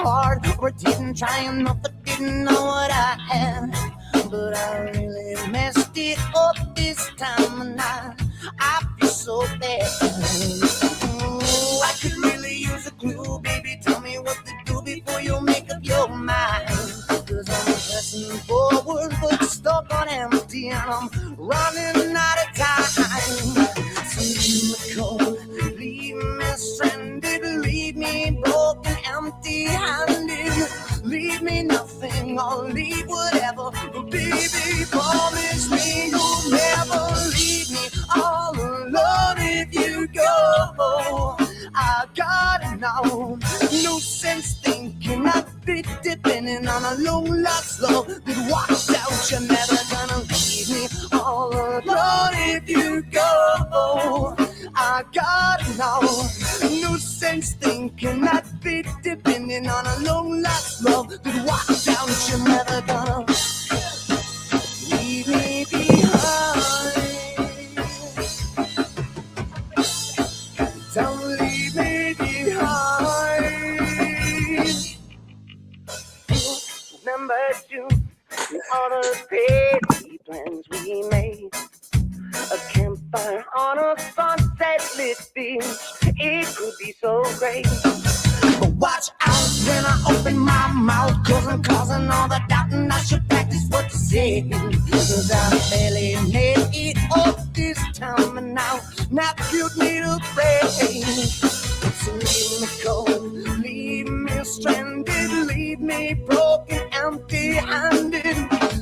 hard or didn't try enough or didn't know what I had. But I really messed it up this time, and I feel so bad. Ooh, I could really use a clue, baby. Tell me what to do before you make up your mind. Cause I'm pressing forward, but stuck on empty, and I'm running out of time. So leave me cold, leave me stranded, leave me broken, empty-handed. Leave me nothing, I'll leave whatever. But baby, promise me you'll never leave me all alone if you go. I gotta know, no sense thinking I'd be depending on a long lost love that walks out. You're never gonna leave me all alone if you go. I gotta know, no sense thinking I'd be depending on a long lost love that walks out. You're never gonna leave me behind. Don't leave me behind. Remember June, all the petty plans we made. A campfire on a sunset lit beach. It could be so great. But watch out when I open my mouth, cause I'm causing all the doubt, and I should practice what you say. Cause I barely made it up this time, and now you need a break. So leave me cold, leave me stranded, leave me broken, empty-handed.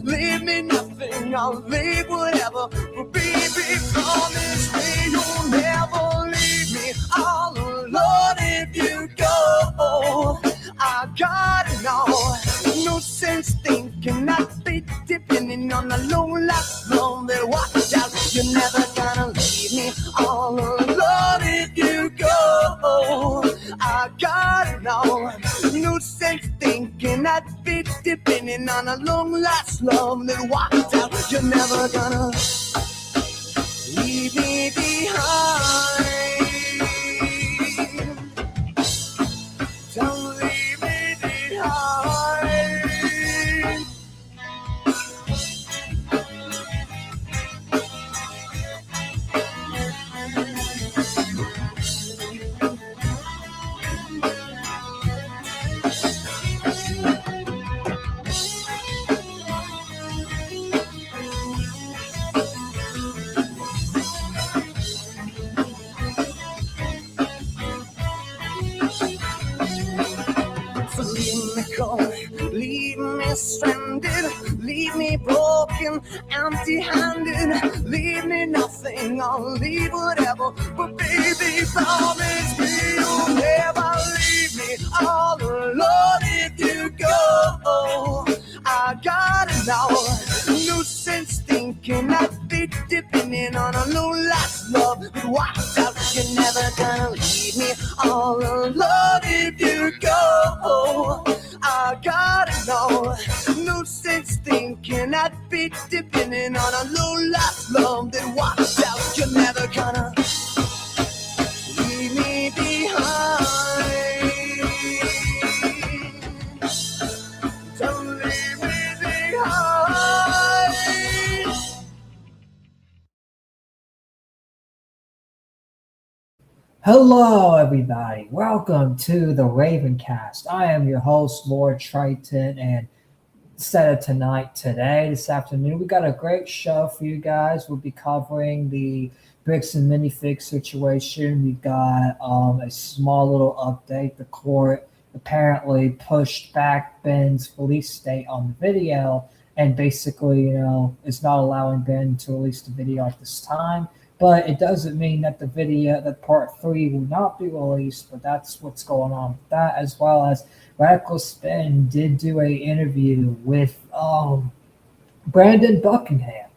Leave me nothing, I'll leave whatever. But baby, promise me you'll never leave me all alone if you go. I gotta know, no sense thinking I'd be depending on a long lost love that walks out. You're never gonna leave me all alone if you go. I gotta know, no sense thinking I'd be depending on a long lost love that walks out. You're never gonna leave me behind. Don't leave me behind. So leave me cold, leave me stranded, leave me broken, empty-handed. Leave me nothing, I'll leave whatever. But baby, promise me you'll never leave me all alone if you go. I gotta know, no sense thinking I'd be depending on a long lost love that walks out. You're never gonna leave me all alone if you go. I gotta know, no sense thinking I'd be depending on a long lost love that walks out. You're never gonna leave me behind. Don't leave me behind. Hello, everybody. Welcome to the Ravencast. I am your host, Lord Triton, and instead of this afternoon, we got a great show for you guys. We'll be covering the Bricks and Minifig situation. We've got a small little update. The court apparently pushed back Ben's release date on the video, and basically, is not allowing Ben to release the video at this time. But it doesn't mean that that part 3 will not be released, but that's what's going on with that, as well as Radical Spin did do a interview with Brandon Buckingham.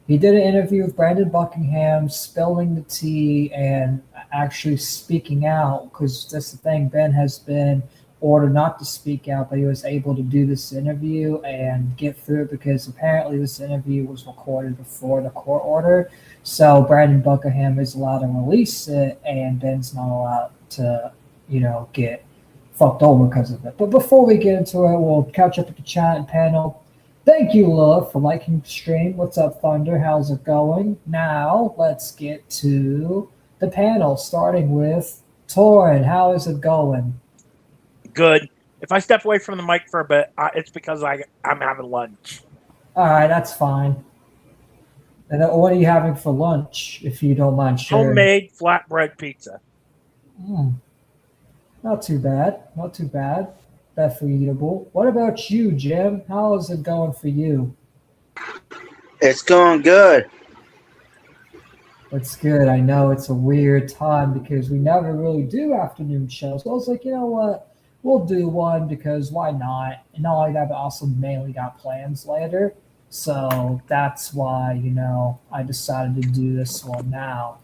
He did an interview with Brandon Buckingham, spilling the tea and actually speaking out, because that's the thing, Ben has been ordered not to speak out, but he was able to do this interview and get through it because apparently this interview was recorded before the court order. So Brandon Buckingham is allowed to release it, and Ben's not allowed to, get fucked over because of it. But before we get into it, we'll catch up with the chat and panel. Thank you, Love, for liking the stream. What's up, Thunder? How's it going? Now, let's get to the panel, starting with Torin. How is it going? Good. If I step away from the mic for a bit, it's because I'm having lunch. All right, that's fine. And what are you having for lunch, if you don't mind sharing? Homemade flatbread pizza. Not too bad. Not too bad. Definitely eatable. What about you, Jim? How is it going for you? It's going good. It's good. I know it's a weird time because we never really do afternoon shows. So I was like, you know what? We'll do one because why not? And not only that, but also mainly got plans later. So that's why, I decided to do this one now.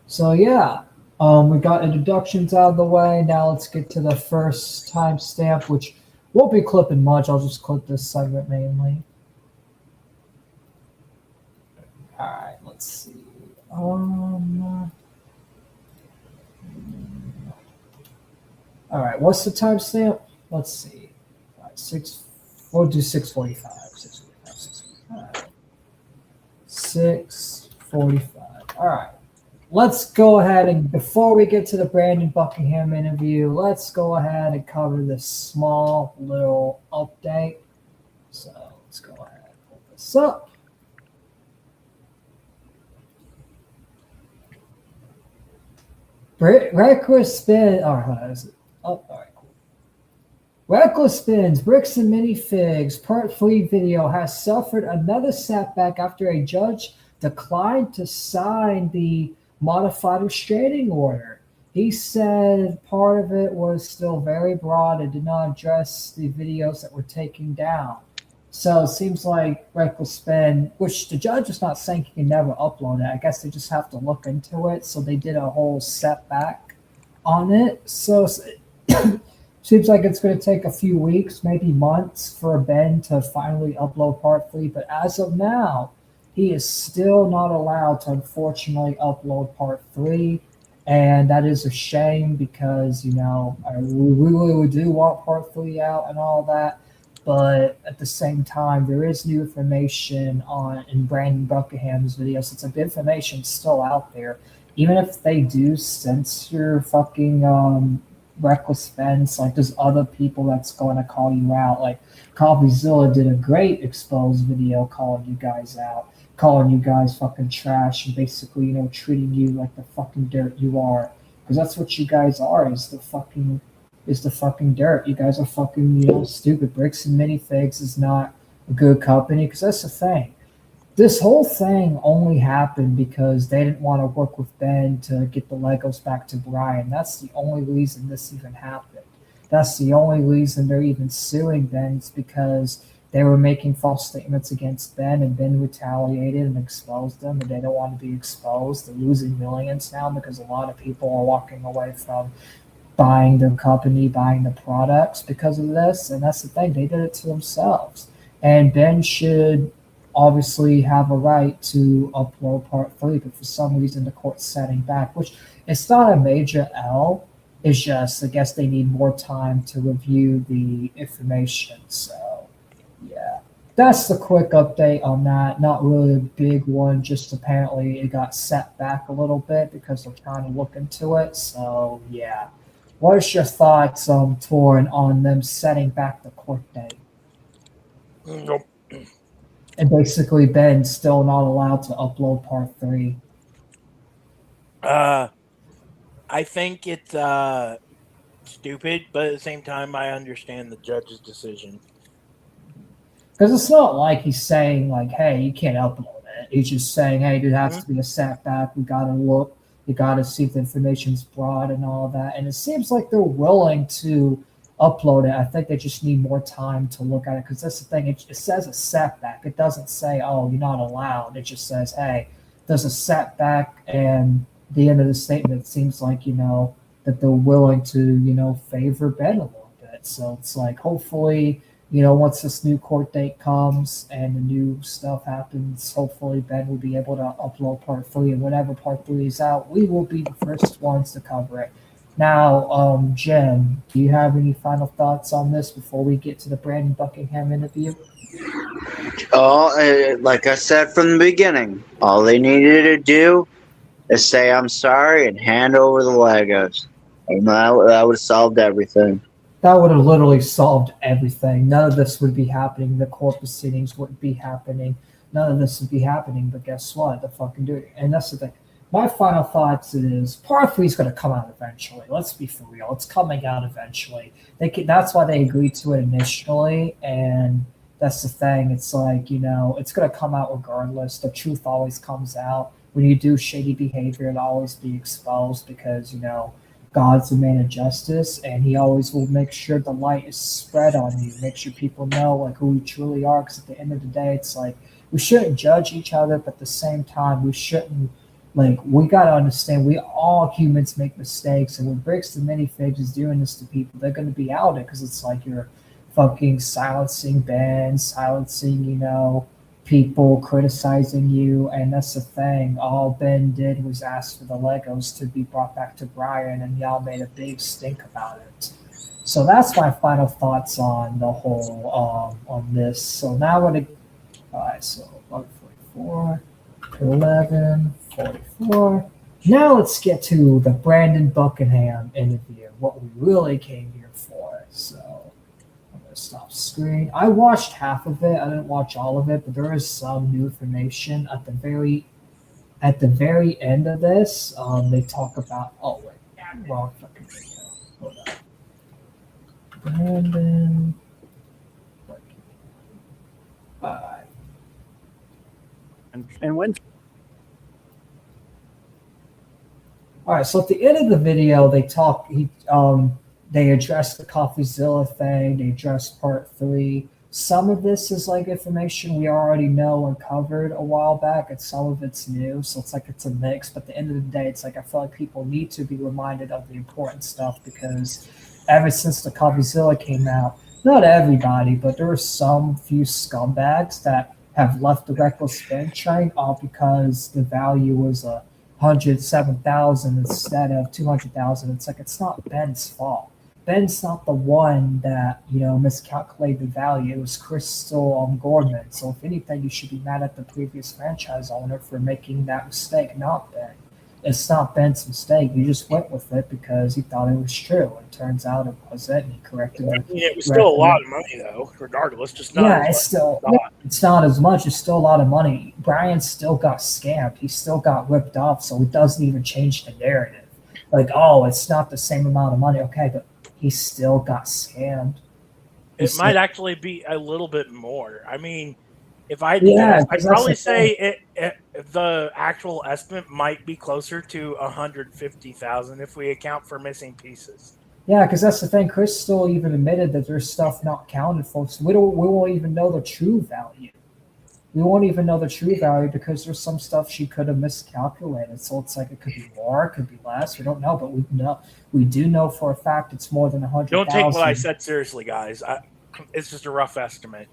So yeah, we got introductions out of the way. Now let's get to the first timestamp, which won't be clipping much. I'll just clip this segment mainly. All right, let's see. All right, what's the timestamp? Let's see. 6. We'll do 6:45. 6:45. 6:45. All right. Let's go ahead and before we get to the Brandon Buckingham interview, let's go ahead and cover this small little update. So let's go ahead and pull this up. Reckless spin. All right, cool. Reckless spins, bricks and minifigs. Part 3 video has suffered another setback after a judge declined to sign the modified restraining order. He said part of it was still very broad and did not address the videos that were taken down. So it seems like Reckless Spin, which the judge is not saying he can never upload it. I guess they just have to look into it. So they did a whole setback on it. So seems like it's going to take a few weeks, maybe months, for Ben to finally upload part 3. But as of now, he is still not allowed to, unfortunately, upload part 3. And that is a shame because, we really do want part 3 out and all that. But at the same time, there is new information in Brandon Buckingham's video. Since the information is still out there, even if they do censor fucking Reckless Spins, like there's other people that's going to call you out. Like Coffeezilla did a great exposed video calling you guys out, calling you guys fucking trash, and basically, treating you like the fucking dirt you are. Because that's what you guys are, is the fucking dirt. You guys are fucking, stupid. Bricks and Minifigs is not a good company, because that's the thing. This whole thing only happened because they didn't want to work with Ben to get the Legos back to Brian. That's the only reason this even happened. That's the only reason they're even suing Ben. It's because they were making false statements against Ben, and Ben retaliated and exposed them, and they don't want to be exposed. They're losing millions now because a lot of people are walking away from buying their company, buying the products because of this. And that's the thing. They did it to themselves. And Ben should obviously have a right to upload part 3, but for some reason the court's setting back, which it's not a major L. It's just, I guess they need more time to review the information. So, yeah. That's the quick update on that. Not really a big one, just apparently it got set back a little bit because they're trying to look into it. So, yeah. What is your thoughts, Torn, on them setting back the court date? Nope. And basically Ben's still not allowed to upload part 3. I think it's stupid, but at the same time, I understand the judge's decision. Because it's not like he's saying, like, hey, you can't upload it. He's just saying, hey, there has to be a setback. We got to look. You got to see if the information's broad and all that. And it seems like they're willing to upload it. I think they just need more time to look at it, because that's the thing. It says a setback. It doesn't say, oh, you're not allowed. It just says, hey, there's a setback, and the end of the statement, it seems like, that they're willing to, favor Ben a little bit. So it's like, hopefully once this new court date comes and the new stuff happens, hopefully Ben will be able to upload part three, and whenever part three is out, we will be the first ones to cover it. Now, Jim, do you have any final thoughts on this before we get to the Brandon Buckingham interview? Like I said from the beginning, all they needed to do is say I'm sorry and hand over the Legos. And that would have solved everything. That would have literally solved everything. None of this would be happening. The court proceedings wouldn't be happening. None of this would be happening. But guess what? The fucking do it. And that's the thing. My final thoughts is part three is going to come out eventually. Let's be for real. It's coming out eventually. That's why they agreed to it initially. And that's the thing. It's like, it's going to come out regardless. The truth always comes out. When you do shady behavior, it'll always be exposed because, God's the man of justice, and he always will make sure the light is spread on you, make sure people know like who we truly are. Because at the end of the day, it's like we shouldn't judge each other, but at the same time, we shouldn't we gotta understand we all humans make mistakes, and when Bricks and Minifigs is doing this to people, they're gonna be outed because it's like you're fucking silencing bands, silencing people criticizing you, and that's the thing. All Ben did was ask for the Legos to be brought back to Brian, and y'all made a big stink about it. So that's my final thoughts on the whole on this. So now we're gonna all right. So 44, 11, 44. Now let's get to the Brandon Buckingham interview. What we really came here for. So. Stop screen. I watched half of it. I didn't watch all of it, but there is some new information at the very end of this. They talk about wrong fucking video. Hold on. Brandon. And when All right, so at the end of the video, they address the CoffeeZilla thing. They address part three. Some of this is like information we already know and covered a while back, and some of it's new. So it's like it's a mix. But at the end of the day, it's like I feel like people need to be reminded of the important stuff because ever since the CoffeeZilla came out, not everybody, but there are some few scumbags that have left the reckless spend train all because the value was 107,000 instead of 200,000. It's like it's not Ben's fault. Ben's not the one that miscalculated the value. It was Crystal Gorman. So if anything, you should be mad at the previous franchise owner for making that mistake, not Ben. It's not Ben's mistake. You just went with it because he thought it was true. It turns out it wasn't, and he corrected it. It was still a lot of money, though, regardless. Just not it's not as much. It's still a lot of money. Brian still got scammed. He still got ripped off, so it doesn't even change the narrative. Like, it's not the same amount of money. Okay, but he still got scammed. It might actually be a little bit more. I mean, if I I'd probably say the actual estimate might be closer to 150,000 if we account for missing pieces. Yeah, because that's the thing. Crystal even admitted that there's stuff not counted for, so we won't even know the true value. We won't even know the true value because there's some stuff she could have miscalculated. So it's like it could be more, it could be less. We don't know, but we do know for a fact it's more than 100,000. Don't take what I said seriously, guys. It's just a rough estimate.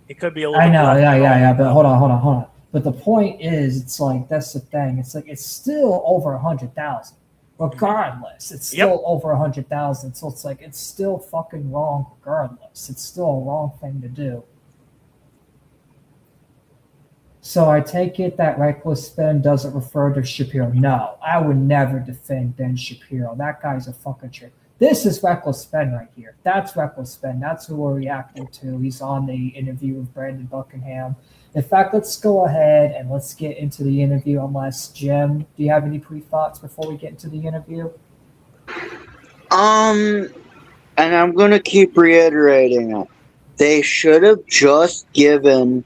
It could be a little. I know, yeah. But hold on. But the point is, it's like that's the thing. It's like it's still over 100,000, regardless. It's still over 100,000. So it's like it's still fucking wrong, regardless. It's still a wrong thing to do. So I take it that reckless spend doesn't refer to Shapiro. No, I would never defend Ben Shapiro. That guy's a fucking trick. This is reckless spend right here. That's reckless spend. That's who we're reacting to. He's on the interview with Brandon Buckingham. In fact, let's go ahead and let's get into the interview. Unless Jim, do you have any pre-thoughts before we get into the interview? And I'm gonna keep reiterating it. They should have just given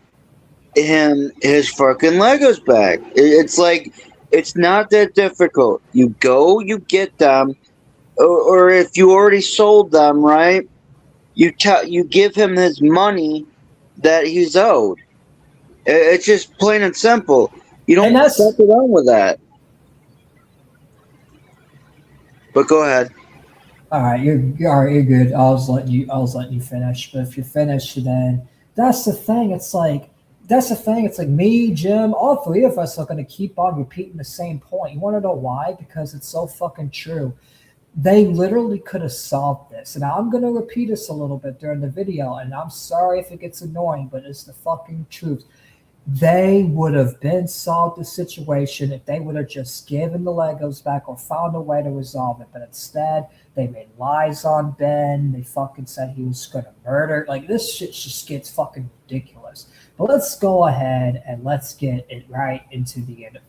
him his fucking Legos back. It's like it's not that difficult. You go, you get them. Or if you already sold them, right? You give him his money that he's owed. It's just plain and simple. You don't fuck around with that. But go ahead. All right, you're all right. You're good. I was letting you finish. But if you're finished, then that's the thing. That's the thing. It's like me, Jim, all three of us are going to keep on repeating the same point. You want to know why? Because it's so fucking true. They literally could have solved this. And I'm going to repeat this a little bit during the video. And I'm sorry if it gets annoying, but it's the fucking truth. They would have been solved the situation if they would have just given the Legos back or found a way to resolve it. But instead, they made lies on Ben. They fucking said he was going to murder. Like, this shit just gets fucking ridiculous. But let's go ahead and let's get it right into the interview.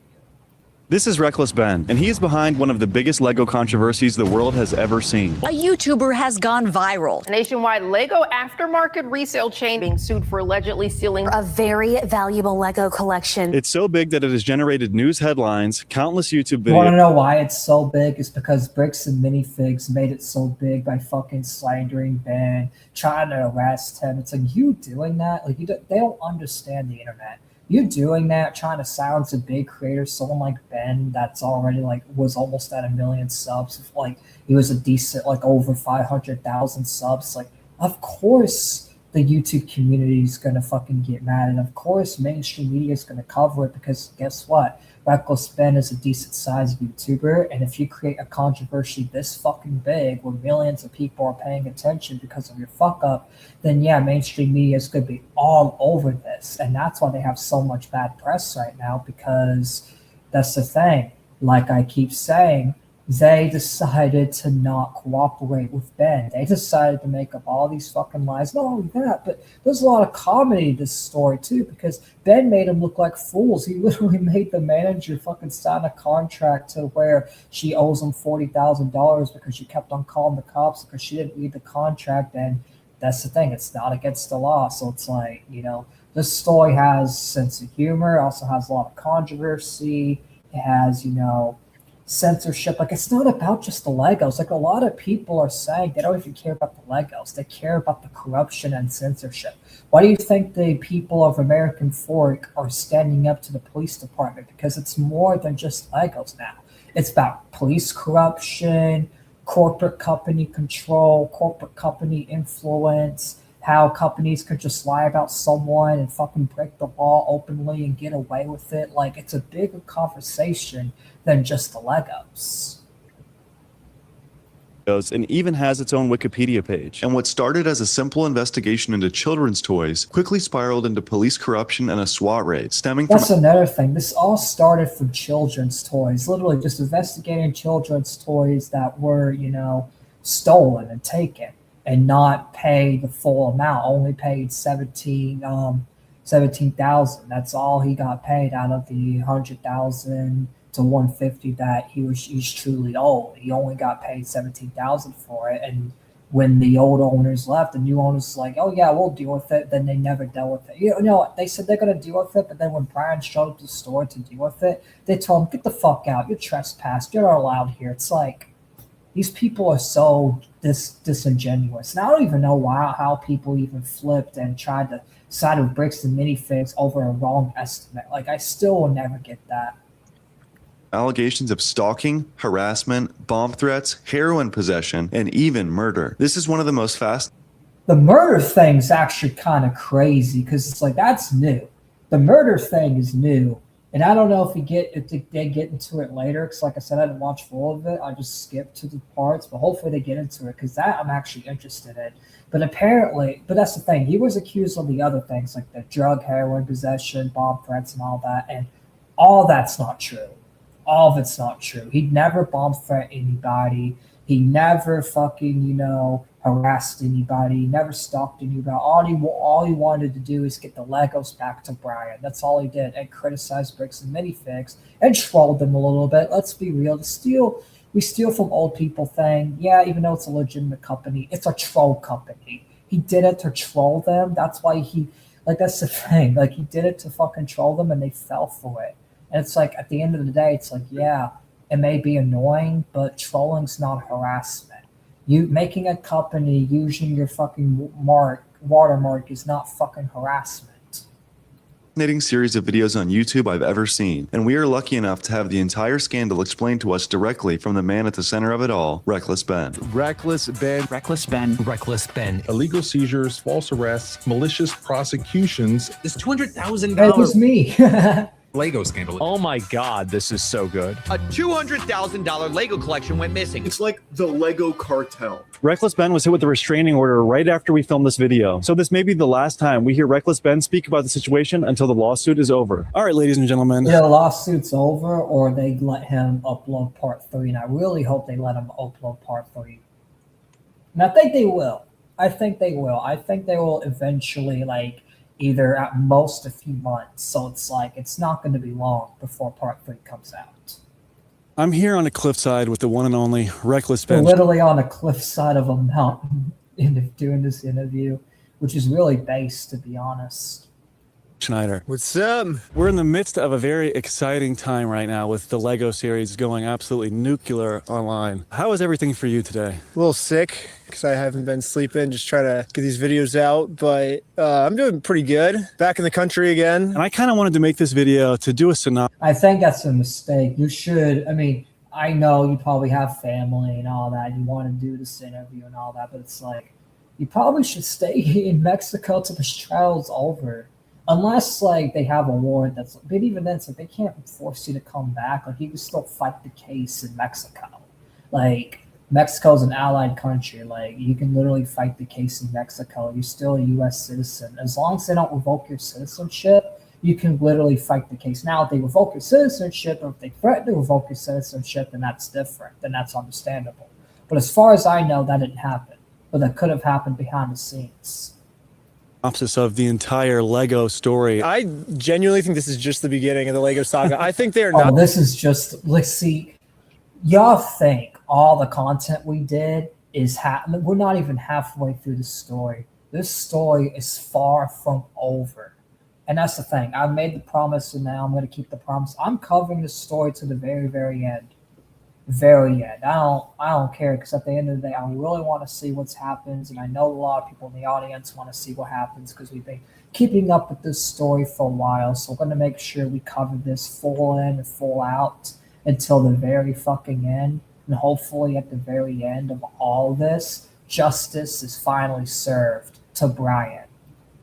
This is Reckless Ben, and he is behind one of the biggest LEGO controversies the world has ever seen. A YouTuber has gone viral. A nationwide Lego aftermarket resale chain being sued for allegedly stealing A very valuable Lego collection. It's so big that it has generated news headlines, countless YouTube You want to videos. know why it's so big? It's because Bricks and Minifigs made it so big by fucking slandering Ben, trying to arrest him. It's like, you doing that? Like, they don't understand the internet. You doing that, trying to silence a big creator, someone like Ben, that's already like was almost at 1 million subs. Like, he was a decent, like over 500,000 subs. Like, of course the YouTube community is gonna fucking get mad, and of course mainstream media is gonna cover it because guess what? Reckless Ben is a decent sized YouTuber, and if you create a controversy this fucking big where millions of people are paying attention because of your fuck up, then yeah, mainstream media is going to be all over this. And that's why they have so much bad press right now, because that's the thing. Like I keep saying, they decided to not cooperate with Ben. They decided to make up all these fucking lies. Not only that, but there's a lot of comedy to this story too, because Ben made them look like fools. He literally made the manager fucking sign a contract to where she owes him $40,000 because she kept on calling the cops because she didn't read the contract. And that's the thing, it's not against the law. So it's like, this story has sense of humor, also has a lot of controversy. It has, censorship. Like, it's not about just the Legos. Like, a lot of people are saying they don't even care about the Legos. They care about the corruption and censorship. Why do you think the people of American Fork are standing up to the police department? Because it's more than just Legos now. It's about police corruption, corporate company control, corporate company influence, how companies could just lie about someone and fucking break the law openly and get away with it. Like, it's a bigger conversation than just the Legos. And even has its own Wikipedia page. And what started as a simple investigation into children's toys quickly spiraled into police corruption and a SWAT raid stemming from... That's another thing. This all started from children's toys. Literally just investigating children's toys that were, stolen and taken and not pay the full amount. Only paid 17,000. That's all he got paid out of the 100,000 to 150 that he's truly owed. He only got paid 17,000 for it. And when the old owners left, the new owners like, oh yeah, we'll deal with it. Then they never dealt with it. They said they're gonna deal with it, but then when Brian showed up to the store to deal with it, they told him, get the fuck out. You're trespassed. You're not allowed here. It's like, these people are so disingenuous. And I don't even know how people even flipped and tried to side with Bricks and Minifigs over a wrong estimate. Like, I still will never get that. Allegations of stalking, harassment, bomb threats, heroin possession, and even murder. This is one of the most fast... The murder thing's actually kind of crazy because it's like, that's new. The murder thing is new. And I don't know if they get into it later, because like I said, I didn't watch full of it. I just skipped to the parts, but hopefully they get into it, because that I'm actually interested in. But that's the thing. He was accused of the other things, like the drug, heroin possession, bomb threats, and all that. And all that's not true. All of it's not true. He never bomb threat anybody. He never fucking, harassed anybody. He never stalked anybody. All he wanted to do is get the Legos back to Brian. That's all he did. And criticize Bricks and Minifigs and trolled them a little bit. Let's be real. We steal from old people thing. Yeah, even though it's a legitimate company, it's a troll company. He did it to troll them. That's why that's the thing. Like, he did it to fucking troll them and they fell for it. And it's like, at the end of the day, it's like, yeah, it may be annoying, but trolling's not harassment. You making a company using your fucking watermark is not fucking harassment. fascinating series of videos on YouTube I've ever seen, and we are lucky enough to have the entire scandal explained to us directly from the man at the center of it all, Reckless Ben. Reckless Ben. Reckless Ben. Reckless Ben. Illegal seizures, false arrests, malicious prosecutions. This $200,000 That was me. Lego scandal. Oh my God, this is so good. A $200,000 Lego collection went missing. It's like the Lego cartel. Reckless Ben was hit with a restraining order right after we filmed this video. So this may be the last time we hear Reckless Ben speak about the situation until the lawsuit is over. All right, ladies and gentlemen. Yeah, the lawsuit's over, or they let him upload part 3. And I really hope they let him upload part 3. And I think they will. I think they will eventually, like, either at most a few months. So it's like, it's not going to be long before part 3 comes out. I'm here on a cliffside with the one and only Reckless Ben. We're literally on a cliffside of a mountain doing this interview, which is really base, to be honest. Schneider. What's up? We're in the midst of a very exciting time right now with the Lego series going absolutely nuclear online. How is everything for you today? A little sick because I haven't been sleeping, just trying to get these videos out, but I'm doing pretty good. Back in the country again. And I kind of wanted to make this video to do a synopsis. I think that's a mistake. You should, I mean, I know you probably have family and all that. You want to do this interview and all that, but it's like, you probably should stay in Mexico till this trial's over. Unless, like, they have a warrant that's, but even then, it's like they can't force you to come back. Like, you can still fight the case in Mexico. Like, Mexico's an allied country. Like, you can literally fight the case in Mexico. You're still a U.S. citizen. As long as they don't revoke your citizenship, you can literally fight the case. Now, if they revoke your citizenship, or if they threaten to revoke your citizenship, then that's different. Then that's understandable. But as far as I know, that didn't happen. But that could have happened behind the scenes. Of the entire Lego story. I genuinely think this is just the beginning of the Lego saga. I think they're not. This is just, let's see, y'all think all the content we did is we're not even halfway through the story. This story is far from over. And that's the thing. I made the promise, and now I'm going to keep the promise. I'm covering the story to the very, very end. Very end. I don't care, because at the end of the day, I really want to see what happens, and I know a lot of people in the audience want to see what happens because we've been keeping up with this story for a while. So we're going to make sure we cover this full in and full out until the very fucking end, and hopefully at the very end of all this, justice is finally served to Brian.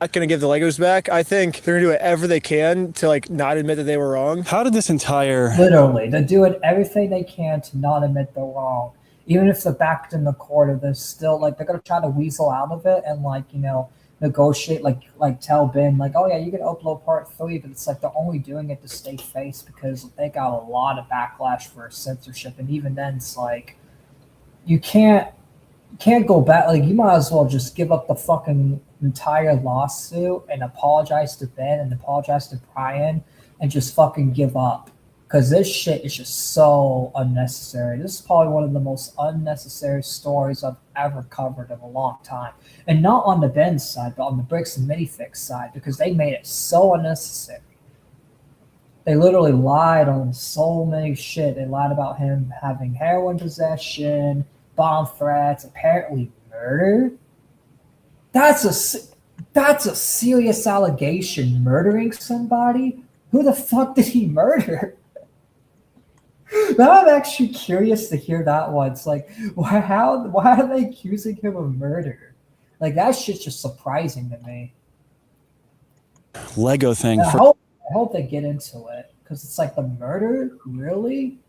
Not going to give the Legos back. I think they're going to do whatever they can to, like, not admit that they were wrong. How did this entire... Literally, they're doing everything they can to not admit they're wrong. Even if they're backed in the court, they're still, like, they're going to try to weasel out of it and, like, you know, negotiate, like tell Ben, like, oh yeah, you can upload part 3, but it's like they're only doing it to stay face because they got a lot of backlash for censorship. And even then, it's like, you can't go back. Like, you might as well just give up the fucking entire lawsuit and apologize to Ben and apologize to Brian and just fucking give up, because this shit is just so unnecessary. This is probably one of the most unnecessary stories I've ever covered in a long time, and not on the Ben side, but on the Bricks and Minifix side, because they made it so unnecessary. They literally lied on so many shit. They lied about him having heroin possession, bomb threats, apparently murder. That's a serious allegation. Murdering somebody? Who the fuck did he murder? Now I'm actually curious to hear that one. It's like, why are they accusing him of murder? Like, that shit's just surprising to me. Lego thing. I hope they get into it, because it's like, the murder? Really?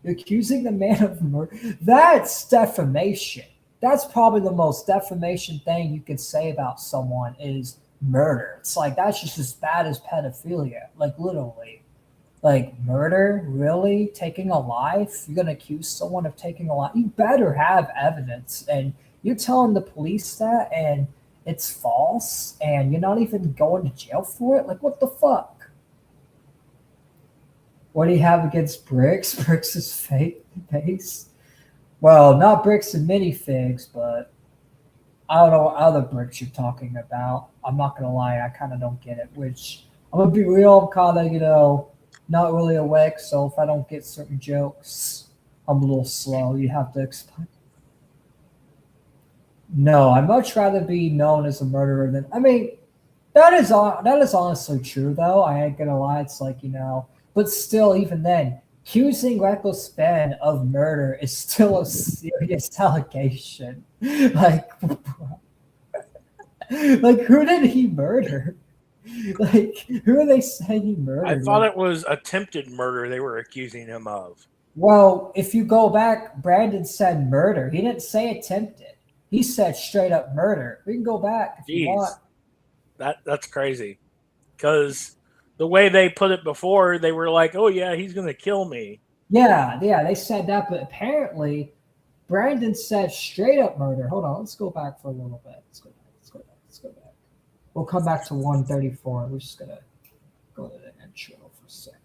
You're accusing the man of murder? That's defamation. That's probably the most defamation thing you could say about someone is murder. It's like, that's just as bad as pedophilia. Like, literally. Like, murder? Really? Taking a life? You're going to accuse someone of taking a life? You better have evidence. And you're telling the police that, and it's false, and you're not even going to jail for it? Like, what the fuck? What do you have against Bricks? Bricks is fake face? Well, not Bricks and Minifigs, but I don't know what other Bricks you're talking about. I'm not going to lie, I kind of don't get it, which, I'm going to be real, I'm kind of, you know, not really awake, so if I don't get certain jokes, I'm a little slow. You have to explain. No, I'd much rather be known as a murderer than, I mean, That is honestly true, though. I ain't gonna lie. It's like, but still, even then, accusing Reckless Ben of murder is still a serious allegation. Like, like who did he murder? Like, who are they saying he murdered? I thought it was attempted murder they were accusing him of. Well, if you go back, Brandon said murder. He didn't say attempted. He said straight up murder. We can go back if you want. That's crazy. Because the way they put it before, they were like, oh, yeah, he's going to kill me. Yeah, they said that, but apparently Brandon said straight up murder. Hold on, let's go back for a little bit. Let's go back. We'll come back to 134. We're just going to go to the intro for a second.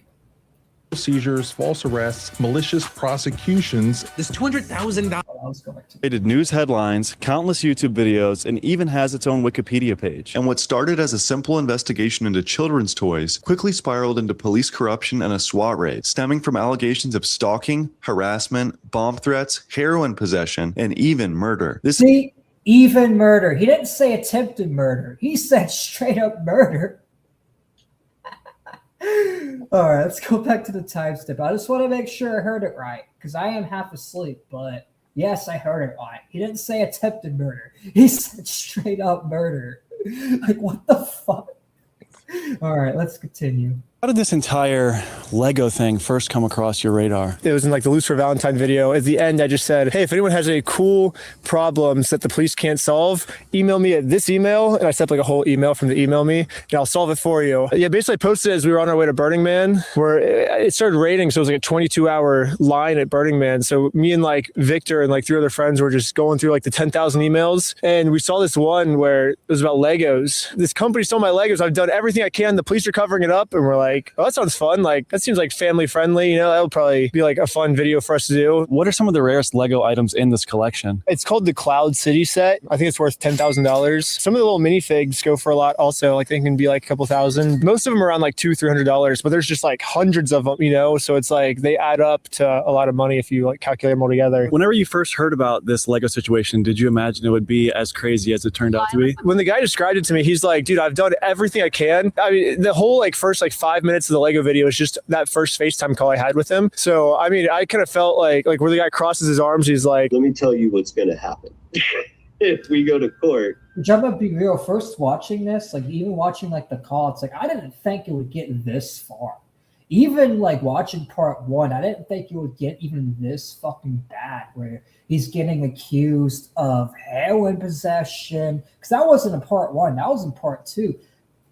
Seizures, false arrests, malicious prosecutions. This $200,000. Created news headlines, countless YouTube videos, and even has its own Wikipedia page. And what started as a simple investigation into children's toys quickly spiraled into police corruption and a SWAT raid, stemming from allegations of stalking, harassment, bomb threats, heroin possession, and even murder. Even murder. He didn't say attempted murder. He said straight up murder. All right, let's go back to the timestamp. I just want to make sure I heard it right because I am half asleep, but yes, I heard it right. He didn't say attempted murder. He said straight up murder. Like, what the fuck? All right, let's continue. How did this entire Lego thing first come across your radar? It was in like the Loose for Valentine video. At the end, I just said, hey, if anyone has any cool problems that the police can't solve, email me at this email. And I set up like a whole email from the email me, and I'll solve it for you. Yeah, basically I posted it as we were on our way to Burning Man, where it started raining. So it was like a 22-hour line at Burning Man. So me and like Victor and like 3 other friends were just going through like the 10,000 emails. And we saw this one where it was about Legos. This company stole my Legos. I've done everything I can. The police are covering it up. And we're like, oh, that sounds fun. Like, that seems like family friendly. That would probably be like a fun video for us to do. What are some of the rarest Lego items in this collection? It's called the Cloud City set. I think it's worth $10,000. Some of the little minifigs go for a lot also. Like, they can be like a couple thousand. Most of them are around like $200-300, but there's just like hundreds of them, So it's like they add up to a lot of money if you like calculate them all together. Whenever you first heard about this Lego situation, did you imagine it would be as crazy as it turned out to be? When the guy described it to me, he's like, dude, I've done everything I can. I mean, the whole like first like 5 minutes of the Lego video is just that first FaceTime call I had with him. So, I mean, I kind of felt like where the guy crosses his arms, he's like, let me tell you what's going to happen if we go to court. Which I'm gonna be real, first watching this, like even watching like the call, it's like I didn't think it would get this far. Even like watching part 1, I didn't think it would get even this fucking bad where he's getting accused of heroin possession. Because that wasn't in part 1, that was in part 2.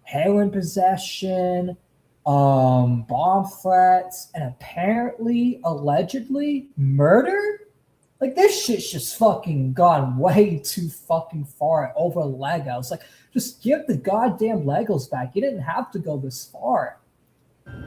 Heroin possession, bomb threats, and apparently, allegedly, murder? Like, this shit's just fucking gone way too fucking far over Legos. Like, just give the goddamn Legos back. You didn't have to go this far.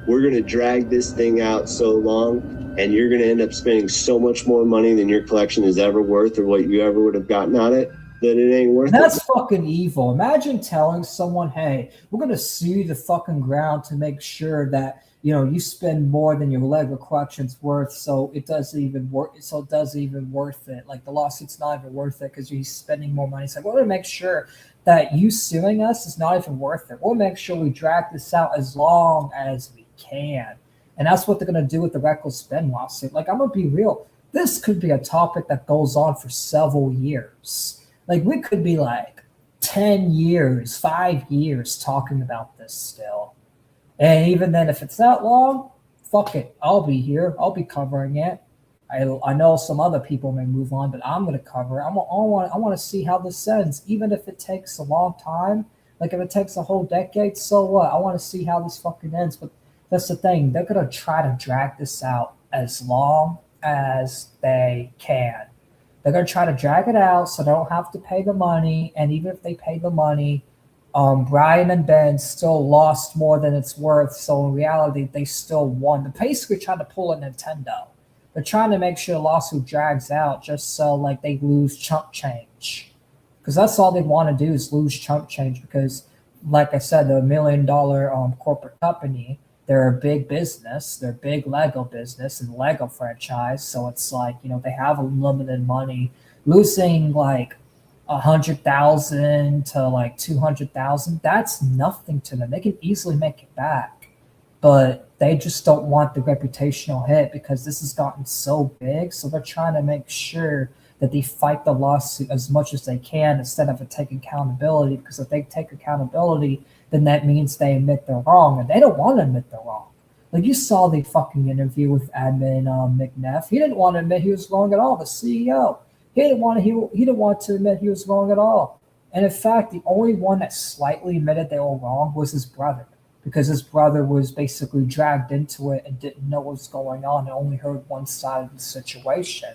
We're going to drag this thing out so long, and you're going to end up spending so much more money than your collection is ever worth or what you ever would have gotten on it, that it ain't worth it. That's fucking evil. Imagine telling someone, hey, we're going to sue the fucking ground to make sure that, you spend more than your Lego collection's worth, so it doesn't even worth it. Like, the lawsuit's not even worth it because you're spending more money. It's like, we're going to make sure that you suing us is not even worth it. We'll make sure we drag this out as long as we can. And that's what they're going to do with the Reckless Ben lawsuit. Like, I'm going to be real. This could be a topic that goes on for several years. Like, we could be like 10 years, 5 years talking about this still. And even then, if it's that long, fuck it. I'll be here. I'll be covering it. I know some other people may move on, but I'm going to cover it. I want to see how this ends, even if it takes a long time. Like, if it takes a whole decade, so what? I want to see how this fucking ends. But that's the thing. They're going to try to drag this out as long as they can. They're going to try to drag it out so they don't have to pay the money. And even if they pay the money, Brian and Ben still lost more than it's worth. So in reality, they still won. They're basically trying to pull a Nintendo. They're trying to make sure the lawsuit drags out just so like they lose chump change. Because that's all they want to do is lose chump change because, like I said, they're $1 million corporate company. They're a big business. They're a big Lego business and Lego franchise. So it's like, they have unlimited money. Losing like 100,000 to like 200,000, that's nothing to them. They can easily make it back, but they just don't want the reputational hit because this has gotten so big. So they're trying to make sure that they fight the lawsuit as much as they can instead of taking accountability. Because if they take accountability, then that means they admit they're wrong, and they don't want to admit they're wrong. Like you saw the fucking interview with admin McNeff. He didn't want to admit he was wrong at all. The CEO. He didn't want to admit he was wrong at all. And in fact, the only one that slightly admitted they were wrong was his brother, because his brother was basically dragged into it and didn't know what was going on and only heard one side of the situation.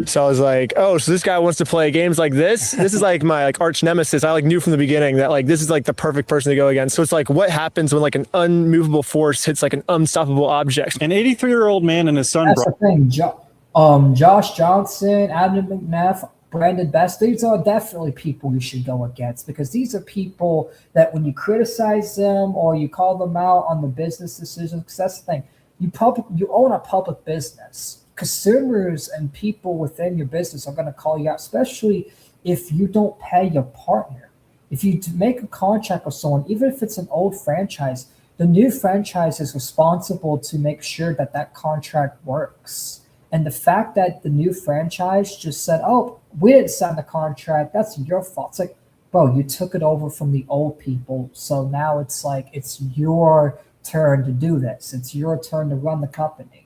So I was like, oh, so this guy wants to play games like this? This is like my like arch nemesis. I like knew from the beginning that like this is like the perfect person to go against. So it's like what happens when like an unmovable force hits like an unstoppable object? An 83-year-old man and his son. That's the thing. Josh Johnson, Adam McNeff, Brandon Best, these are definitely people you should go against, because these are people that when you criticize them or you call them out on the business decisions, because that's the thing, you own a public business. Consumers and people within your business are going to call you out, especially if you don't pay your partner. If you make a contract with someone, even if it's an old franchise, the new franchise is responsible to make sure that that contract works. And the fact that the new franchise just said, oh, we didn't sign the contract, that's your fault. It's like, bro, you took it over from the old people. So now it's like, it's your turn to do this. It's your turn to run the company.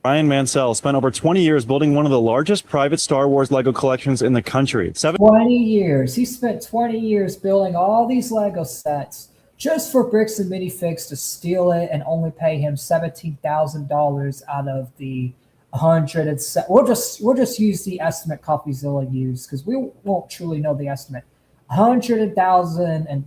Brian Mansell spent over 20 years building one of the largest private Star Wars Lego collections in the country. 20 years. He spent 20 years building all these Lego sets just for Bricks and Minifigs to steal it and only pay him $17,000 out of the 107. We'll just use the estimate CopyZilla used because we won't truly know the estimate. 107,000. Yes.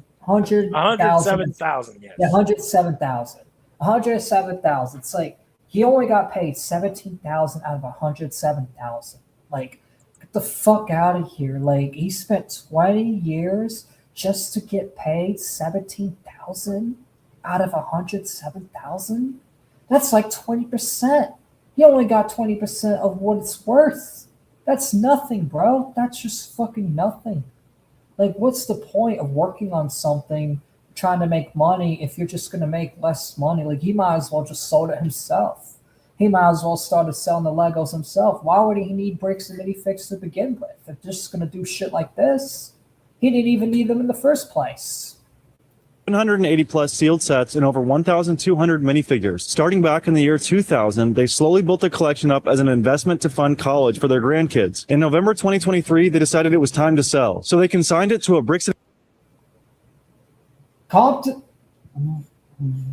Yeah, 107,000. 107,000. It's like he only got paid 17,000 out of 107,000. Like, get the fuck out of here. Like, he spent 20 years just to get paid 17,000 out of 107,000. That's like 20%. He only got 20% of what it's worth. That's nothing, bro. That's just fucking nothing. Like, what's the point of working on something, trying to make money, if you're just going to make less money? Like, he might as well just sold it himself. He might as well started selling the Legos himself. Why would he need Bricks and Minifigs to begin with? If they're just going to do shit like this, he didn't even need them in the first place. 180 plus sealed sets and over 1,200 minifigures. Starting back in the year 2000, they slowly built their collection up as an investment to fund college for their grandkids. In November 2023, they decided it was time to sell, so they consigned it to a Bricks and...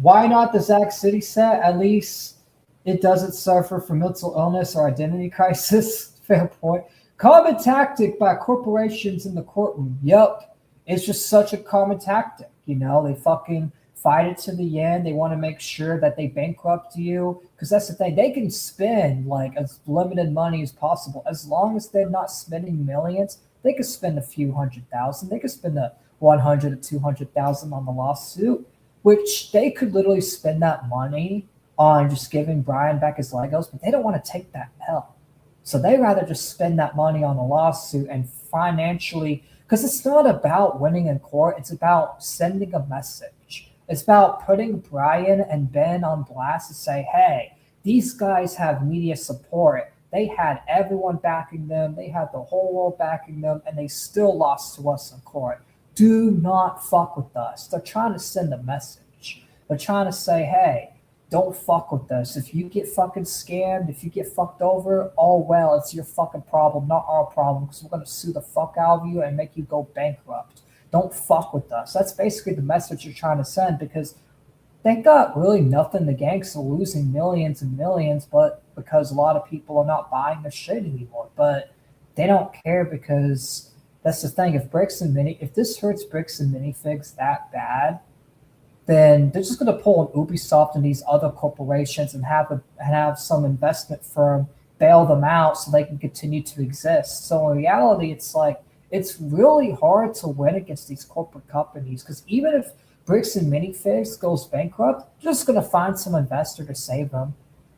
Why not the Zack City set? At least it doesn't suffer from mental illness or identity crisis. Fair point. Common tactic by corporations in the courtroom. Yup. It's just such a common tactic. You know, they fucking fight it to the end. They want to make sure that they bankrupt you. Because that's the thing. They can spend like as limited money as possible. As long as they're not spending millions, they could spend a few 100,000. They could spend a 100 to 200,000 on the lawsuit, which they could literally spend that money on just giving Brian back his Legos, but they don't want to take that L. So they rather just spend that money on the lawsuit and financially, because it's not about winning in court. It's about sending a message. It's about putting Brian and Ben on blast to say, hey, these guys have media support. They had everyone backing them. They had the whole world backing them, and they still lost to us in court. Do not fuck with us. They're trying to send a message. They're trying to say, hey, don't fuck with us. If you get fucking scammed, if you get fucked over, oh well, it's your fucking problem, not our problem, because we're going to sue the fuck out of you and make you go bankrupt. Don't fuck with us. That's basically the message you're trying to send, because they got really nothing. The gangs are losing millions and millions, but because a lot of people are not buying their shit anymore. But they don't care, because that's the thing. If this hurts Bricks and Minifigs that bad, then they're just going to pull an Ubisoft and these other corporations and have some investment firm bail them out so they can continue to exist. So in reality, it's like, it's really hard to win against these corporate companies, because even if Bricks and Minifigs goes bankrupt, they're just going to find some investor to save them.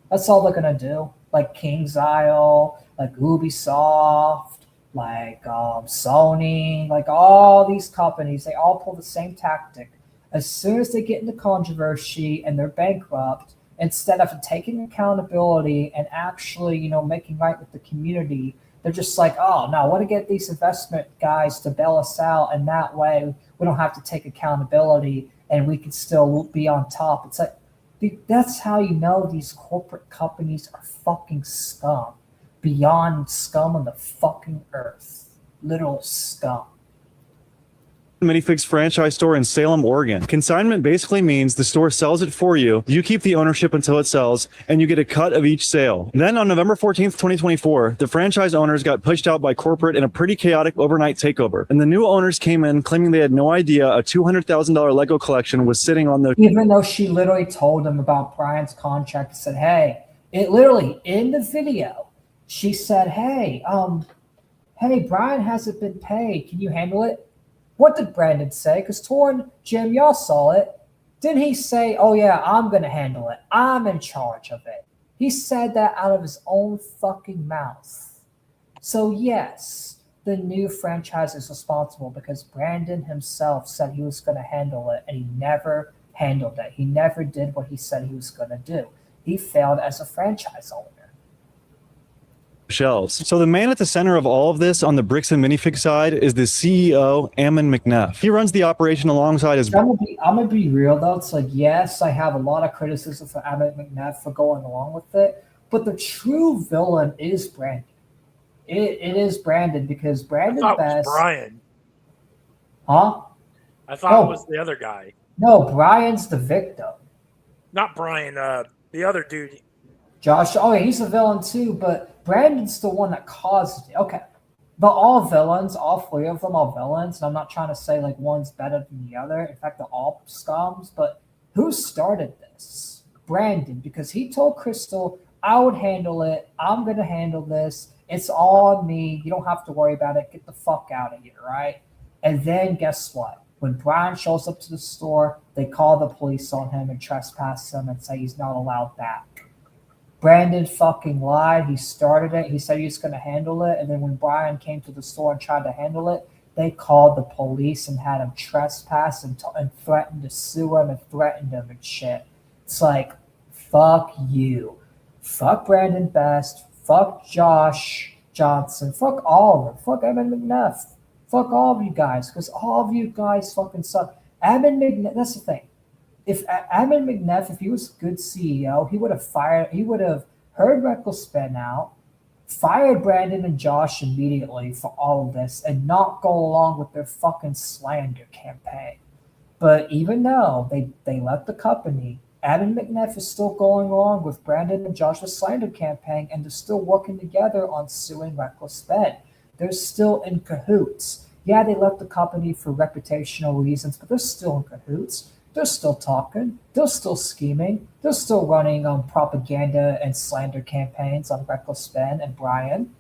That's all they're going to do. Like King's Isle, like Ubisoft, like Sony, like all these companies, they all pull the same tactic. As soon as they get into controversy and they're bankrupt, instead of taking accountability and actually, making right with the community, they're just like, oh no, I want to get these investment guys to bail us out, and that way we don't have to take accountability and we can still be on top. It's like, that's how you know these corporate companies are fucking scum. Beyond scum on the fucking earth. Literal scum. Minifix franchise store in Salem, Oregon. Consignment basically means the store sells it for you, you keep the ownership until it sells, and you get a cut of each sale. Then on November 14th, 2024, the franchise owners got pushed out by corporate in a pretty chaotic overnight takeover. And the new owners came in claiming they had no idea a $200,000 Lego collection was sitting on the... Even though she literally told them about Brian's contract and said, hey, it literally, in the video, she said, hey, Brian hasn't been paid. Can you handle it? What did Brandon say? Because Torn, Jim, y'all saw it. Didn't he say, oh yeah, I'm going to handle it. I'm in charge of it. He said that out of his own fucking mouth. So yes, the new franchise is responsible because Brandon himself said he was going to handle it, and he never handled it. He never did what he said he was going to do. He failed as a franchise owner. Shelves. So the man at the center of all of this on the bricks and minifig side is the CEO, Ammon McNeff. He runs the operation alongside his... I'm gonna be real though. It's like, yes, I have a lot of criticism for Ammon McNeff for going along with it, but the true villain is Brandon. It is Brandon because Brandon I thought Best... it was Brian. Huh? I thought it was the other guy. No, Brian's the victim. Not Brian, the other dude. Josh, oh yeah, he's a villain too, but Brandon's the one that caused it. Okay. But all villains, all three of them are villains. And I'm not trying to say like one's better than the other. In fact, they're all scums. But who started this? Brandon, because he told Crystal, I would handle it. I'm going to handle this. It's all on me. You don't have to worry about it. Get the fuck out of here, right? And then guess what? When Brian shows up to the store, they call the police on him and trespass him and say he's not allowed back. Brandon fucking lied. He started it. He said he was going to handle it. And then when Brian came to the store and tried to handle it, they called the police and had him trespass and threatened to sue him and threatened him and shit. It's like, fuck you. Fuck Brandon Best. Fuck Josh Johnson. Fuck all of them. Fuck Ammon McNeff. Fuck all of you guys. Because all of you guys fucking suck. Ammon McNeff, that's the thing. If Ammon McNeff, if he was a good CEO, he would have heard Reckless spin out, fired Brandon and Josh immediately for all of this, and not go along with their fucking slander campaign. But even though they left the company, Ammon McNeff is still going along with Brandon and Josh's slander campaign, and they're still working together on suing Reckless Ben. They're still in cahoots. Yeah, they left the company for reputational reasons, but they're still in cahoots. They're still talking. They're still scheming. They're still running propaganda and slander campaigns on Reckless Ben and Brian.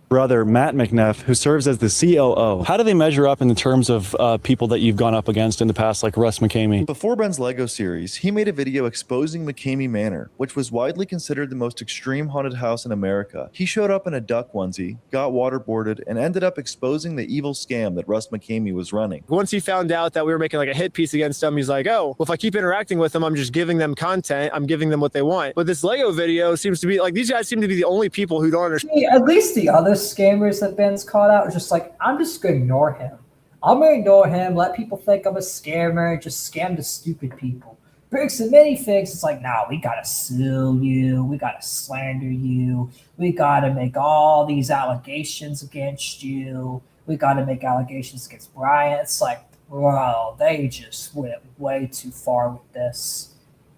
Brother, Matt McNeff, who serves as the COO. How do they measure up in the terms of people that you've gone up against in the past, like Russ McCamey? Before Ben's Lego series, he made a video exposing McCamey Manor, which was widely considered the most extreme haunted house in America. He showed up in a duck onesie, got waterboarded, and ended up exposing the evil scam that Russ McCamey was running. Once he found out that we were making like a hit piece against him, he's like, oh, well, if I keep interacting with them, I'm just giving them content. I'm giving them what they want. But this Lego video seems to be like, these guys seem to be the only people who don't understand. At least the other scammers that Ben's caught out are just like, I'm just going to ignore him. I'm going to ignore him, let people think I'm a scammer, just scam the stupid people. Bricks and minifigs, it's like, nah, we got to sue you. We got to slander you. We got to make all these allegations against you. We got to make allegations against Brian. It's like, bro, they just went way too far with this.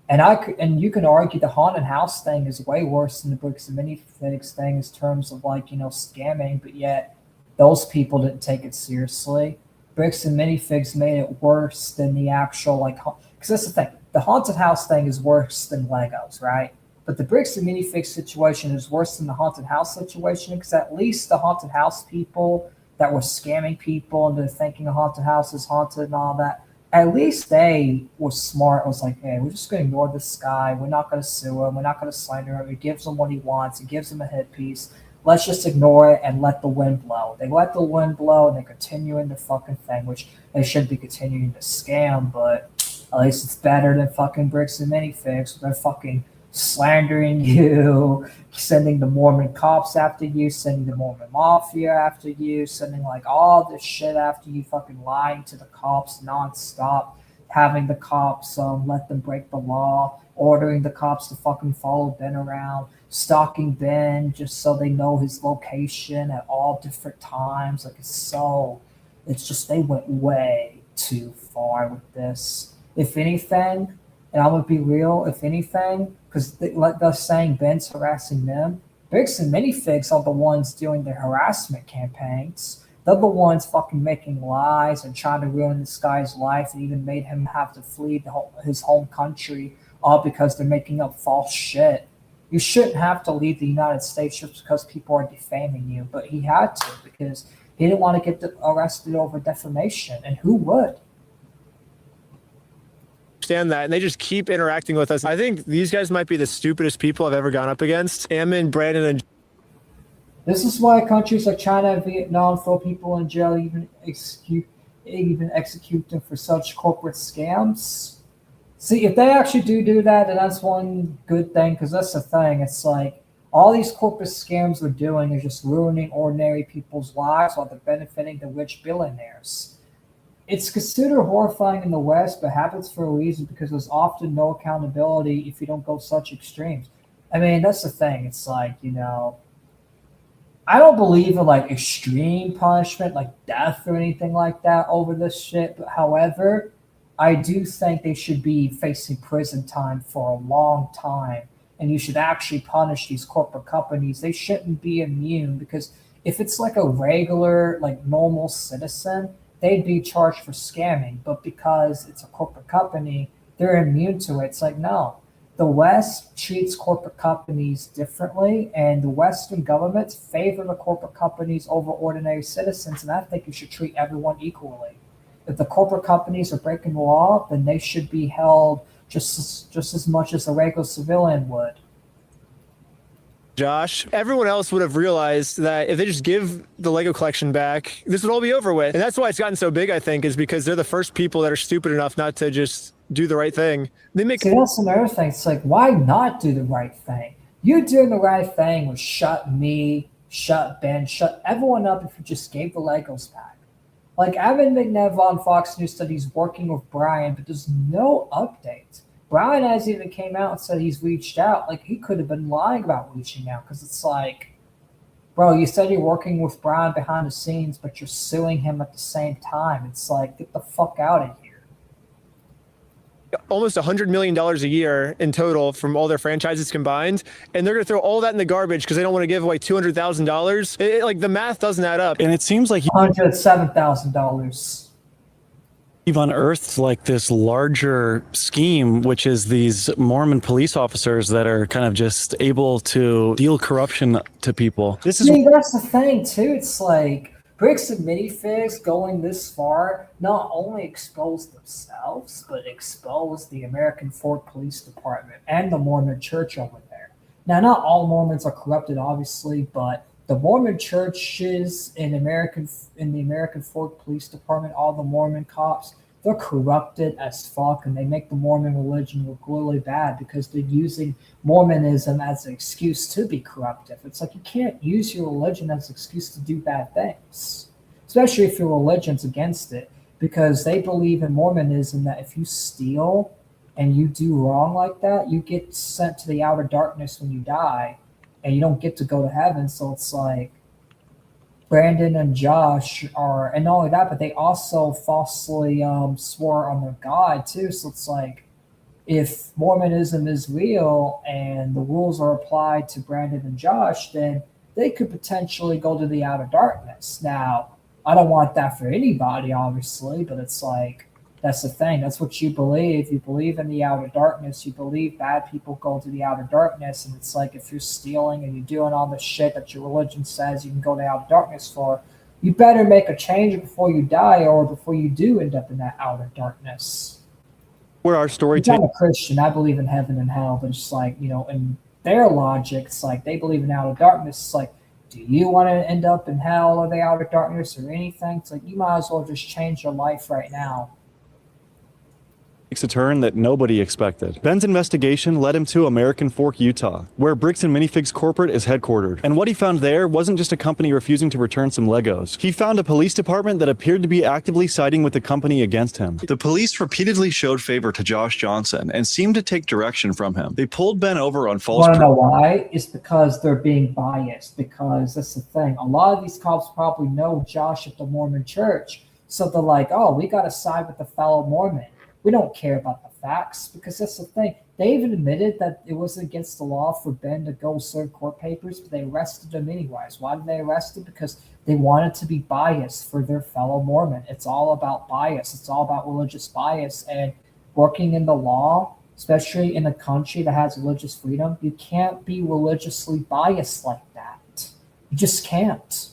And you can argue the haunted house thing is way worse than the bricks and minifigs thing in terms of like, scamming, but yet those people didn't take it seriously. Bricks and minifigs made it worse than the actual because that's the thing. The haunted house thing is worse than Legos, right? But the bricks and minifigs situation is worse than the haunted house situation because at least the haunted house people that were scamming people and they're thinking a haunted house is haunted and all that, at least they were smart. It was like, hey, we're just going to ignore this guy. We're not going to sue him. We're not going to slander him. It gives him what he wants. It gives him a hit piece. let's just ignore it and let the wind blow. They let the wind blow and they continue in the fucking thing, which they should be continuing to scam, but at least it's better than fucking bricks and minifigs. They're fucking slandering you, sending the Mormon cops after you, sending the Mormon mafia after you, sending like all this shit after you, fucking lying to the cops nonstop, having the cops let them break the law, ordering the cops to fucking follow Ben around, stalking Ben just so they know his location at all different times. Like it's just they went way too far with this. If anything, and I'm gonna be real, if anything, because like they're saying Ben's harassing them, Bricks and Minifigs are the ones doing the harassment campaigns. They're the ones fucking making lies and trying to ruin this guy's life and even made him have to flee his home country, all because they're making up false shit. You shouldn't have to leave the United States just because people are defaming you, but he had to because he didn't want to get arrested over defamation, and who would? Understand that, and they just keep interacting with us. I think these guys might be the stupidest people I've ever gone up against. Ammon, Brandon, and this is why countries like China and Vietnam throw people in jail, even execute them for such corporate scams. See, if they actually do that, then that's one good thing, because that's the thing. It's like all these corporate scams are doing is just ruining ordinary people's lives while they're benefiting the rich billionaires. It's considered horrifying in the West, but happens for a reason because there's often no accountability if you don't go such extremes. I mean, that's the thing. It's like, I don't believe in like extreme punishment, like death or anything like that over this shit. But however, I do think they should be facing prison time for a long time. And you should actually punish these corporate companies. They shouldn't be immune, because if it's like a regular, like normal citizen, they'd be charged for scamming, but because it's a corporate company, they're immune to it. It's like, no, the West treats corporate companies differently, and the Western governments favor the corporate companies over ordinary citizens, and I think you should treat everyone equally. If the corporate companies are breaking the law, then they should be held just as much as a regular civilian would. Josh, everyone else would have realized that if they just give the Lego collection back, this would all be over with. And that's why it's gotten so big, I think, is because they're the first people that are stupid enough not to just do the right thing. See, that's another thing. It's like, why not do the right thing? You doing the right thing would shut me, shut Ben, shut everyone up if you just gave the Legos back. Like, Evan McNev on Fox News said he's working with Brian, but there's no update. Brian has even came out and said he's reached out. Like, he could have been lying about reaching out, because it's like, bro, you said you're working with Brian behind the scenes, but you're suing him at the same time. It's like, get the fuck out of here. Almost $100 million a year in total from all their franchises combined, and they're going to throw all that in the garbage because they don't want to give away $200,000. Like, the math doesn't add up. And it seems like $107,000. You've unearthed like this larger scheme, which is these Mormon police officers that are kind of just able to deal corruption to people. That's the thing too. It's like Bricks and Minifigs going this far not only expose themselves, but expose the American Fort Police Department and the Mormon Church over there. Now, not all Mormons are corrupted, obviously, but the Mormon churches in the American Fort Police Department, all the Mormon cops, they're corrupted as fuck, and they make the Mormon religion look really bad because they're using Mormonism as an excuse to be corruptive. It's like, you can't use your religion as an excuse to do bad things, especially if your religion's against it, because they believe in Mormonism that if you steal and you do wrong like that, you get sent to the outer darkness when you die, and you don't get to go to heaven. So it's like Brandon and Josh are, and not only that, but they also falsely swore on their God too. So it's like, if Mormonism is real and the rules are applied to Brandon and Josh, then they could potentially go to the outer darkness. Now, I don't want that for anybody, obviously, but it's like, that's the thing. That's what you believe. You believe in the outer darkness. You believe bad people go to the outer darkness. And it's like, if you're stealing and you're doing all the shit that your religion says you can go to outer darkness for, you better make a change before you die, or before you do end up in that outer darkness. Where our story I'm a Christian. I believe in heaven and hell, but it's like, in their logic, it's like they believe in outer darkness. It's like, do you want to end up in hell or the outer darkness or anything? It's like, you might as well just change your life right now. Takes a turn that nobody expected. Ben's investigation led him to American Fork, Utah, where Bricks and Minifigs Corporate is headquartered. And what he found there wasn't just a company refusing to return some Legos. He found a police department that appeared to be actively siding with the company against him. The police repeatedly showed favor to Josh Johnson and seemed to take direction from him. They pulled Ben over on false. Want to know why? It's because they're being biased. Because that's the thing. A lot of these cops probably know Josh at the Mormon church, so they're like, "Oh, we got to side with the fellow Mormon. We don't care about the facts," because that's the thing. They even admitted that it was against the law for Ben to go serve court papers, but they arrested him anyways. Why did they arrest him? Because they wanted to be biased for their fellow Mormon. It's all about bias. It's all about religious bias. And working in the law, especially in a country that has religious freedom, you can't be religiously biased like that. You just can't.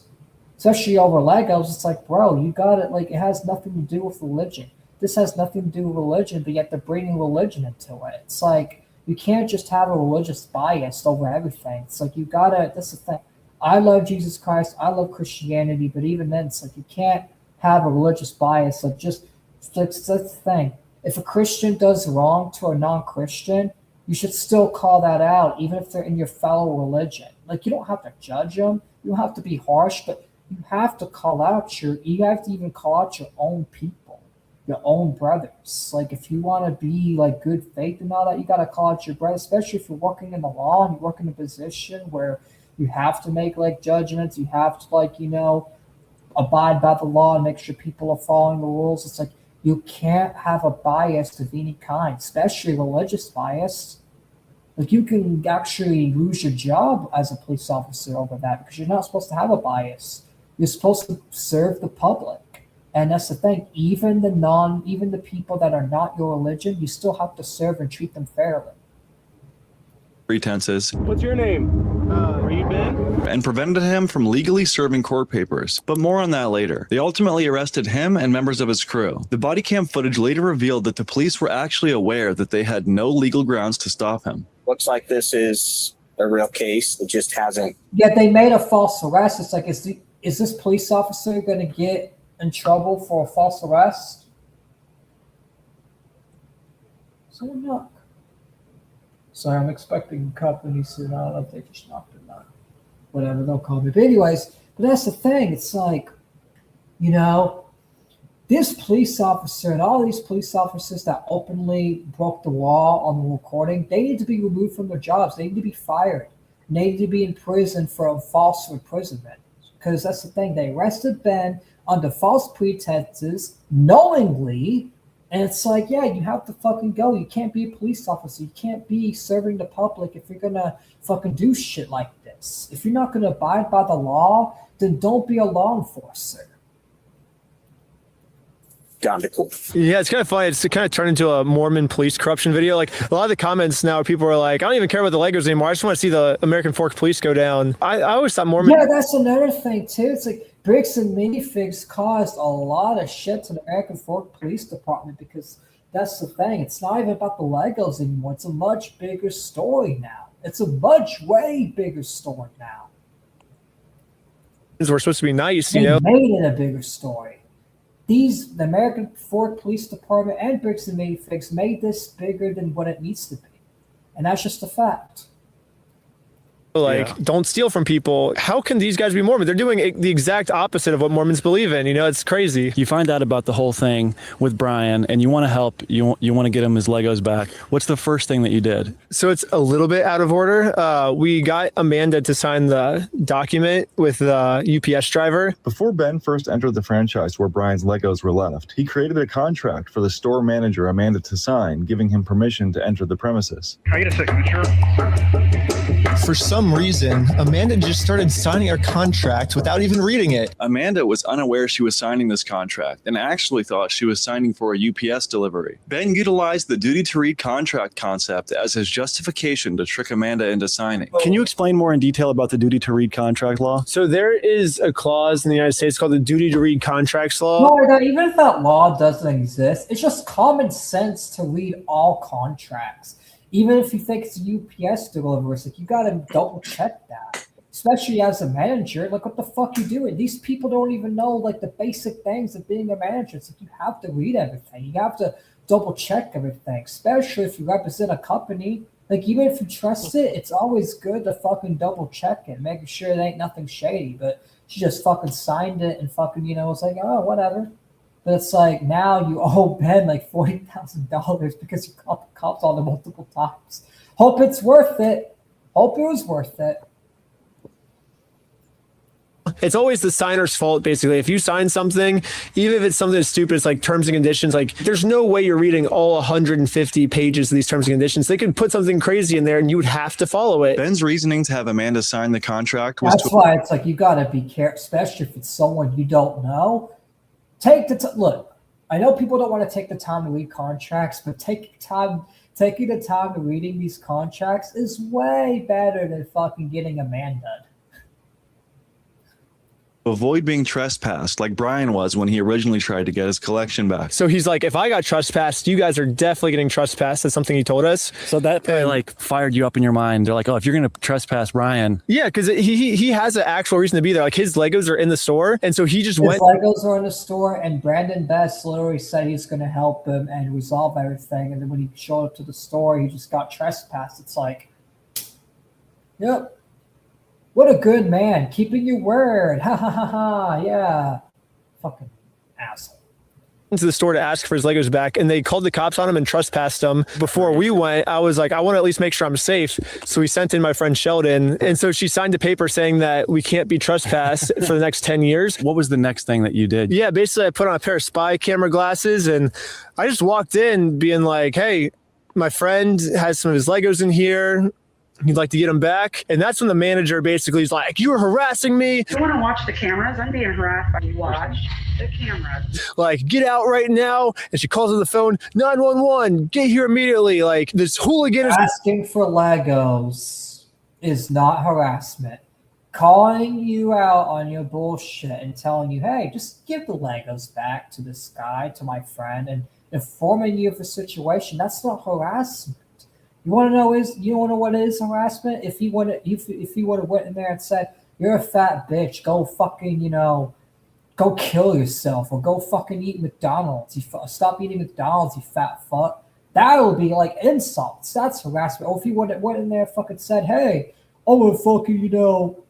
Especially over Legos, it's like, bro, you got it. Like, it has nothing to do with religion. This has nothing to do with religion, but yet they're bringing religion into it. It's like, you can't just have a religious bias over everything. It's like, you gotta, that's the thing. I love Jesus Christ. I love Christianity, but even then, it's like, you can't have a religious bias. Like, just, that's the thing. If a Christian does wrong to a non-Christian, you should still call that out, even if they're in your fellow religion. Like, you don't have to judge them. You don't have to be harsh, but you have to call out you have to even call out your own people. Your own brothers. Like, if you want to be like good faith and all that, you got to call out your brothers, especially if you're working in the law and you work in a position where you have to make like judgments, you have to like, abide by the law and make sure people are following the rules. It's like, you can't have a bias of any kind, especially religious bias. Like, you can actually lose your job as a police officer over that because you're not supposed to have a bias. You're supposed to serve the public. And that's the thing. Even the people that are not your religion, you still have to serve and treat them fairly. Pretenses. What's your name? Are you Ben? And prevented him from legally serving court papers. But more on that later. They ultimately arrested him and members of his crew. The body cam footage later revealed that the police were actually aware that they had no legal grounds to stop him. Looks like this is a real case. It just hasn't. Yeah, they made a false arrest. It's like, is this police officer going to get in trouble for a false arrest? Someone knock. Sorry, I'm expecting company soon. I don't know if they just knocked or not. Whatever, they'll call me. But anyways, but that's the thing. It's like, this police officer and all these police officers that openly broke the law on the recording, they need to be removed from their jobs. They need to be fired. They need to be in prison for a false imprisonment. Because that's the thing. They arrested Ben under false pretenses, knowingly, and it's like, yeah, you have to fucking go. You can't be a police officer. You can't be serving the public if you're gonna fucking do shit like this. If you're not gonna abide by the law, then don't be a law enforcer. Yeah, it's kind of funny. It's kind of turned into a Mormon police corruption video. Like, a lot of the comments now, people are like, I don't even care about the Legos anymore. I just want to see the American Fork police go down. I always thought Mormon. Yeah, that's another thing too. It's like Bricks and Minifigs caused a lot of shit to the American Fork Police Department because that's the thing. It's not even about the Legos anymore. It's a much bigger story now. It's a much way bigger story now. We're supposed to be nice, They made it a bigger story. The American Fork Police Department and Bricks and Minifigs made this bigger than what it needs to be. And that's just a fact. Like, don't steal from people. How can these guys be Mormon? They're doing the exact opposite of what Mormons believe in. It's crazy. You find out about the whole thing with Brian and you want to help. You want to get him his Legos back. What's the first thing that you did? So it's a little bit out of order. We got Amanda to sign the document with the UPS driver. Before Ben first entered the franchise where Brian's Legos were left, he created a contract for the store manager, Amanda, to sign, giving him permission to enter the premises. Can I get a signature? For some reason, Amanda just started signing our contract without even reading it. Amanda was unaware she was signing this contract and actually thought she was signing for a UPS delivery. Ben utilized the duty to read contract concept as his justification to trick Amanda into signing. Can you explain more in detail about the duty to read contract law? So there is a clause in the United States called the duty to read contracts law. No, even if that law doesn't exist, it's just common sense to read all contracts. Even if you think it's a UPS delivery, it's like, you got to double check that. especially as a manager. Like, what the fuck you doing? These people don't even know like the basic things of being a manager. It's like you have to read everything. You have to double check everything, especially if you represent a company. Like, even if you trust it, it's always good to fucking double check it, making sure there ain't nothing shady. But she just fucking signed it and fucking, was like, oh, whatever. But it's like now you owe Ben like $40,000 because you called the cops on him multiple times. Hope it's worth it. Hope it was worth it. It's always the signer's fault, basically. If you sign something, even if it's something as stupid as like terms and conditions, like there's no way you're reading all 150 pages of these terms and conditions. They could put something crazy in there and you would have to follow it. Ben's reasoning to have Amanda sign the contract was That's why it's like you got to be careful, especially if it's someone you don't know. Take the time. Look, I know people don't want to take the time to read contracts, but taking the time to reading these contracts is way better than fucking getting Amanda. avoid being trespassed like Brian was when he originally tried to get his collection back. So he's like, if I got trespassed, you guys are definitely getting trespassed. That's something he told us. So that probably like fired you up in your mind. They're like, oh, if you're going to trespass Brian. Yeah, because he has an actual reason to be there. Like his Legos are in the store. And so he just went. His Legos are in the store, and Brandon Best literally said he's going to help him and resolve everything. And then when he showed up to the store, he just got trespassed. It's like, yep. What a good man, keeping your word. Ha ha ha ha. Yeah. Fucking asshole. To the store to ask for his Legos back, and they called the cops on him and trespassed him. Before we went, I was like, I want to at least make sure I'm safe. So we sent in my friend Sheldon, and so she signed a paper saying that we can't be trespassed for the next 10 years. What was the next thing that you did? Yeah, basically I put on a pair of spy camera glasses, and I just walked in being like, hey, my friend has some of his Legos in here. He'd like to get him back. And that's when the manager basically is like, you're harassing me. You want to watch the cameras? I'm being harassed by you. Watch the cameras. Like, get out right now. And she calls on the phone, 911, get here immediately. Like, this hooligan is asking for Legos is not harassment. Calling you out on your bullshit and telling you, hey, just give the Legos back to this guy, to my friend, and informing you of the situation, that's not harassment. You want to know what is harassment? If he would have went in there and said, "You're a fat bitch, go fucking go kill yourself, or go fucking eat McDonald's. Stop eating McDonald's, you fat fuck." That would be like insults. That's harassment. Or if he went in there and fucking said, "Hey, I'm gonna fucking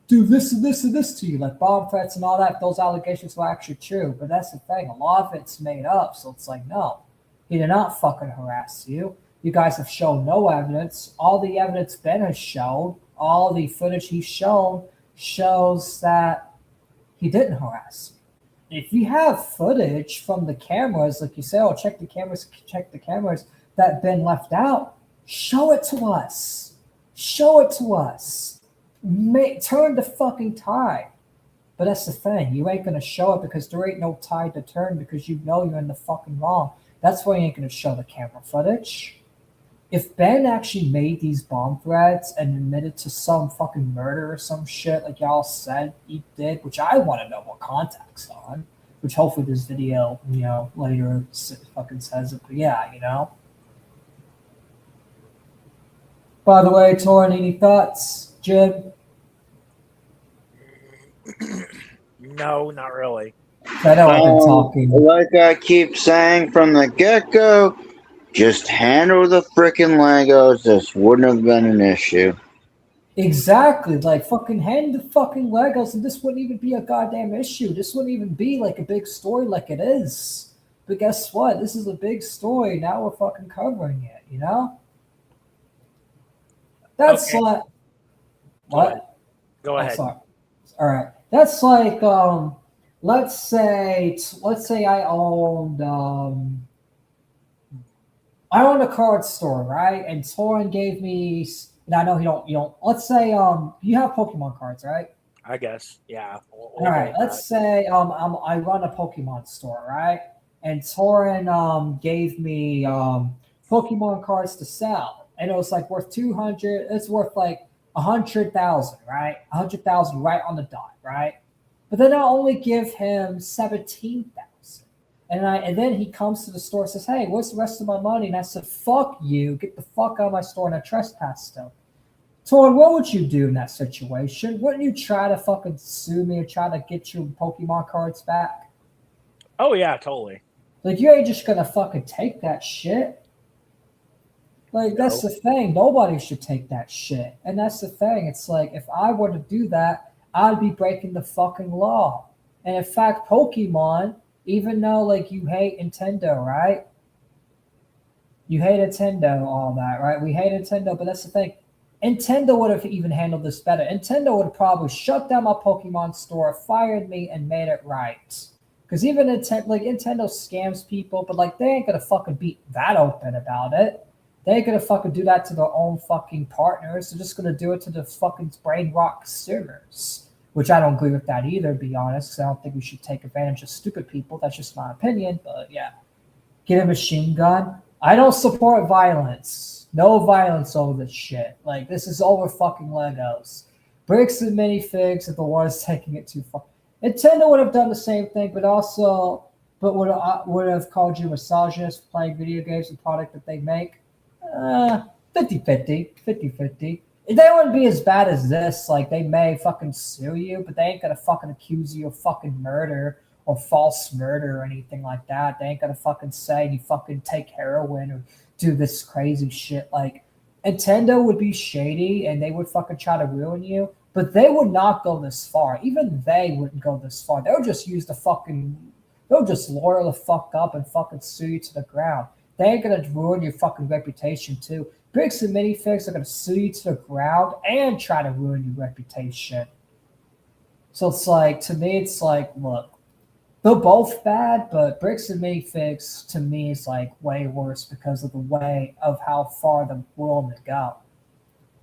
do this and this and this to you," like bomb threats and all that. If those allegations were actually true, but that's the thing. A lot of it's made up. So it's like, no, he did not fucking harass you. You guys have shown no evidence. All the evidence Ben has shown, all the footage he's shown, shows that he didn't harass you. If you have footage from the cameras, like you say, oh, check the cameras that Ben left out, show it to us. Show it to us. Turn the fucking tide. But that's the thing. You ain't going to show it because there ain't no tide to turn because you know you're in the fucking wrong. That's why you ain't going to show the camera footage. If Ben actually made these bomb threats and admitted to some fucking murder or some shit like y'all said he did, which I want to know what context on, which hopefully this video, later fucking says it, but yeah, By the way, Torin, any thoughts, Jim? No, not really. I know I've been talking. Like I keep saying from the get-go, just handle the freaking Legos. This wouldn't have been an issue. Exactly. Like, fucking hand the fucking Legos, and this wouldn't even be a goddamn issue. This wouldn't even be like a big story like it is. But guess what? This is a big story. Now we're fucking covering it, That's okay. like... What? Go ahead. Sorry. All right. That's like, let's say I owned a card store, right? And Torin gave me, and I know you don't. Let's say you have Pokemon cards, right? I guess, yeah. All right. Let's say I run a Pokemon store, right? And Torin gave me Pokemon cards to sell, and it was like worth 200. It's worth like 100,000, right? 100,000 right on the dot, right? But then I only give him 17,000. And then he comes to the store and says, hey, what's the rest of my money? And I said, fuck you. Get the fuck out of my store. And I trespassed him. Todd, what would you do in that situation? Wouldn't you try to fucking sue me or try to get your Pokemon cards back? Oh yeah, totally. Like, you ain't just gonna fucking take that shit. Like, that's the thing. Nobody should take that shit. And that's the thing. It's like, if I were to do that, I'd be breaking the fucking law. And in fact, Pokemon, even though, like, you hate Nintendo, right? You hate Nintendo, all that, right? We hate Nintendo, but that's the thing. Nintendo would have even handled this better. Nintendo would have probably shut down my Pokemon store, fired me, and made it right. Because even Nintendo scams people, but like, they ain't gonna fucking be that open about it. They ain't gonna fucking do that to their own fucking partners. They're just gonna do it to the fucking brain rot consumers. Which I don't agree with that either, to be honest, because I don't think we should take advantage of stupid people. That's just my opinion, but yeah. Get a machine gun. I don't support violence. No violence over this shit. Like, this is over fucking Legos. Bricks and minifigs are the ones taking it too far. Nintendo would have done the same thing, but would have called you misogynist for playing video games, the product that they make. 50-50. 50-50. They wouldn't be as bad as this. Like, they may fucking sue you, but they ain't gonna fucking accuse you of fucking murder or false murder or anything like that. They ain't gonna fucking say you fucking take heroin or do this crazy shit. Like, Nintendo would be shady and they would fucking try to ruin you, but they would not go this far. Even they wouldn't go this far. They'll just they'll just lawyer the fuck up and fucking sue you to the ground. They ain't gonna ruin your fucking reputation too. Bricks and minifigs are gonna sue you to the ground and try to ruin your reputation. So it's like, to me, it's like, look, they're both bad, but bricks and minifigs to me is like way worse because of the way of how far they're willing to go.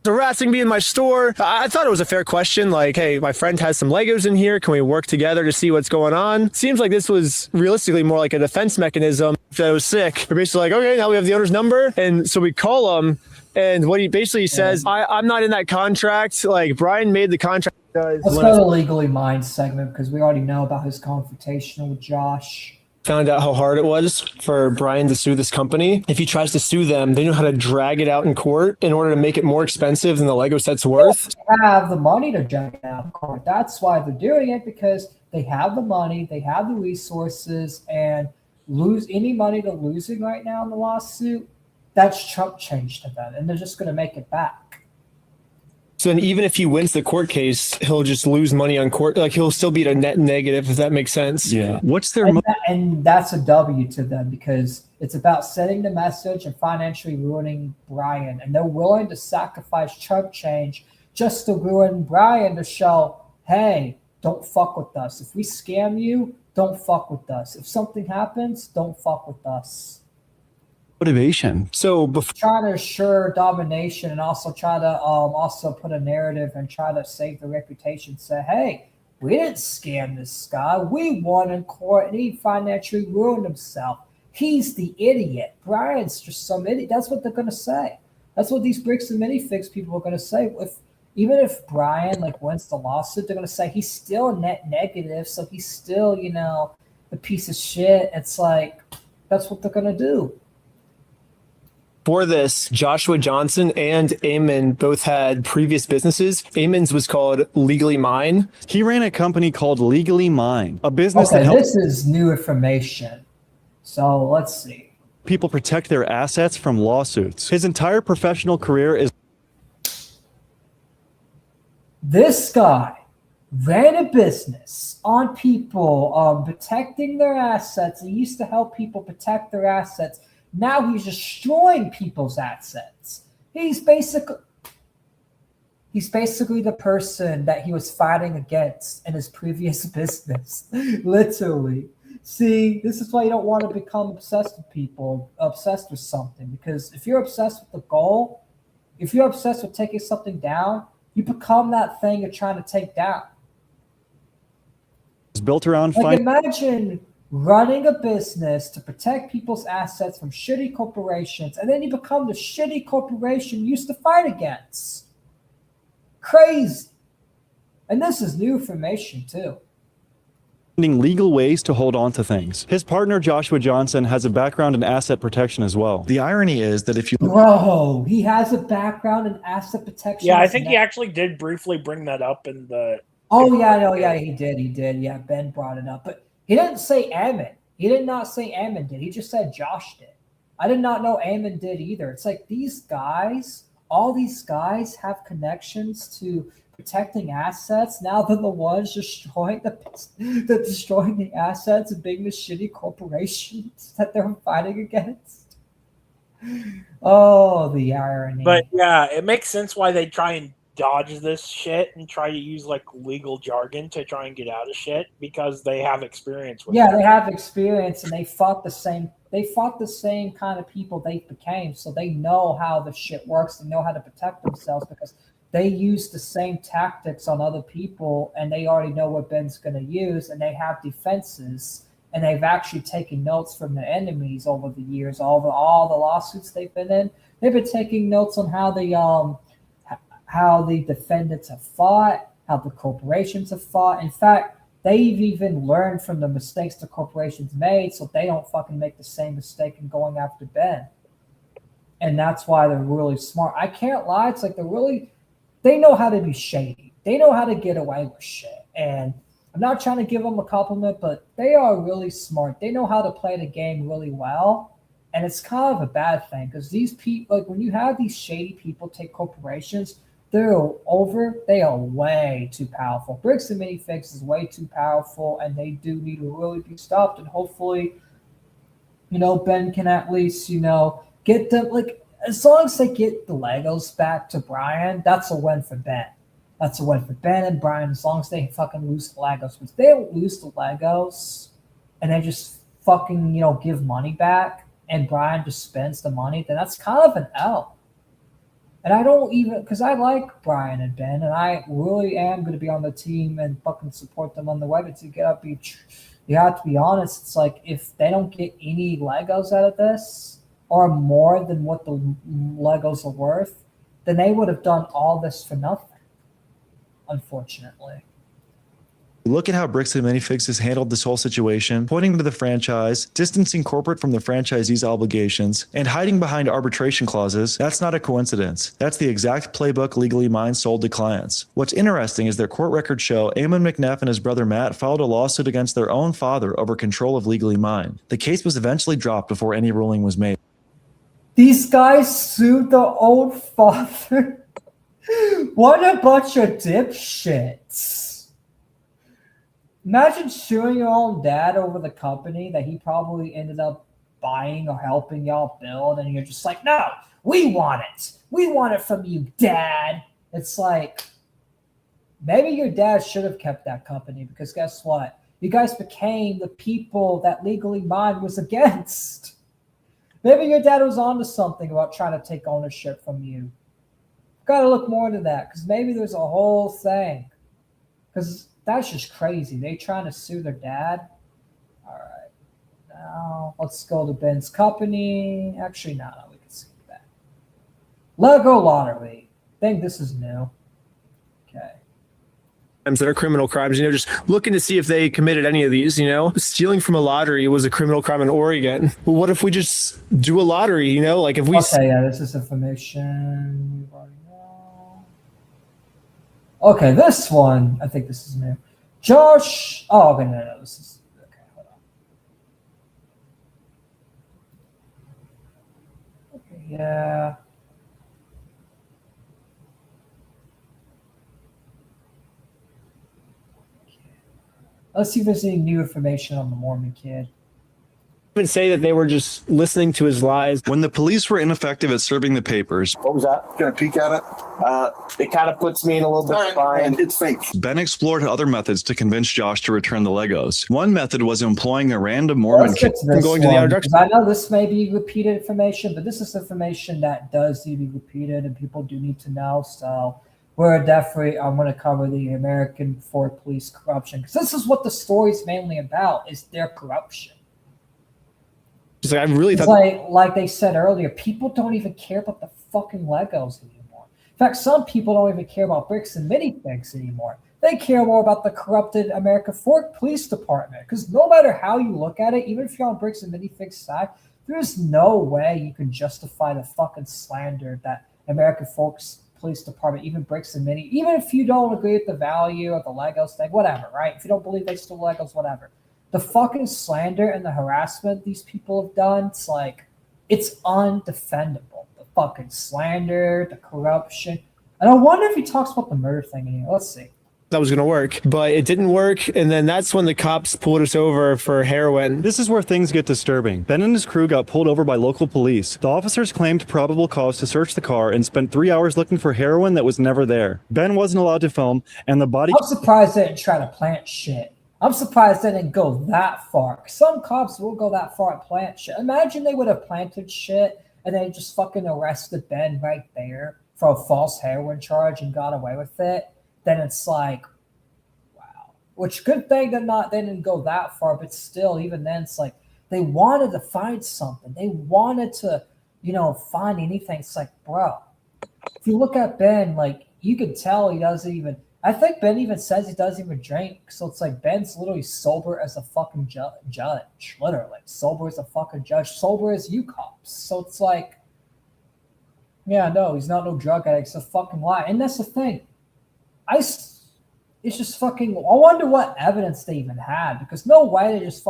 Harassing me in my store. I thought it was a fair question. Like, hey, my friend has some Legos in here. Can we work together to see what's going on? Seems like this was realistically more like a defense mechanism. If I was sick, we're basically like, okay, now we have the owner's number. And so we call him. And what he basically says, I'm not in that contract. Like, Brian made the contract. Let's go to Legally Mine segment because we already know about his confrontation with Josh. Found out how hard it was for Brian to sue this company. If he tries to sue them, they know how to drag it out in court in order to make it more expensive than the Lego set's worth. They have the money to drag it out in court. That's why they're doing it, because they have the money, they have the resources, and lose any money they're losing right now in the lawsuit, that's chump change to them, and they're just going to make it back. So then even if he wins the court case, he'll just lose money on court. Like, he'll still be at a net negative, if that makes sense. Yeah. What's their and that's a W to them, because it's about sending the message and financially ruining Brian. And they're willing to sacrifice chump change just to ruin Brian, to show, hey, don't fuck with us. If we scam you, don't fuck with us. If something happens, don't fuck with us. motivation? So trying to assure domination and also try to also put a narrative and try to save the reputation. Say, hey, we didn't scam this guy. We won in court and he financially ruined himself. He's the idiot. Brian's just some idiot. That's what they're going to say. That's what these bricks and minifigs people are going to say. Even if Brian wins the lawsuit, they're going to say he's still a net negative. So he's still, a piece of shit. It's like, that's what they're going to do. For this, Joshua Johnson and Eamon both had previous businesses. Eamon's was called Legally Mine. He ran a company called Legally Mine, a business that helps. This is new information. So let's see. People protect their assets from lawsuits. His entire professional career is. This guy ran a business on people protecting their assets. He used to help people protect their assets. Now he's destroying people's assets. He's basically the person that he was fighting against in his previous business. Literally. See, this is why you don't want to become obsessed with people, obsessed with something. Because if you're obsessed with the goal, if you're obsessed with taking something down, you become that thing you're trying to take down. It's built around imagine running a business to protect people's assets from shitty corporations, and then you become the shitty corporation you used to fight against. Crazy. And this is new information too. legal ways to hold on to things. His partner, Joshua Johnson, has a background in asset protection as well. The irony is that if you Bro, he has a background in asset protection. Yeah, I think he actually did briefly bring that up in the. Oh yeah, no, yeah, he did. Yeah, Ben brought it up, but he didn't say Ammon. He did not say Ammon did. He just said Josh did. I did not know Ammon did either. It's like these guys, all these guys have connections to protecting assets. Now they're the ones destroying destroying the assets of being the shitty corporations that they're fighting against. Oh, the irony. But yeah, it makes sense why they try and dodge this shit and try to use like legal jargon to try and get out of shit because they have experience with they have experience and they fought the same kind of people they became, so they know how the shit works. They know how to protect themselves because they use the same tactics on other people and they already know what Ben's going to use, and they have defenses, and they've actually taken notes from their enemies over the years, over all the lawsuits they've been in. They've been taking notes on how the defendants have fought, how the corporations have fought. In fact, they've even learned from the mistakes the corporations made so they don't fucking make the same mistake in going after Ben. And that's why they're really smart. I can't lie. It's like they know how to be shady. They know how to get away with shit. And I'm not trying to give them a compliment, but they are really smart. They know how to play the game really well. And it's kind of a bad thing because these people, like when you have these shady people take corporations, they are way too powerful. Bricks and minifigs is way too powerful, and they do need to really be stopped. And hopefully, Ben can at least, get them, like, as long as they get the Legos back to Brian, that's a win for Ben. That's a win for Ben and Brian, as long as they fucking lose the Legos. But if they don't lose the Legos and they just fucking, give money back and Brian just spends the money, then that's kind of an L. And I don't even, because I like Brian and Ben, and I really am going to be on the team and fucking support them on the way. But you have to be honest. It's like if they don't get any Legos out of this, or more than what the Legos are worth, then they would have done all this for nothing, unfortunately. look at how Bricks and Minifigs has handled this whole situation, pointing to the franchise, distancing corporate from the franchisee's obligations, and hiding behind arbitration clauses, that's not a coincidence. That's the exact playbook Legally Mine sold to clients. What's interesting is their court records show Eamon McNeff and his brother Matt filed a lawsuit against their own father over control of Legally Mine. The case was eventually dropped before any ruling was made. These guys sued their own father? What a bunch of dipshits. Imagine suing your own dad over the company that he probably ended up buying or helping y'all build, and you're just like, no, we want it. We want it from you, Dad. It's like, maybe your dad should have kept that company, because guess what? You guys became the people that Legally Mine was against. Maybe your dad was onto something about trying to take ownership from you. Got to look more into that, because maybe there's a whole thing. Because that's just crazy. They trying to sue their dad. All right. Now let's go to Ben's company. Actually, no, we can skip that. Lego lottery. I think this is new. Okay. That are criminal crimes, just looking to see if they committed any of these. Stealing from a lottery was a criminal crime in Oregon. Well, what if we just do a lottery, like if we... Okay, yeah, this is information we've already know. Okay, this one, I think this is new. Josh, oh, okay, no, this is, okay, hold on. Okay, yeah. Let's see if there's any new information on the Mormon kid. Even say that they were just listening to his lies. When the police were ineffective at serving the papers, What was that? Gonna peek at it? It kind of puts me in a little bit of bind. It's fake. Ben explored other methods to convince Josh to return the Legos. One method was employing a random Mormon kid from going to the introduction. I know this may be repeated information, but this is information that does need to be repeated and people do need to know. So I'm going to cover the American Fort Police corruption, because this is what the story's mainly about, is their corruption. It's like, I really thought, like they said earlier, people don't even care about the fucking Legos anymore. In fact, some people don't even care about bricks and minifigs anymore. They care more about the corrupted American Fork Police Department. Because no matter how you look at it, even if you're on Bricks and Minifig's side, there's no way you can justify the fucking slander that American Fork's Police Department, even Bricks and Mini, even if you don't agree with the value of the Legos thing, whatever, right? If you don't believe they stole Legos, whatever. The fucking slander and the harassment these people have done, it's like, it's undefendable. The fucking slander, the corruption. And I wonder if he talks about the murder thing in here. Let's see. That was going to work, but it didn't work. And then that's when the cops pulled us over for heroin. This is where things get disturbing. Ben and his crew got pulled over by local police. The officers claimed probable cause to search the car and spent 3 hours looking for heroin that was never there. Ben wasn't allowed to film, and the body... I'm surprised they didn't try to plant shit. I'm surprised they didn't go that far. Some cops will go that far and plant shit. Imagine they would have planted shit and they just fucking arrested Ben right there for a false heroin charge and got away with it. Then it's like, wow. Which good thing they didn't go that far, but still, even then, it's like they wanted to find something. They wanted to, find anything. It's like, bro, if you look at Ben, like you could tell he doesn't even. I think Ben even says he doesn't even drink. So it's like Ben's literally sober as a fucking judge, literally sober as a fucking judge, sober as you cops. So it's like, yeah, no, he's not no drug addict. It's a fucking lie, and that's the thing. It's just fucking. I wonder what evidence they even had, because no way they just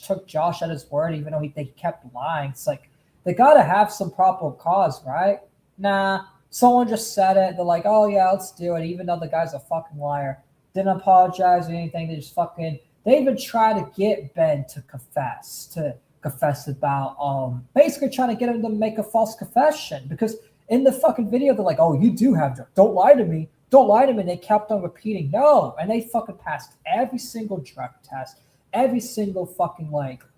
took Josh at his word, even though they kept lying. It's like they gotta have some proper cause, right? Nah, someone just said it. They're like, oh yeah, let's do it, even though the guy's a fucking liar. Didn't apologize or anything. They just fucking. They even try to get Ben to confess about basically trying to get him to make a false confession, because in the fucking video they're like, oh, you do have drugs. Don't lie to me. Don't lie to me. And they kept on repeating, no. And they fucking passed every single drug test, every single fucking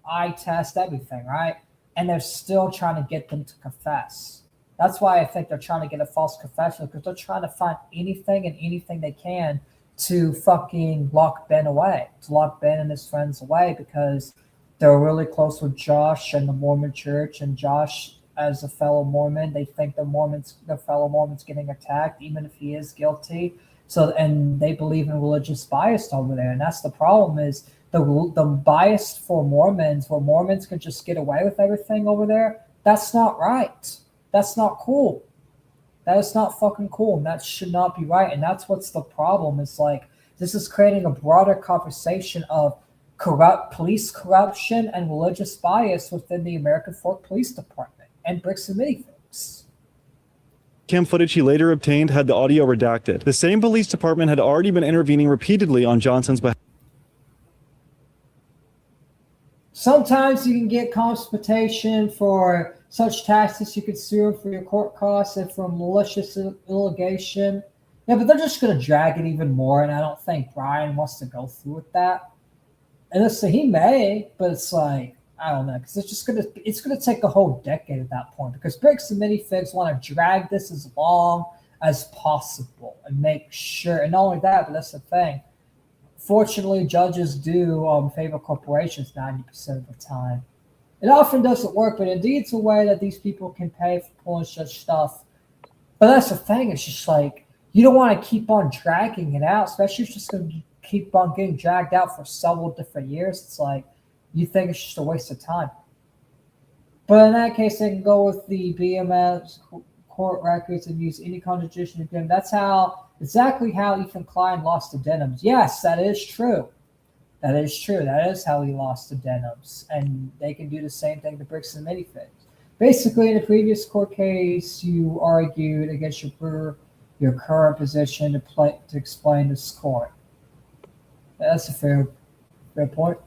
eye test, everything, right? And they're still trying to get them to confess. That's why I think they're trying to get a false confession, because they're trying to find anything they can to fucking lock Ben away, to lock Ben and his friends away, because they're really close with Josh and the Mormon church, and Josh, as a fellow Mormon, they think the fellow Mormon's getting attacked, even if he is guilty. So, and they believe in religious bias over there, and that's the problem, is the bias for Mormons, where Mormons can just get away with everything over there. That's not right. That's not cool. That is not fucking cool, and that should not be right. And that's what's the problem. It's like this is creating a broader conversation of police corruption and religious bias within the American Fork Police Department and Bricks and Minifigs. Cam footage he later obtained had the audio redacted. The same police department had already been intervening repeatedly on Johnson's behalf. Sometimes you can get compensation for such taxes. You could sue them for your court costs and for malicious litigation. Yeah, but they're just going to drag it even more, and I don't think Brian wants to go through with that. And listen, he may, but it's like, I don't know, because it's gonna take a whole decade at that point, because Bricks and Minifigs want to drag this as long as possible and make sure. And not only that, but that's the thing. Fortunately, judges do favor corporations 90% of the time. It often doesn't work, but indeed it's a way that these people can pay for pulling such stuff. But that's the thing. It's just like you don't want to keep on dragging it out, especially if it's just going to keep on getting dragged out for several different years. It's like, you think it's just a waste of time. But in that case, they can go with the BMS court records and use any contradiction again. That's exactly how Ethan Klein lost to Denims. Yes, that is true. That is true. That is how he lost to Denims. And they can do the same thing to Bricks and Minifigs. Basically, in the previous court case, you argued against your current position to explain this court. That's a fair point.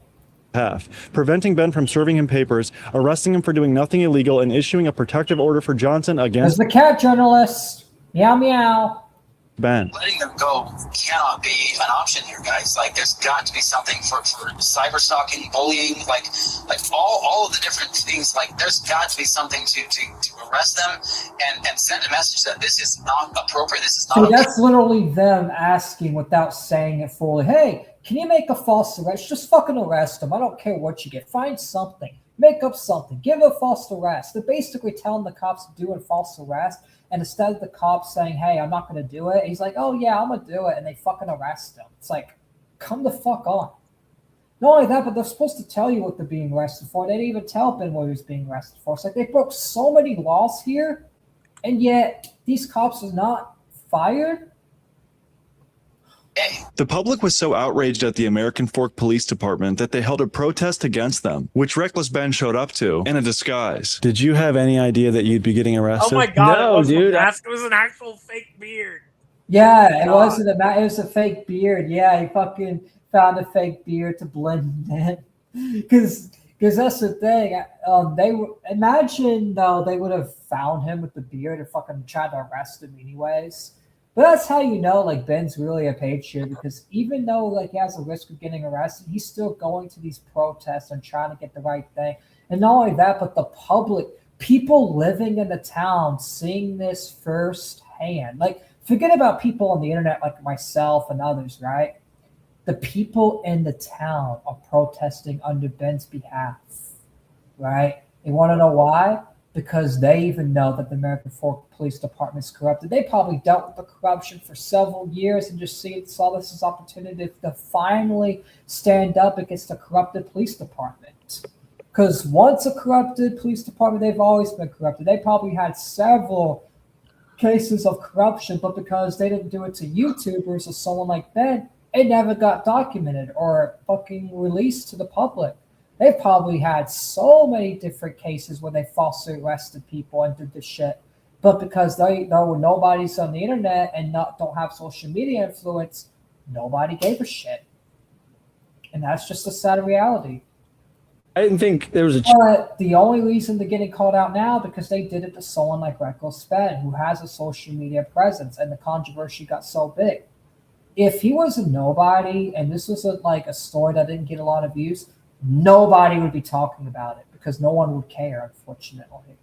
Preventing Ben from serving him papers, arresting him for doing nothing illegal, and issuing a protective order for Johnson against the cat journalist. Meow meow. Ben. Letting them go cannot be an option here, guys. Like, there's got to be something for cyber stalking, bullying, like all of the different things. Like, there's got to be something to arrest them and send a message that this is not appropriate. This is not. So that's literally them asking without saying it fully. Hey, can you make a false arrest? Just fucking arrest them. I don't care what you get. Find something. Make up something. Give a false arrest. They're basically telling the cops to do a false arrest, and instead of the cops saying, hey, I'm not going to do it, he's like, oh, yeah, I'm going to do it, and they fucking arrest him. It's like, come the fuck on. Not only that, but they're supposed to tell you what they're being arrested for. They didn't even tell Ben what he was being arrested for. It's like they broke so many laws here, and yet these cops are not fired. The public was so outraged at the American Fork Police Department that they held a protest against them, which Reckless Ben showed up to in a disguise. Did you have any idea that you'd be getting arrested? Oh my god, no, it wasn't dude. a mask, it was an actual fake beard. Yeah, it wasn't it was a fake beard. Yeah, he fucking found a fake beard to blend in. Because that's the thing. Imagine though they would have found him with the beard and fucking tried to arrest him anyways. But that's how you know, like, Ben's really a patriot, because even though, like, he has a risk of getting arrested, he's still going to these protests and trying to get the right thing. And not only that, but the public, people living in the town, seeing this firsthand. Like, forget about people on the internet like myself and others, right? The people in the town are protesting under Ben's behalf, right? You want to know why? Because they even know that the American Fork Police Department is corrupted. They probably dealt with the corruption for several years and just saw this as opportunity to finally stand up against the corrupted police department. Because once a corrupted police department, they've always been corrupted. They probably had several cases of corruption, but because they didn't do it to YouTubers or someone like that, it never got documented or fucking released to the public. They've probably had so many different cases where they falsely arrested people and did this shit. But because nobody's on the internet and don't have social media influence, nobody gave a shit. And that's just a sad reality. I didn't think there was a... But the only reason they're getting called out now because they did it to someone like Reckless Ben, who has a social media presence, and the controversy got so big. If he was a nobody and this was a story that didn't get a lot of views, nobody would be talking about it because no one would care, unfortunately.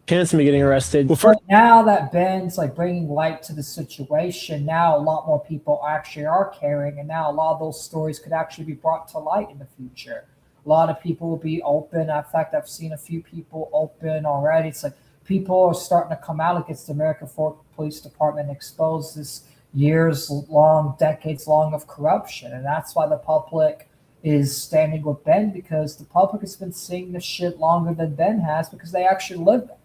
Chance of me getting arrested. But now that Ben's bringing light to the situation, now a lot more people actually are caring, and now a lot of those stories could actually be brought to light in the future. A lot of people will be open. In fact, I've seen a few people open already. It's like people are starting to come out against the American Fork Police Department and expose this years-long, decades-long of corruption, and that's why the public is standing with Ben, because the public has been seeing this shit longer than Ben has because they actually live there.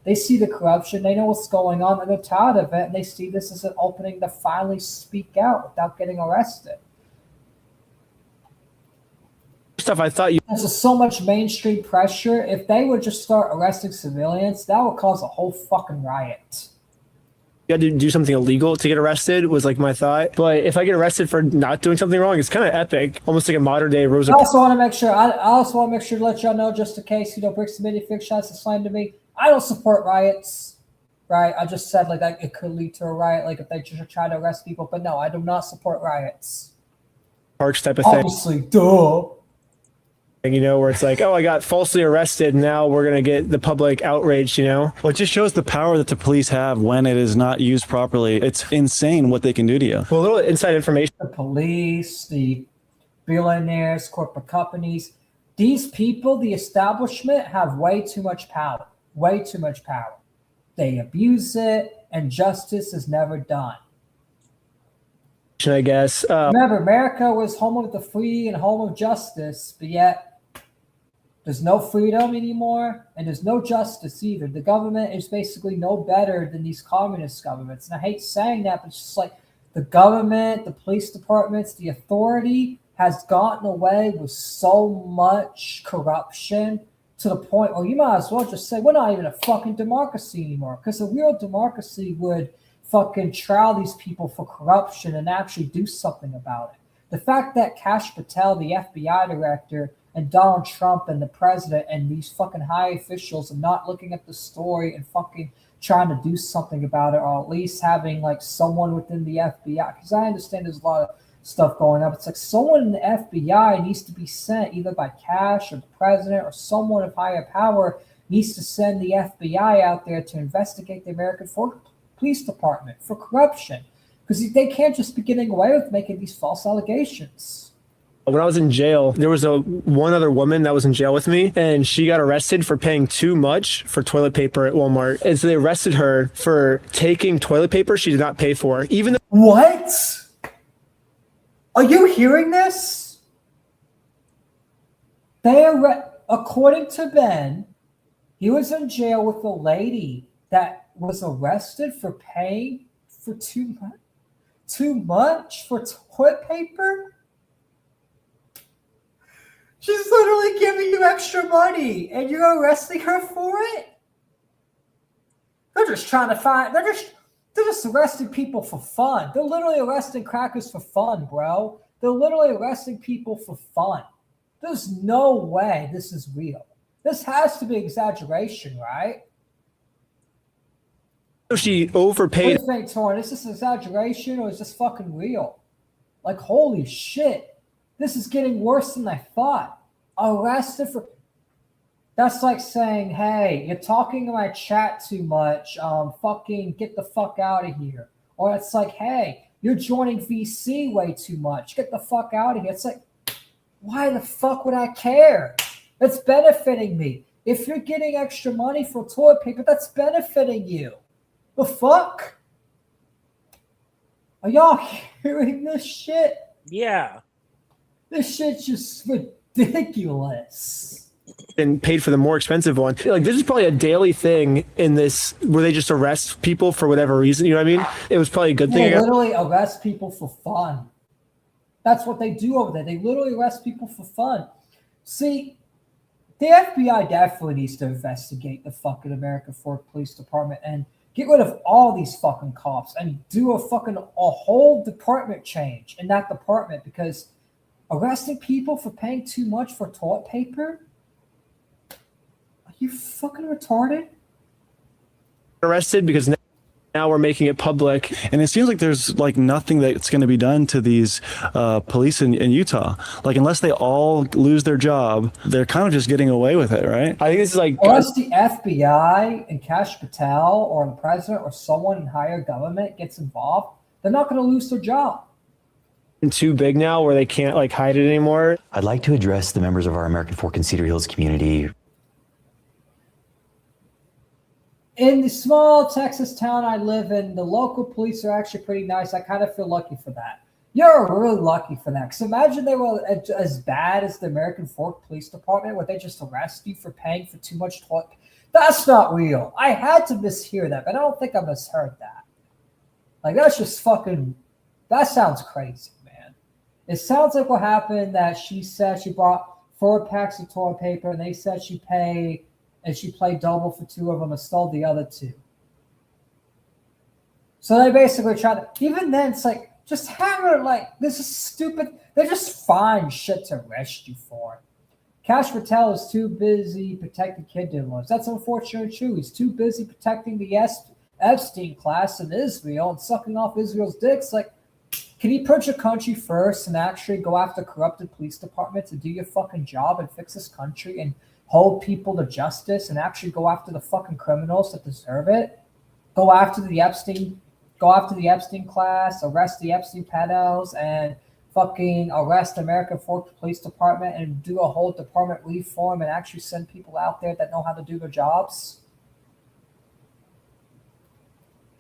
They see the corruption, they know what's going on, and they're tired of it, and they see this as an opening to finally speak out without getting arrested. Stuff I thought There's so much mainstream pressure. If they would just start arresting civilians, that would cause a whole fucking riot. You had to do something illegal to get arrested was my thought. But if I get arrested for not doing something wrong, it's kind of epic, almost like a modern day Rosa. I also want to make sure to let y'all know, just in case Bricks Committee Fix Shots assigned to me, I don't support riots. Right? I just said that it could lead to a riot, if they just try to arrest people. But no, I do not support riots. Parks type of thing. Obviously, duh. Where it's oh, I got falsely arrested. Now we're going to get the public outraged, Well, it just shows the power that the police have when it is not used properly. It's insane what they can do to you. Well, a little inside information. The police, the billionaires, corporate companies, these people, the establishment, have way too much power. Way too much power. They abuse it, and justice is never done. I guess. Remember, America was home of the free and home of justice, but yet there's no freedom anymore, and there's no justice either. The government is basically no better than these communist governments. And I hate saying that, but it's just the government, the police departments, the authority has gotten away with so much corruption to the point where you might as well just say, we're not even a fucking democracy anymore. Because a real democracy would fucking trial these people for corruption and actually do something about it. The fact that Kash Patel, the FBI director, and Donald Trump and the president and these fucking high officials are not looking at the story and fucking trying to do something about it, or at least having someone within the FBI, because I understand there's a lot of stuff going up. It's someone in the FBI needs to be sent either by Kash or the president or someone of higher power needs to send the FBI out there to investigate the American Police Department for corruption, because they can't just be getting away with making these false allegations. When I was in jail, there was one other woman that was in jail with me, and she got arrested for paying too much for toilet paper at Walmart. And so they arrested her for taking toilet paper she did not pay for. Even though— What? Are you hearing this? According to Ben, he was in jail with a lady that was arrested for paying for too much for toilet paper. She's literally giving you extra money, and you're arresting her for it. They're just trying to find. They're just arresting people for fun. They're literally arresting crackers for fun, bro. They're literally arresting people for fun. There's no way this is real. This has to be exaggeration, right? she overpaid. What do you think, Torn? Is this exaggeration or is this fucking real? Like, holy shit. This is getting worse than I thought. Arrested for... That's like saying, hey, you're talking in my chat too much. Fucking get the fuck out of here. Or it's like, hey, you're joining VC way too much. Get the fuck out of here. It's like, why the fuck would I care? It's benefiting me. If you're getting extra money for toilet paper, that's benefiting you. The fuck? Are y'all hearing this shit? Yeah. This shit's just ridiculous. And paid for the more expensive one. Like, this is probably a daily thing in this where they just arrest people for whatever reason. You know what I mean? It was probably a good thing. They literally arrest people for fun. That's what they do over there. They literally arrest people for fun. See, the FBI definitely needs to investigate the fucking American Fork Police Department and get rid of all these fucking cops and do a whole department change in that department, because arresting people for paying too much for toilet paper? Are you fucking retarded? Arrested because now we're making it public. And it seems like there's like nothing that's going to be done to these police in Utah. Like, unless they all lose their job, they're kind of just getting away with it, right? I think this is like... Unless the FBI and Kash Patel or the president or someone in higher government gets involved, they're not going to lose their job. Too big now where they can't like hide it anymore. I'd like to address the members of our American Fork and Cedar Hills community. In the small Texas town I live in, the local police are actually pretty nice. I kind of feel lucky for that. You're really lucky for that. Because imagine they were as bad as the American Fork Police Department, where they just arrest you for paying for too much toilet. That's not real. I had to mishear that, but I don't think I misheard that. Like, that's just fucking... That sounds crazy, man. It sounds like what happened, that she said she bought 4 packs of toilet paper, and they said she paid... and she played double for 2 of them and stole the other 2. So they basically tried to... Even then, it's like, just have her, like, this is stupid. They just find shit to arrest you for. Kash Patel is too busy protecting kid diddlers. That's unfortunately true. He's too busy protecting the Epstein class in Israel and sucking off Israel's dicks. Like, can you put your country first and actually go after corrupted police departments and do your fucking job and fix this country and hold people to justice and actually go after the fucking criminals that deserve it? Go after the Epstein class, arrest the Epstein pedos, and fucking arrest American Fork Police Department and do a whole department reform and actually send people out there that know how to do their jobs?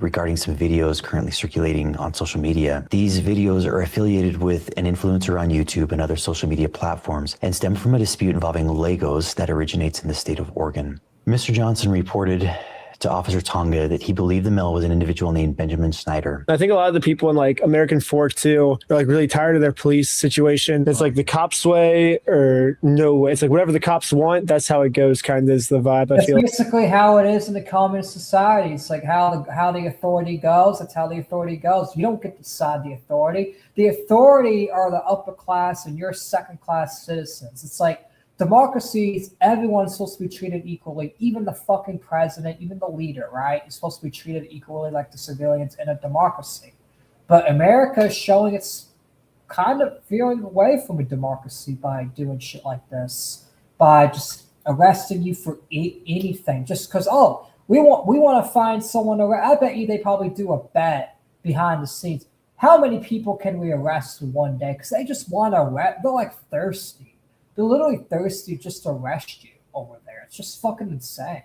Regarding some videos currently circulating on social media. These videos are affiliated with an influencer on YouTube and other social media platforms and stem from a dispute involving Legos that originates in the state of Oregon. Mr. Johnson reported to Officer Tonga that he believed the male was an individual named Benjamin Snyder. I think a lot of the people in like American Fork too are like really tired of their police situation. It's like the cops way or no way. It's like whatever the cops want, that's how it goes, kind of is the vibe. That's basically how it is in the communist society. It's like how the authority goes, that's how the authority goes. You don't get to decide the authority. The authority are the upper class and you're second class citizens. It's like democracies, everyone's supposed to be treated equally, even the fucking president, even the leader, right? Is supposed to be treated equally like the civilians in a democracy. But America is showing it's kind of veering away from a democracy by doing shit like this, by just arresting you for anything, just because, we want to find someone. I bet you they probably do a bet behind the scenes. How many people can we arrest in one day? Because they just want to arrest. They're like thirsty. They're literally thirsty just to arrest you over there. It's just fucking insane.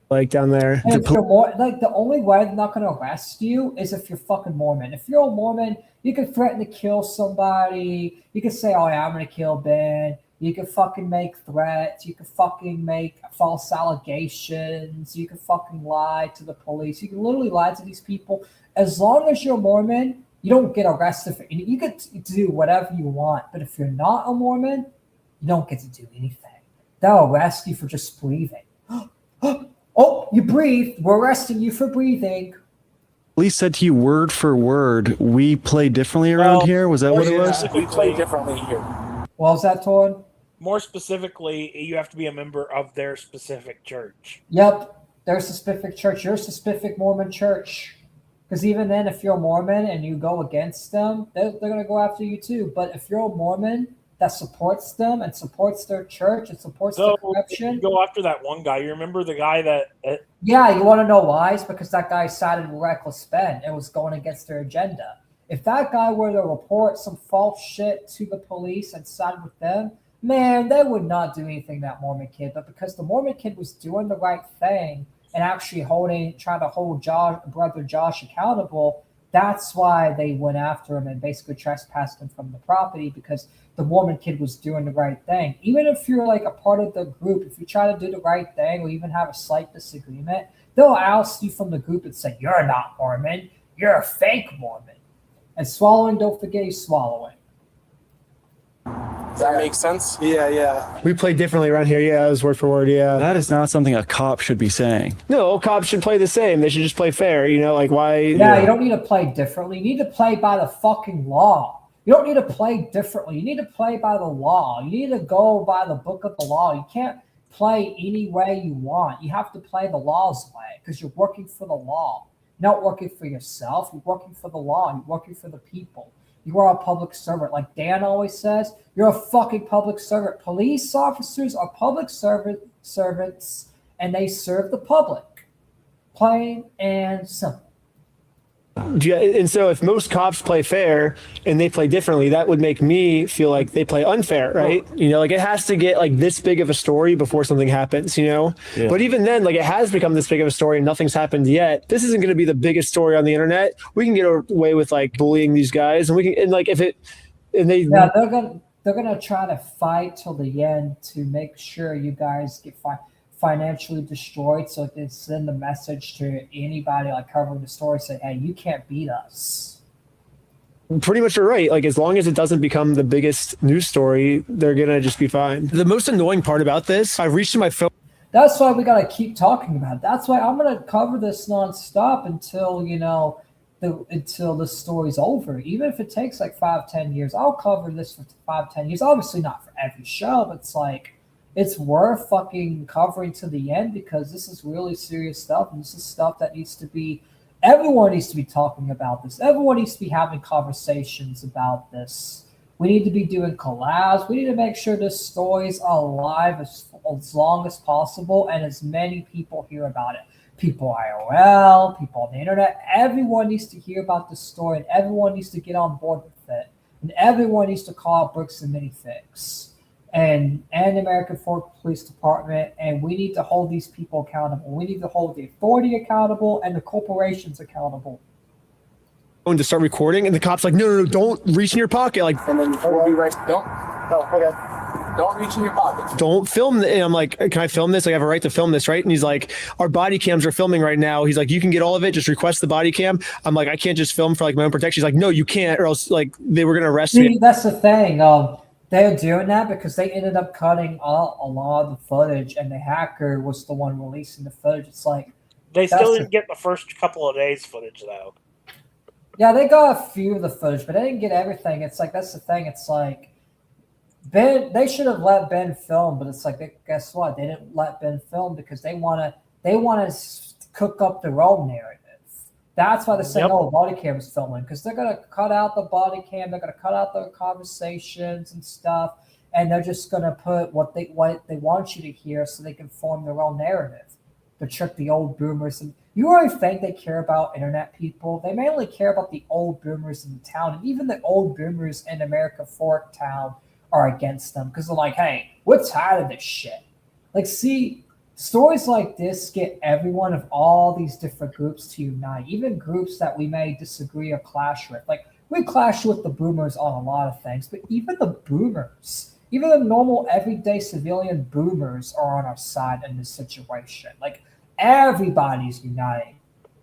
Like down there. And if you're more like the only way they're not going to arrest you is if you're fucking Mormon. If you're a Mormon, you can threaten to kill somebody. You can say, "Oh yeah, I'm going to kill Ben." You can fucking make threats. You can fucking make false allegations. You can fucking lie to the police. You can literally lie to these people. As long as you're a Mormon, you don't get arrested for anything. You get to do whatever you want. But if you're not a Mormon, you don't get to do anything. They'll arrest you for just breathing. Oh, you breathe. We're arresting you for breathing. Police said to you word for word, we play differently around here. Was that what it was? We play differently here. What was that, Torn? More specifically, you have to be a member of their specific church. Yep. Their specific church. Your specific Mormon church. Because even then, if you're a Mormon and you go against them, they're going to go after you too. But if you're a Mormon that supports them and supports their church and supports the corruption. You go after that one guy. You remember the guy that... Yeah, you want to know why? It's because that guy sided with reckless spend and was going against their agenda. If that guy were to report some false shit to the police and side with them, man, they would not do anything to that Mormon kid. But because the Mormon kid was doing the right thing and actually trying to hold brother Josh accountable, that's why they went after him and basically trespassed him from the property, because the Mormon kid was doing the right thing. Even if you're like a part of the group, if you try to do the right thing or even have a slight disagreement, they'll oust you from the group and say, "You're not Mormon, you're a fake Mormon." And swallowing, don't forget he's swallowing. Does that make sense? Yeah. We play differently around here. Yeah, it was word for word. Yeah. That is not something a cop should be saying. No, cops should play the same. They should just play fair. Like why? Yeah, you don't need to play differently. You need to play by the fucking law. You don't need to play differently. You need to play by the law. You need to go by the book of the law. You can't play any way you want. You have to play the law's way because you're working for the law. You're not working for yourself. You're working for the law. You're working for the people. You are a public servant. Like Dan always says, you're a fucking public servant. Police officers are public servants, and they serve the public. Plain and simple. And so if most cops play fair and they play differently, that would make me feel like they play unfair, right? Like it has to get like this big of a story before something happens, Yeah. But even then, like it has become this big of a story and nothing's happened yet. This isn't going to be the biggest story on the internet. We can get away with like bullying these guys, and they're gonna try to fight till the end to make sure you guys get financially destroyed, so it can send a message to anybody like covering the story, say, "Hey, you can't beat us." Pretty much you're right. Like as long as it doesn't become the biggest news story, they're gonna just be fine. The most annoying part about this, I've reached in my phone. That's why we gotta keep talking about it. That's why I'm gonna cover this nonstop until until this story's over. Even if it takes like 5-10 years, I'll cover this for 5-10 years. Obviously not for every show, but it's like it's worth fucking covering to the end because this is really serious stuff. And this is stuff that everyone needs to be talking about this. Everyone needs to be having conversations about this. We need to be doing collabs. We need to make sure this story's alive as long as possible and as many people hear about it. People IRL, people on the internet, everyone needs to hear about this story and everyone needs to get on board with it. And everyone needs to call out Brooks and Minifigs and the American Police Department, and we need to hold these people accountable. We need to hold the authority accountable and the corporations accountable. To start recording, and the cop's like, no, don't reach in your pocket. Like, and then we'll be right. Don't reach in your pocket. Don't film. And I'm like, can I film this? I have a right to film this, right? And he's like, our body cams are filming right now. He's like, you can get all of it. Just request the body cam. I'm like, I can't just film for like my own protection. He's like, no, you can't, or else like they were gonna arrest me. That's the thing. They're doing that because they ended up cutting out a lot of the footage, and the hacker was the one releasing the footage. It's like they still didn't get the first couple of days footage though. Yeah, they got a few of the footage, but they didn't get everything. It's like that's the thing. It's like they should have let Ben film, but it's like guess what? They didn't let Ben film because they want to cook up their own narrative. That's why they're saying, "Oh, the body cam is filming," because they're gonna cut out the body cam. They're gonna cut out their conversations and stuff, and they're just gonna put what they want you to hear, so they can form their own narrative. to trick the old boomers. And you really think they care about internet people? They mainly care about the old boomers in the town, and even the old boomers in America Fork Town are against them because they're like, hey, we're tired of this shit. Like, see, stories like this get everyone of all these different groups to unite, even groups that we may disagree or clash with. Like, we clash with the boomers on a lot of things, but even the boomers, even the normal everyday civilian boomers are on our side in this situation. Like, everybody's uniting.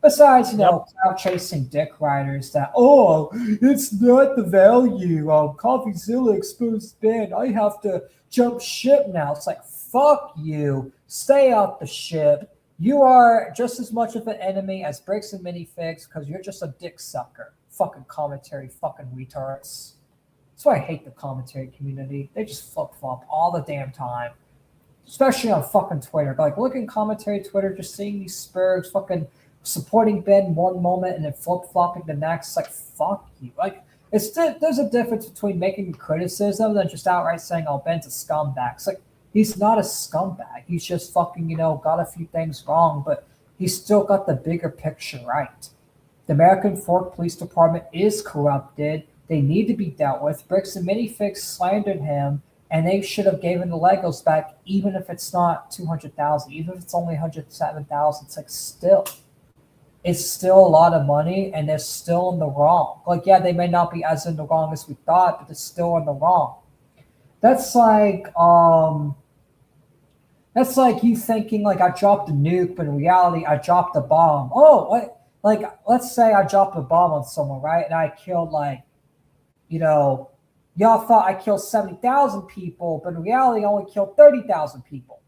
Besides, crowd chasing dick riders that, oh, it's not the value. CoffeeZilla exposed Ben. I have to jump ship now. It's like, fuck you. Stay off the ship. You are just as much of an enemy as Bricks and Minifigs because you're just a dick sucker. Fucking commentary, fucking retards. That's why I hate the commentary community. They just flip-flop all the damn time. Especially on fucking Twitter. Like, look in commentary Twitter, just seeing these spurgs fucking supporting Ben one moment and then flip-flopping the next. Like, fuck you. Like, there's a difference between making criticism than just outright saying, oh, Ben's a scumbag. It's like, he's not a scumbag. He's just fucking, got a few things wrong, but he's still got the bigger picture right. The American Fork Police Department is corrupted. They need to be dealt with. Bricks and Minifigs slandered him, and they should have given the Legos back, even if it's not 200,000, even if it's only 107,000. It's like it's still a lot of money, and they're still in the wrong. Like, yeah, they may not be as in the wrong as we thought, but they're still in the wrong. That's like you thinking like I dropped a nuke, but in reality I dropped a bomb. Oh, what? Like, let's say I dropped a bomb on someone, right? And I killed y'all thought I killed 70,000 people, but in reality I only killed 30,000 people.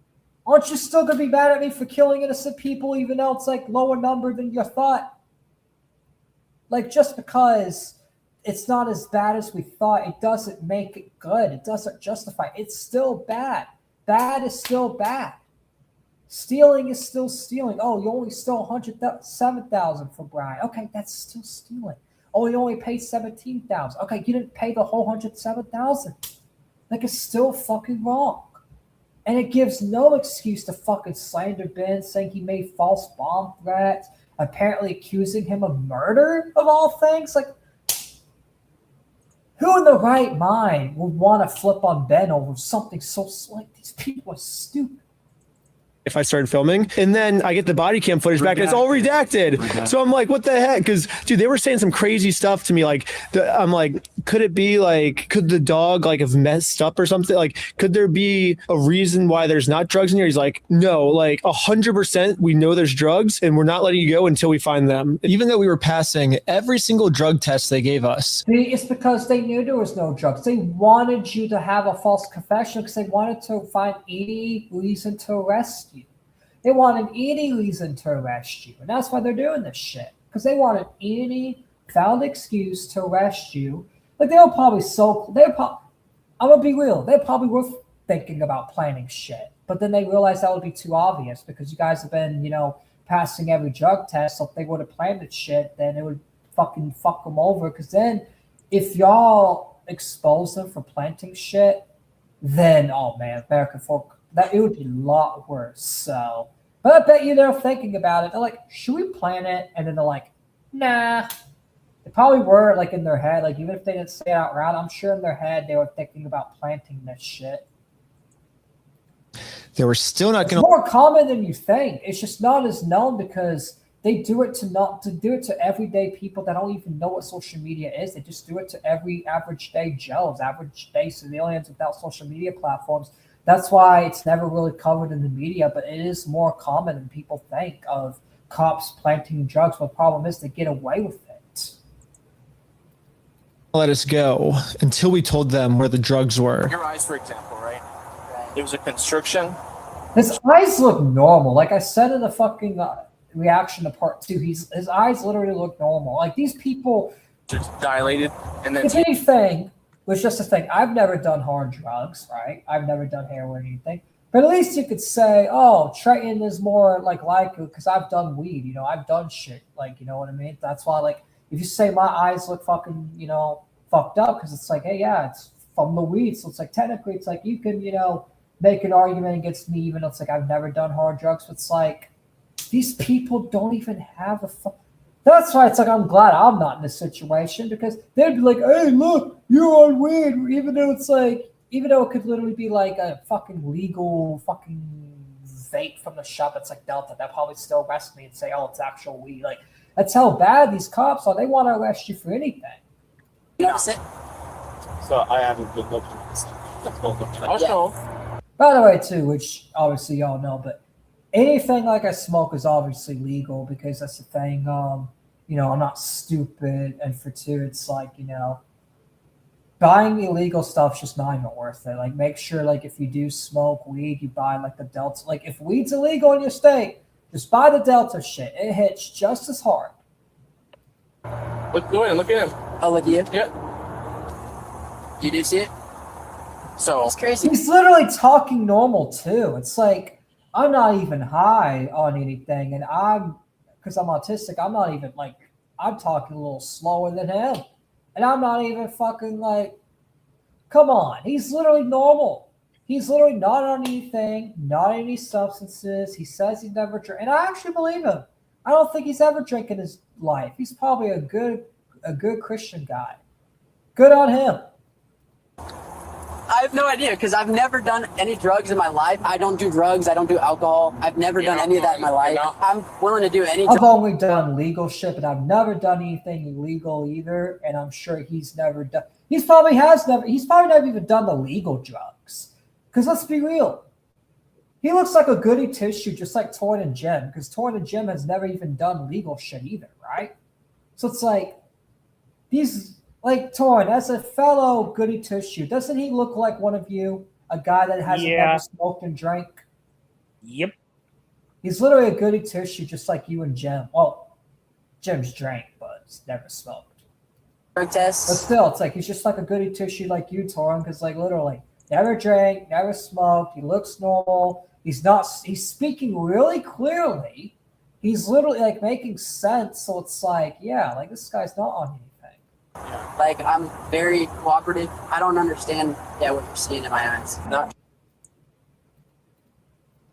Aren't you still going to be mad at me for killing innocent people, even though it's like lower number than you thought? Like, just because it's not as bad as we thought, it doesn't make it good. It doesn't justify it. It's still bad. Bad is still bad. Stealing is still stealing. Oh, you only stole 107,000 from Brian. Okay, that's still stealing. Oh, you only paid 17,000. Okay, you didn't pay the whole 107,000. Like, it's still fucking wrong. And it gives no excuse to fucking slander Ben, saying he made false bomb threats, apparently accusing him of murder, of all things. Like, who in the right mind would want to flip on Ben over something so slight? These people are stupid. If I started filming, and then I get the body cam footage back and it's all redacted. So I'm like, what the heck? Because dude, they were saying some crazy stuff to me. Like, I'm like, could it be like, could the dog like have messed up or something? Like, could there be a reason why there's not drugs in here? He's like, no, like 100% we know there's drugs and we're not letting you go until we find them. Even though we were passing every single drug test they gave us. It's because they knew there was no drugs. They wanted you to have a false confession because they wanted to find any reason to arrest you. They wanted any reason to arrest you. And that's why they're doing this shit. Because they wanted any valid excuse to arrest you. Like, I'm going to be real. They probably were thinking about planning shit. But then they realized that would be too obvious because you guys have been, passing every drug test. So if they would have planned this shit, then it would fucking fuck them over. Because then if y'all expose them for planting shit, then, oh man, American Fork, that it would be a lot worse. So, but I bet you they're thinking about it. They're like, should we plan it? And then they're like, nah. They probably were like in their head, like even if they didn't say it out loud, I'm sure in their head they were thinking about planting this shit. They were still not going to. It's more common than you think. It's just not as known because they do it to everyday people that don't even know what social media is. They just do it to every average day Joes, average day civilians without social media platforms. That's why it's never really covered in the media, but it is more common than people think of cops planting drugs. But the problem is they get away with it. Let us go until we told them where the drugs were. Your eyes, for example, right? There was a constriction. His eyes look normal. Like I said in the fucking reaction to part 2, his eyes literally look normal. Like these people just dilated, and then if anything was just a thing. I've never done hard drugs, right? I've never done heroin or anything. But at least you could say, oh, Triton is more like it because I've done weed, I've done shit. Like, you know what I mean? That's why, like, if you say my eyes look fucking, fucked up, because it's like, hey, yeah, it's from the weed. So it's like, technically, it's like you can, make an argument against me, even though it's like I've never done hard drugs. But it's like, these people don't even have a That's why it's like I'm glad I'm not in this situation, because they'd be like, hey, look, you're on weed, even though it could literally be like a fucking legal fucking vape from the shop that's like Delta, that probably still arrest me and say, oh, it's actual weed. Like, that's how bad these cops are. They want to arrest you for anything. You notice it? So I haven't been looking at this. By the way, too, which obviously y'all know, but anything like I smoke is obviously legal, because that's the thing. You know, I'm not stupid, and for two, it's like, you know, buying illegal stuff's just not even worth it. Like, make sure, like, if you do smoke weed, you buy like the Delta. Like, if weed's illegal in your state, just buy the Delta shit. It hits just as hard. Look at him. Oh, look at you? Yeah. You do see it? So it's crazy. He's literally talking normal too. It's like, I'm not even high on anything, and because I'm autistic, I'm not even like, I'm talking a little slower than him, and I'm not even fucking like, come on. He's literally normal. He's literally not on anything, not any substances. He says he never drank, and I actually believe him. I don't think he's ever drank in his life. He's probably a good Christian guy. Good on him. I have no idea, because I've never done any drugs in my life. I don't do drugs. I don't do alcohol. I've never done any of that in my life. I'm willing to do any. I've only done legal shit, but I've never done anything illegal either. And I'm sure he's never done. He's probably never even done the legal drugs. Because let's be real. He looks like a goody tissue, just like Torn and Jim. Because Torn and Jim has never even done legal shit either, right? So it's like, like, Torn, as a fellow goody tissue, doesn't he look like one of you? A guy that hasn't never smoked and drank? Yep. He's literally a goody tissue, just like you and Jim. Well, Jim's drank, but he's never smoked. Drug tests. But still, it's like he's just like a goody tissue like you, Torn, because like literally never drank, never smoked. He looks normal. He's speaking really clearly. He's literally like making sense. So it's like, yeah, like this guy's not on anything. Like, I'm very cooperative. I don't understand what you're seeing in my eyes.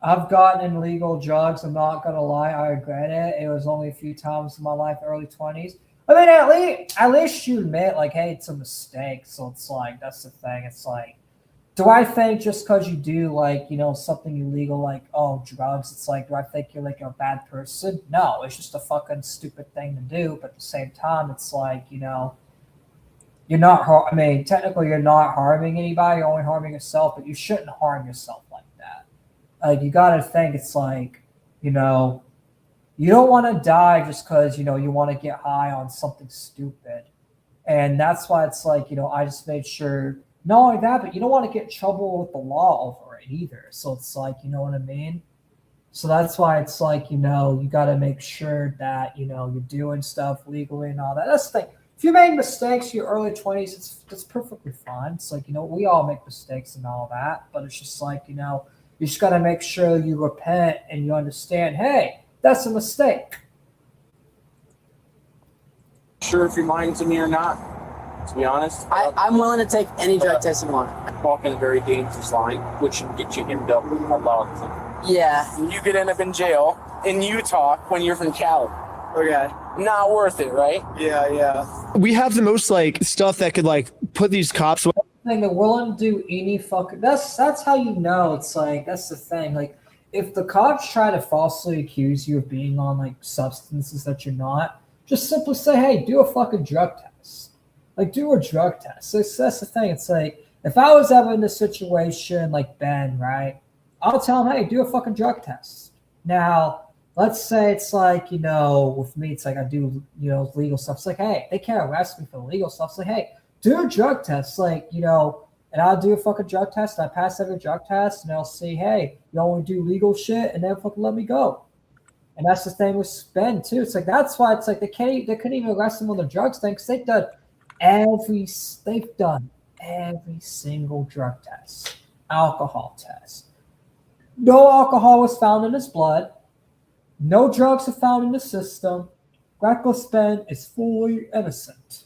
I've gotten in legal drugs. I'm not gonna lie, I regret it. It was only a few times in my life, early 20s. I mean, at least you admit, like, hey, it's a mistake. So it's like, that's the thing. It's like, do I think just because you do, like, you know, something illegal, like, oh, drugs, it's like, do I think you're like a bad person? No, it's just a fucking stupid thing to do. But at the same time, it's like, you know, you're not, I mean, technically you're not harming anybody, you're only harming yourself, but you shouldn't harm yourself like that. Like, you got to think, it's like, you know, you don't want to die just because, you know, you want to get high on something stupid. And that's why it's like, you know, I just made sure, not only that, but you don't want to get in trouble with the law over it either. So it's like, you know what I mean? So that's why it's like, you know, you got to make sure that, you know, you're doing stuff legally and all that. That's the thing. If you made mistakes in your early 20s, it's perfectly fine. It's like, you know, we all make mistakes and all that, but it's just like, you know, you just got to make sure you repent and you understand, hey, that's a mistake. Sure if you're lying to me or not, to be honest. I'm willing to take any drug test you want. Walking a very dangerous line, which can get you hemmed up a lot of things. Yeah. You could end up in jail in Utah when you're from Cali. Okay. Not worth it, right? Yeah. We have the most like stuff that could like put these cops away. Thing they're willing to do any fucking, that's how you know. It's like, that's the thing. Like, if the cops try to falsely accuse you of being on like substances that you're not, just simply say, hey, do a fucking drug test. Like, do a drug test. So that's the thing. It's like, if I was ever in a situation like Ben, right, I'll tell him, hey, do a fucking drug test. Now, let's say it's like, you know, with me, it's like I do, you know, legal stuff. It's like, hey, they can't arrest me for the legal stuff. It's like, hey, do a drug test. Like, you know, and I'll do a fucking drug test. I pass every drug test, and I'll see, hey, you only do legal shit, and then fucking let me go. And that's the thing with Ben, too. It's like, that's why it's like they couldn't even arrest him on the drugs thing, because they've done every single drug test, alcohol test. No alcohol was found in his blood. No drugs are found in the system. Reckless Ben is fully innocent.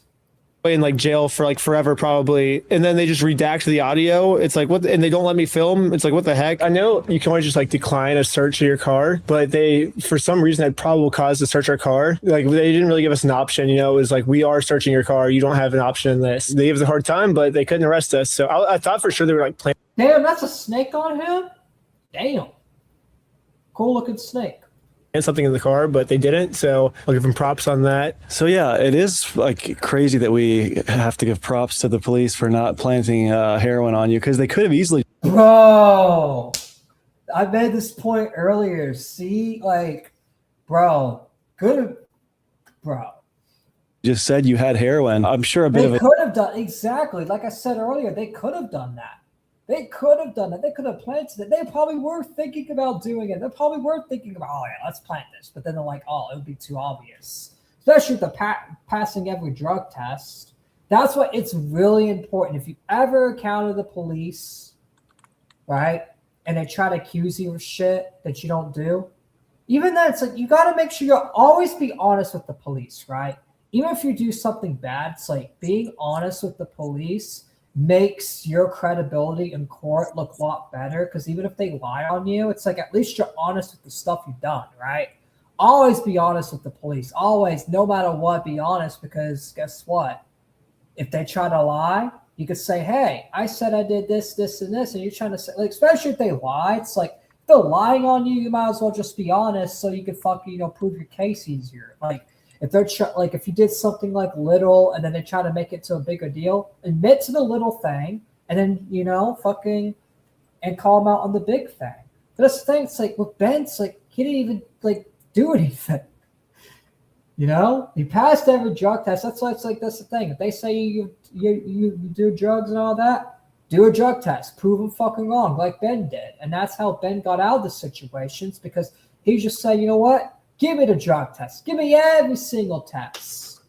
in like jail for like forever probably, and then they just redact the audio. It's like what, and they don't let me film. It's like what the heck. I know you can always just like decline a search of your car, but they for some reason had probable cause to search our car. Like they didn't really give us an option. It was like, we are searching your car, you don't have an option in this. They gave us a hard time, but they couldn't arrest us. So I thought for sure they were like planning. Damn, that's a snake on him. Damn, cool looking snake. And something in the car, but they didn't. So I'll give them props on that. So yeah, it is like crazy that we have to give props to the police for not planting heroin on you, because they could have easily. Bro, I made this point earlier. See, like, bro, Just said you had heroin. I'm sure a bit of They it. could have done exactly like I said earlier. They could have done that. They could have done it. They could have planted it. They probably were thinking about doing it. They probably were thinking about, oh yeah, let's plant this. But then they're like, oh, it would be too obvious. Especially with the passing every drug test. That's why it's really important. If you ever encounter the police, right, and they try to accuse you of shit that you don't do, even then, it's like you got to make sure you always be honest with the police, right? Even if you do something bad, it's like being honest with the police makes your credibility in court look a lot better, because even if they lie on you, it's like at least you're honest with the stuff you've done, right? Always be honest with the police. Always, no matter what, be honest, because guess what? If they try to lie, you could say, hey, I said I did this, this, and this, and you're trying to say, like, especially if they lie, it's like, if they're lying on you, you might as well just be honest so you can fucking, prove your case easier. Like, if they're like, if you did something like little and then they try to make it to a bigger deal, admit to the little thing and then, fucking, and call them out on the big thing. But that's the thing. It's like with Ben, it's like he didn't even like do anything. He passed every drug test. That's why it's like, that's the thing. If they say you do drugs and all that, do a drug test, prove them fucking wrong, like Ben did. And that's how Ben got out of the situations, because he just said, you know what? Give me the drug test. Give me every single test.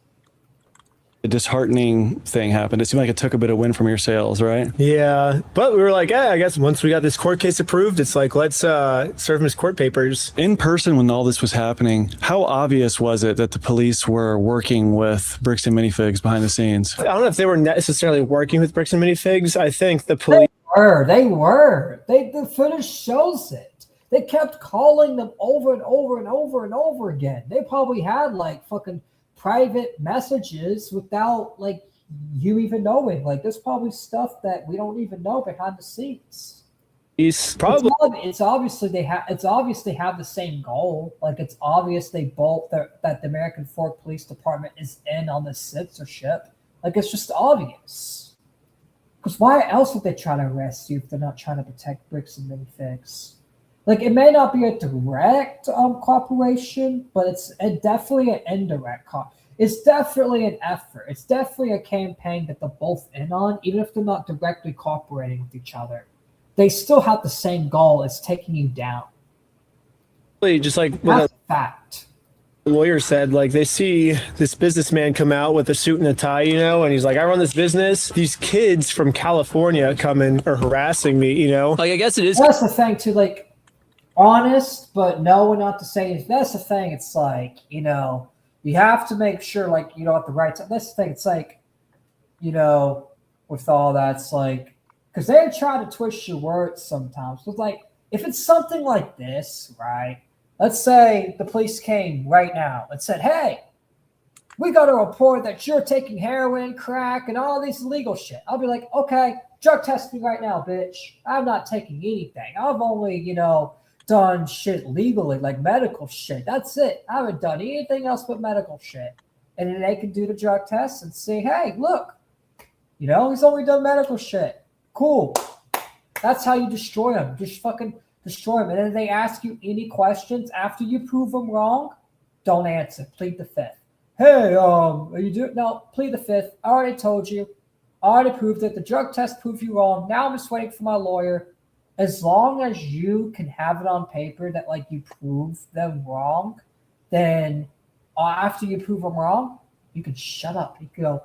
A disheartening thing happened. It seemed like it took a bit of wind from your sails, right? Yeah, but we were like, I guess once we got this court case approved, it's like, let's serve him his court papers. In person, when all this was happening, how obvious was it that the police were working with Bricks and Minifigs behind the scenes? I don't know if they were necessarily working with Bricks and Minifigs. I think the police They were. The footage shows it. They kept calling them over and over and over and over again. They probably had like fucking private messages without like you even knowing. Like there's probably stuff that we don't even know behind the scenes. It's probably it's obviously they have the same goal. Like it's obvious they both that the American Fork Police Department is in on this censorship. Like it's just obvious. Because why else would they try to arrest you if they're not trying to protect Bricks and Minifigs? Like, it may not be a direct cooperation, but it's definitely an indirect It's definitely an effort. It's definitely a campaign that they're both in on, even if they're not directly cooperating with each other. They still have the same goal as taking you down. just like That's a fact. The lawyer said, like, they see this businessman come out with a suit and a tie, and he's like, I run this business. These kids from California come in are harassing me, Like, I guess it is. That's the thing, too, like, honest, but no, not to say that's the thing. It's like, you have to make sure, like, at the right time. That's the thing. It's like, with all that, it's like, because they try to twist your words sometimes. But like, if it's something like this, right? Let's say the police came right now and said, hey, we got a report that you're taking heroin, crack, and all this illegal shit. I'll be like, okay, drug test me right now, bitch. I'm not taking anything. I've only, done shit legally, like medical shit. That's it. I haven't done anything else but medical shit. And then they can do the drug test and say, hey, look, he's only done medical shit. Cool. That's how you destroy them. Just fucking destroy them. And then they ask you any questions after you prove them wrong, don't answer. Plead the fifth. Hey, are you doing? No, plead the fifth. I already told you. I already proved it. The drug test proved you wrong. Now I'm just waiting for my lawyer. As long as you can have it on paper that like you prove them wrong, then after you prove them wrong, you can shut up. You can go,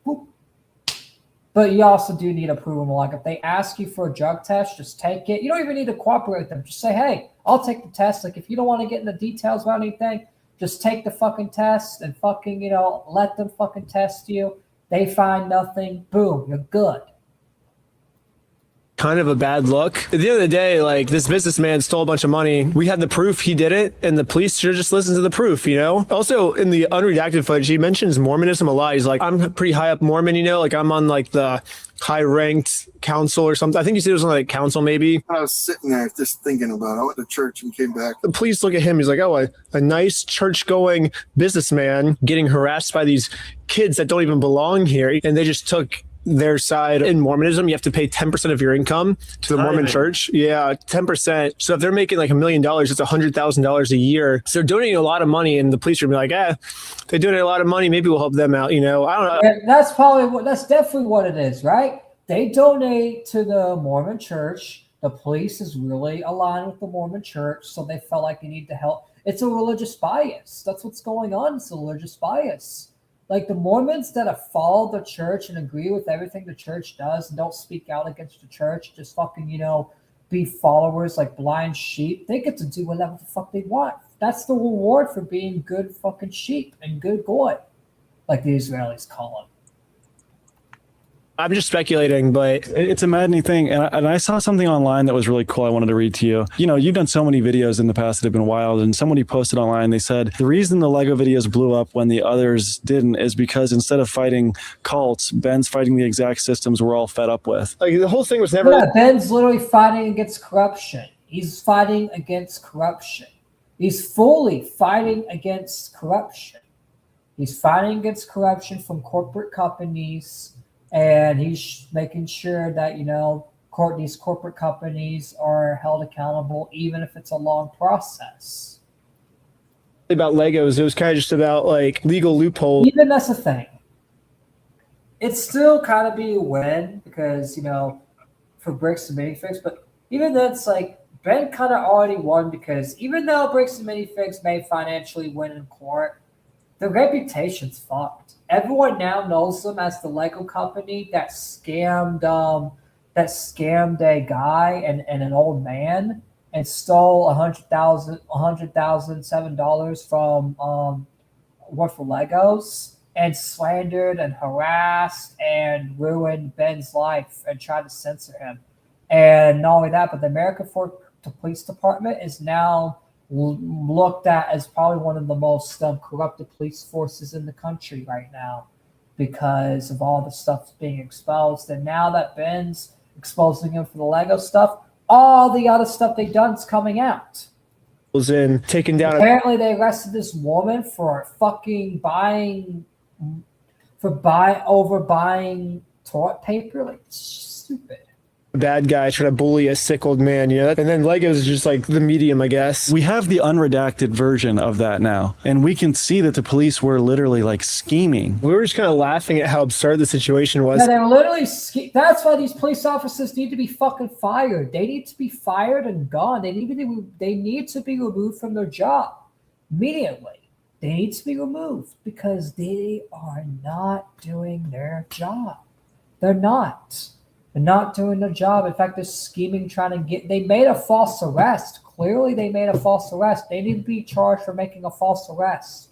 whoop. But you also do need to prove them wrong. If they ask you for a drug test, just take it. You don't even need to cooperate with them. Just say, hey, I'll take the test. Like if you don't want to get into details about anything, just take the fucking test and fucking, let them fucking test you. They find nothing. Boom, you're good. Kind of a bad look. At the end of the day, like, this businessman stole a bunch of money. We had the proof he did it, and the police should have just listened to the proof, you know? Also, in the unredacted footage, he mentions Mormonism a lot. He's like, I'm pretty high up Mormon, you know? Like, I'm on, like, the high-ranked council or something. I think he said it was on, like, council, maybe. I was sitting there just thinking about it. I went to church and came back. The police look at him. He's like, oh, a nice church-going businessman getting harassed by these kids that don't even belong here. And they just took their side. In Mormonism, you have to pay 10% of your income to the Mormon church. Yeah, 10%. So if they're making like $1 million, it's $100,000 a year. So they're donating a lot of money, and the police are gonna be like, they donate a lot of money. Maybe we'll help them out. You know, I don't know. And that's definitely what it is, right? They donate to the Mormon church. The police is really aligned with the Mormon church, so they felt like they need to help. It's a religious bias. That's what's going on. It's a religious bias. Like the Mormons that have followed the church and agree with everything the church does and don't speak out against the church, just fucking, be followers like blind sheep, they get to do whatever the fuck they want. That's the reward for being good fucking sheep and good goy, like the Israelis call them. I'm just speculating, but it's a maddening thing. And I saw something online that was really cool. I wanted to read to you. You know, you've done so many videos in the past that have been wild, and somebody posted online, they said, the reason the Lego videos blew up when the others didn't is because instead of fighting cults, Ben's fighting the exact systems we're all fed up with. Like, the whole thing was never... Yeah, Ben's literally fighting against corruption. He's fighting against corruption. He's fully fighting against corruption. He's fighting against corruption from corporate companies, and he's making sure that, these corporate companies are held accountable, even if it's a long process. About Legos, it was kind of just about, like, legal loopholes. Even that's the thing. It's still kind of be a win because, for Bricks and Minifigs, but even then, it's like Ben kind of already won because even though Bricks and Minifigs may financially win in court, their reputation's fucked. Everyone now knows them as the Lego company that scammed a guy and an old man and stole $100,007 from worth of Legos and slandered and harassed and ruined Ben's life and tried to censor him. And not only that, but the American Police Department is now looked at as probably one of the most corrupted police forces in the country right now because of all the stuff being exposed. And now that Ben's exposing him for the Lego stuff, all the other stuff they've done is coming out. In taking down. Apparently, they arrested this woman for fucking buying toilet paper. Like, stupid. Bad guy trying to bully a sick old man, and then Legos is just like the medium, I guess. We have the unredacted version of that now, and we can see that the police were literally like scheming. We were just kind of laughing at how absurd the situation was. Yeah, they're literally that's why these police officers need to be fucking fired. They need to be fired and gone. They need to be removed from their job immediately. They need to be removed because they are not doing their job. They're not. They're not doing their job. In fact, they're scheming, they made a false arrest. Clearly, they made a false arrest. They need to be charged for making a false arrest.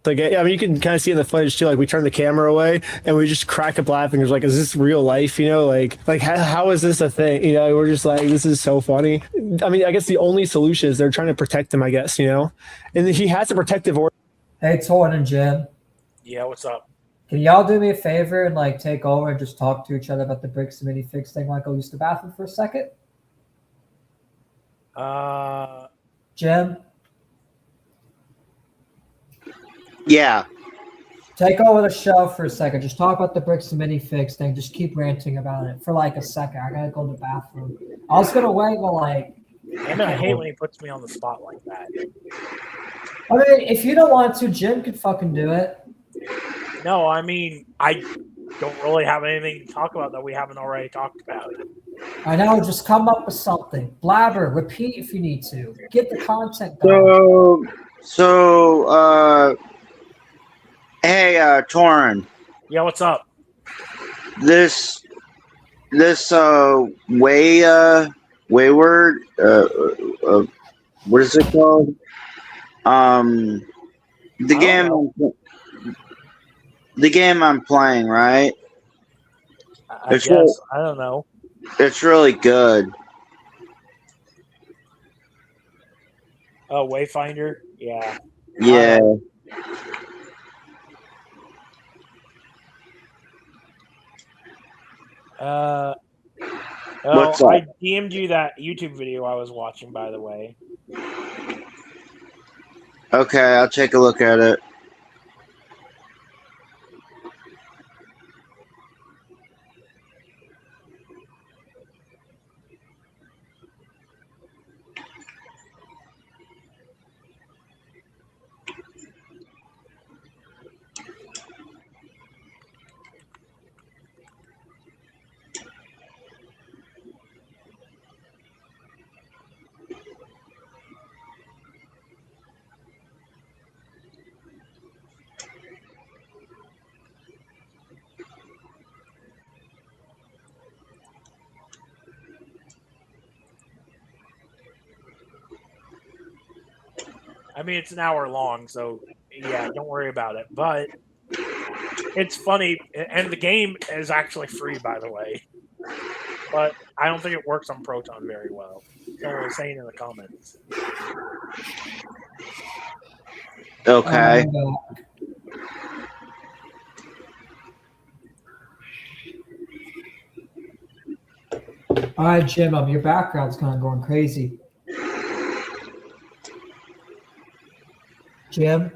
Like, I mean, you can kind of see in the footage too, like we turn the camera away and we just crack up laughing. It's like, is this real life? Like how is this a thing? We're just like, this is so funny. I mean, I guess the only solution is they're trying to protect him, I guess, and he has a protective order. Hey, Torn and Jim. Yeah, what's up? Can y'all do me a favor and take over and just talk to each other about the Bricks and Minifigs thing? Go use the bathroom for a second. Jim. Yeah. Take over the show for a second. Just talk about the Bricks and Minifigs thing. Just keep ranting about it for a second. I gotta go to the bathroom. I was gonna wait, but I hate when he puts me on the spot like that. I mean, if you don't want to, Jim could fucking do it. No, I mean, I don't really have anything to talk about that we haven't already talked about. I know, just come up with something. Blabber, repeat if you need to. Get the content going. Hey, Torrin. Yeah, what's up? This wayward, what is it called? The game. The game I'm playing, right? I It's guess. really, I don't know. it's really good. Oh, Wayfinder? Yeah. Yeah. What's up? I DM'd you that YouTube video I was watching, by the way. Okay, I'll take a look at it. I mean, it's an hour long, so yeah, don't worry about it. But it's funny, and the game is actually free, by the way. But I don't think it works on Proton very well. Someone was saying in the comments. Okay. All right, Jim, your background's kind of going crazy. Jim?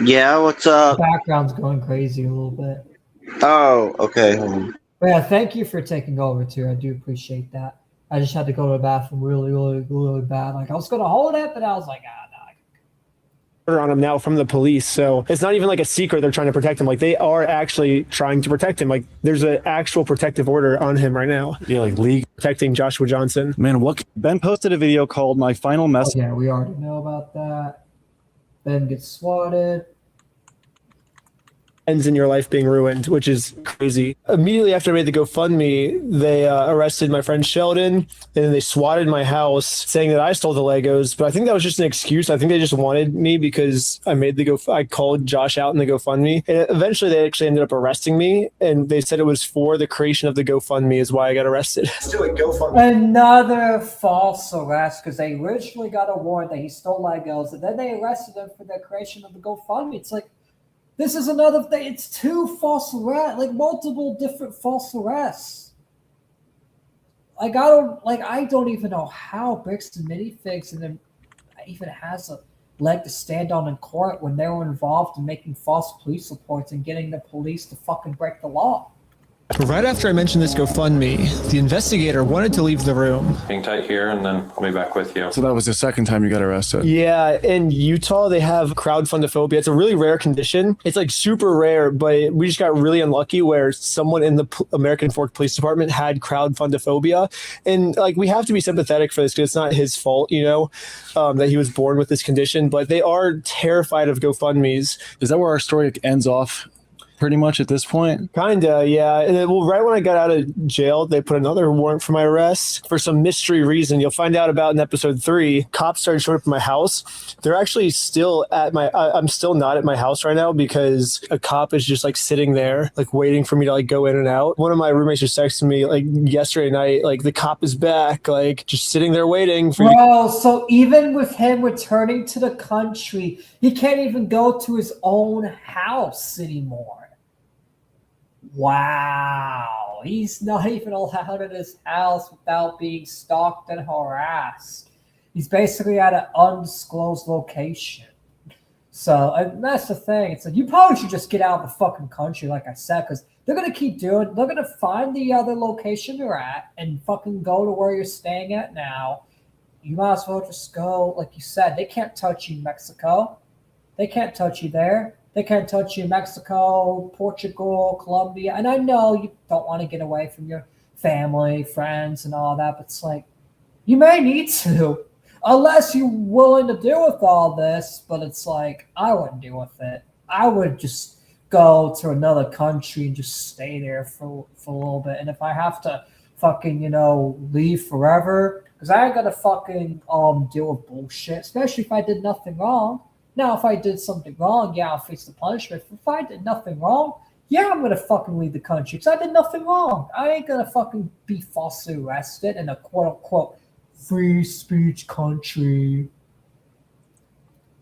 Yeah, what's up? Background's going crazy a little bit. Oh, okay. Hold on. But yeah, thank you for taking over too. I do appreciate that. I just had to go to the bathroom really bad. Like I was gonna hold it, but I was like, no. On him now from the police, so it's not even like a secret they're trying to protect him. Like they are actually trying to protect him. Like there's an actual protective order on him right now. Yeah, like league protecting Joshua Johnson. Man, Ben posted a video called "My Final Message." Yeah, we already know about that. Ben gets swatted. Ends in your life being ruined, which is crazy. Immediately after I made the GoFundMe, they arrested my friend Sheldon, and then they swatted my house, saying that I stole the Legos. But I think that was just an excuse. I think they just wanted me because I made I called Josh out in the GoFundMe, and eventually they actually ended up arresting me, and they said it was for the creation of the GoFundMe is why I got arrested. Still a GoFundMe. Another false arrest because they originally got a warrant that he stole Legos, and then they arrested him for the creation of the GoFundMe. It's like, this is another thing. It's two false arrests, like multiple different false arrests. Like I don't even know how Brixton Minifigs and then even has a leg to stand on in court when they were involved in making false police reports and getting the police to fucking break the law. Right after I mentioned this GoFundMe, the investigator wanted to leave the room. Hang tight here, and then I'll be back with you. So that was the second time you got arrested? Yeah, in Utah, they have crowdfundophobia. It's a really rare condition. It's like super rare, but we just got really unlucky where someone in the American Fork Police Department had crowdfundophobia. And like, we have to be sympathetic for this because it's not his fault, you know, that he was born with this condition, but they are terrified of GoFundMes. Is that where our story ends off? Pretty much at this point? Kinda, yeah. And then, well, right when I got out of jail, they put another warrant for my arrest for some mystery reason. You'll find out about in episode 3. Cops started showing up at my house. They're actually still at my, I'm still not at my house right now because a cop is just like sitting there, like waiting for me to like go in and out. One of my roommates just texted me like yesterday night, like the cop is back, like just sitting there waiting for Bro, so even with him returning to the country, he can't even go to his own house anymore. Wow, he's not even allowed in his house without being stalked and harassed. He's basically at an undisclosed location. So and that's the thing. It's like you probably should just get out of the fucking country, like I said, because they're gonna keep doing. They're gonna find the other location you're at and fucking go to where you're staying at now. You might as well just go, like you said. They can't touch you in Mexico. They can't touch you there. They can't touch you in Mexico, Portugal, Colombia. And I know you don't want to get away from your family, friends, and all that, but it's like, you may need to, unless you're willing to deal with all this. But it's like, I wouldn't deal with it. I would just go to another country and just stay there for a little bit. And if I have to fucking, leave forever, because I ain't gonna fucking deal with bullshit, especially if I did nothing wrong. Now, if I did something wrong, yeah, I'll face the punishment. If I did nothing wrong, yeah, I'm gonna fucking leave the country because I did nothing wrong. I ain't gonna fucking be falsely arrested in a quote unquote free speech country.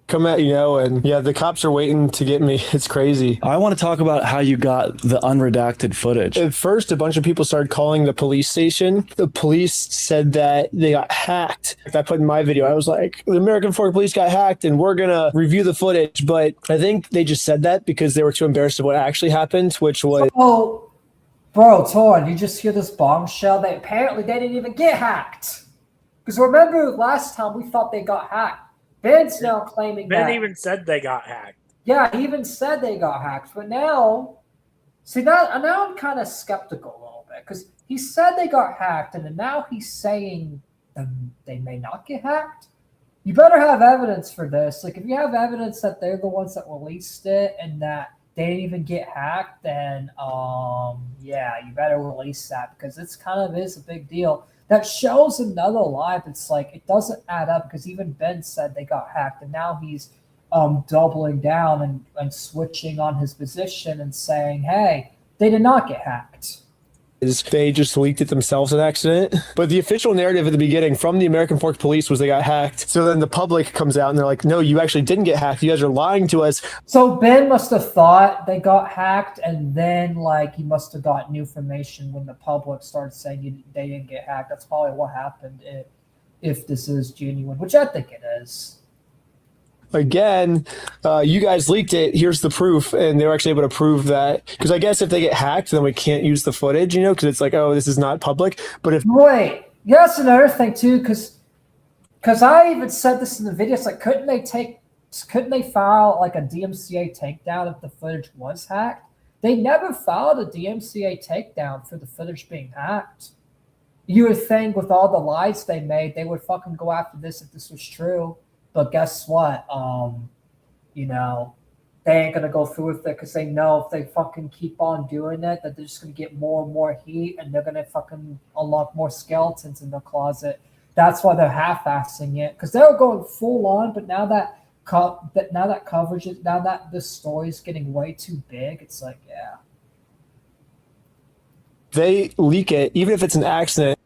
Come at and yeah, the cops are waiting to get me. It's crazy. I want to talk about how you got the unredacted footage. At first, a bunch of people started calling the police station. The police said that they got hacked. Like I put in my video, I was like, the American Fork Police got hacked and we're gonna review the footage. But I think they just said that because they were too embarrassed of what actually happened, which was Oh, bro, Torn, you just hear this bombshell that apparently they didn't even get hacked. Because remember last time we thought they got hacked. Ben's now claiming Ben that. even said they got hacked. Yeah, he even said they got hacked. But now, now I'm kind of skeptical a little bit because he said they got hacked, and then now he's saying they may not get hacked. You better have evidence for this. Like, if you have evidence that they're the ones that released it and that they didn't even get hacked, then yeah, you better release that because it's kind of is a big deal. That shows another lie. It's like it doesn't add up because even Ben said they got hacked, and now he's doubling down and switching on his position and saying, hey, they did not get hacked. They just leaked it themselves, an accident. But the official narrative at the beginning from the American Fork Police was they got hacked. So then the public comes out and they're like, no, you actually didn't get hacked. You guys are lying to us. So Ben must have thought they got hacked, and then like he must have gotten information when the public started saying they didn't get hacked. That's probably what happened if this is genuine, which I think it is. Again, you guys leaked it. Here's the proof. And they were actually able to prove that. Because I guess if they get hacked, then we can't use the footage, because it's like, oh, this is not public. But if. Wait, yeah, that's another thing, too, because I even said this in the video. It's like, couldn't they file like a DMCA takedown if the footage was hacked? They never filed a DMCA takedown for the footage being hacked. You would think with all the lies they made, they would fucking go after this if this was true. But guess what? They ain't gonna go through with it because they know if they fucking keep on doing it, that they're just gonna get more and more heat, and they're gonna fucking unlock more skeletons in the closet. That's why they're half-assing it because they were going full on, but now that coverage is now that this story is getting way too big, it's like, yeah. They leak it, even if it's an accident.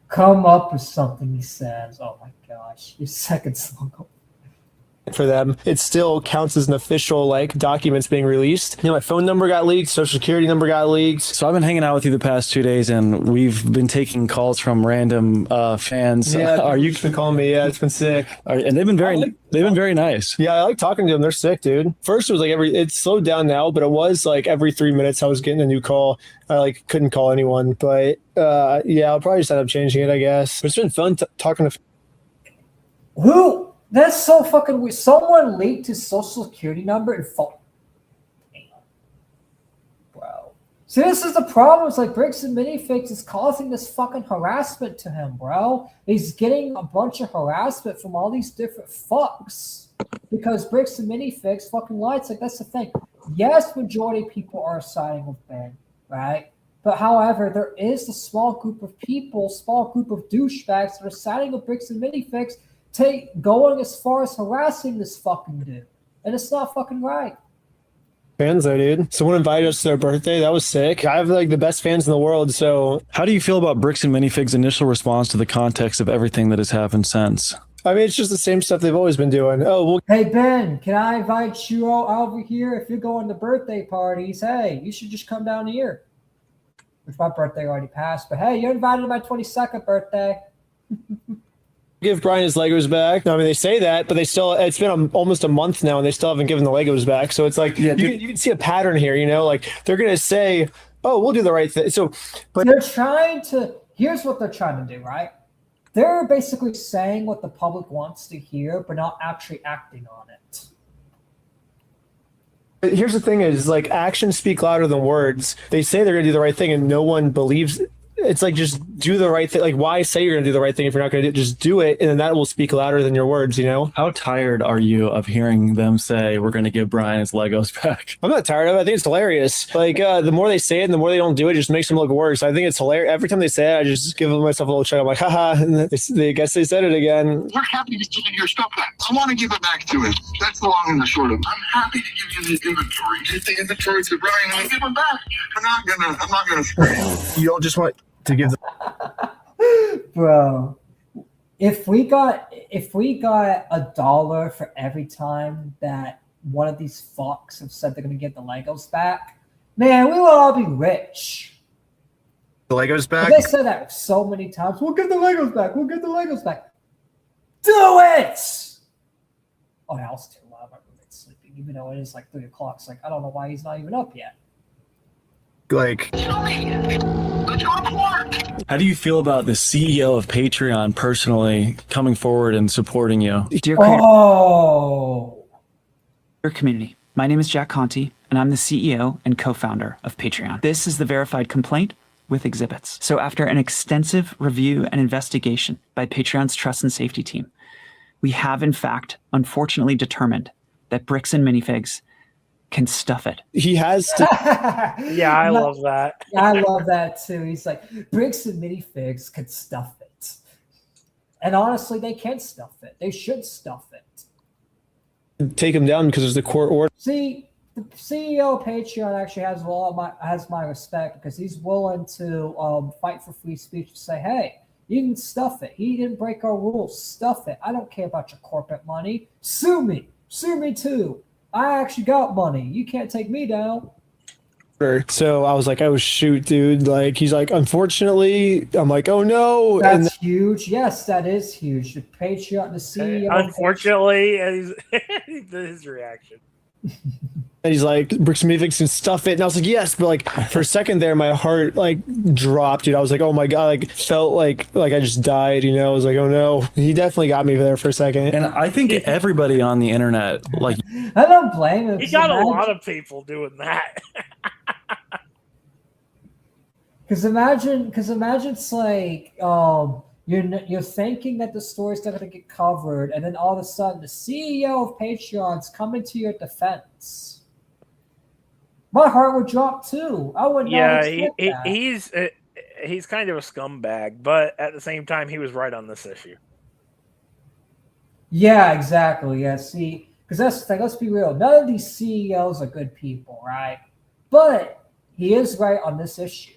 Come up with something, he says. Oh my gosh, your second song. For them, it still counts as an official documents being released. My phone number got leaked, social security number got leaked. So I've been hanging out with you the past 2 days, and we've been taking calls from random fans. Yeah, are you been calling me? Yeah, it's been sick. And they've been very nice. Yeah, I like talking to them. They're sick, dude. First, it was it's slowed down now, but it was every 3 minutes I was getting a new call. I couldn't call anyone, but yeah, I'll probably just end up changing it, I guess. But it's been fun talking to. Who? That's so fucking weird. Someone leaked his social security number and bro. See, this is the problem. It's like Bricks and Minifigs is causing this fucking harassment to him, bro. He's getting a bunch of harassment from all these different fucks because Bricks and Minifigs fucking lied. It's like, that's the thing. Yes, majority of people are siding with Ben, right? But however, there is a small group of people, small group of douchebags that are siding with Bricks and Minifigs, going as far as harassing this fucking dude. And it's not fucking right. Fans though, dude. Someone invited us to their birthday. That was sick. I have the best fans in the world. So how do you feel about Bricks and Minifigs' initial response to the context of everything that has happened since? I mean, it's just the same stuff they've always been doing. Oh, well. Hey, Ben, can I invite you over here if you're going to birthday parties? Hey, you should just come down here. Which my birthday already passed. But hey, you're invited to my 22nd birthday. Give Brian his Legos back. I mean, they say that, but it's been almost a month now and they still haven't given the Legos back. So it's you can see a pattern here, they're going to say, oh, we'll do the right thing. But here's what they're trying to do, right? They're basically saying what the public wants to hear, but not actually acting on it. But here's the thing is actions speak louder than words. They say they're going to do the right thing and no one believes it. It's just do the right thing. Like, why say you're going to do the right thing if you're not going to just do it? And then that will speak louder than your words, you know? How tired are you of hearing them say, we're going to give Brian his Legos back? I'm not tired of it. I think it's hilarious. Like, the more they say it and the more they don't do it, just makes them look worse. I think it's hilarious. Every time they say it, I just give myself a little chuckle. I'm like, haha. And I guess they said it again. We're happy to give your stuff back. I want to give it back to him. That's the long and the short of it. I'm happy to give you the inventory. Get the inventory to Brian and give him back. I'm not gonna spray him. You don't just want to give Bro, if we got $1 for every time that one of these fucks have said they're gonna get the Legos back, man, we will all be rich. the Legos back. They said that so many times. We'll get the Legos back. We'll get the Legos back. Do it! Oh, that was too loud. My roommate's sleeping, even though it is like 3 o'clock. It's like, I don't know why he's not even up yet. Like, How do you feel about the CEO of Patreon personally coming forward and supporting you? Dear community, my name is Jack Conti, and I'm the CEO and co-founder of Patreon. This is the verified complaint with exhibits. So after an extensive review and investigation by Patreon's trust and safety team, we have in fact, unfortunately determined that Bricks and Minifigs can stuff it. He has to. Yeah, I love that. I love that too. He's like, Bricks and Minifigs can stuff it. And honestly, they can stuff it. They should stuff it. Take him down because there's the court order. See, the CEO of Patreon actually has my respect because he's willing to fight for free speech to say, hey, you can stuff it. He didn't break our rules. Stuff it. I don't care about your corporate money. Sue me. Sue me too. I actually got money. You can't take me down. So I was like, oh shoot, dude. Like, he's like, unfortunately, I'm like, oh no. That's huge. Yes, that is huge. The Patreon, the CEO. Unfortunately, his reaction. And he's like, Bricks and Minifigs can stuff it. And I was like, yes. But like for a second there, my heart like dropped, dude. I was like, oh my God, like felt like I just died, you know? I was like, oh no. He definitely got me there for a second. And I think everybody on the internet, like, I don't blame him. He got a lot of people doing that. Because imagine it's like you're thinking that the story's not going to get covered, and then all of a sudden the CEO of Patreon's coming to your defense. My heart would drop too. I would not expect that. He's kind of a scumbag, but at the same time, he was right on this issue. Yeah, exactly. Yeah, see, because that's the thing. Let's be real. None of these CEOs are good people, right? But he is right on this issue.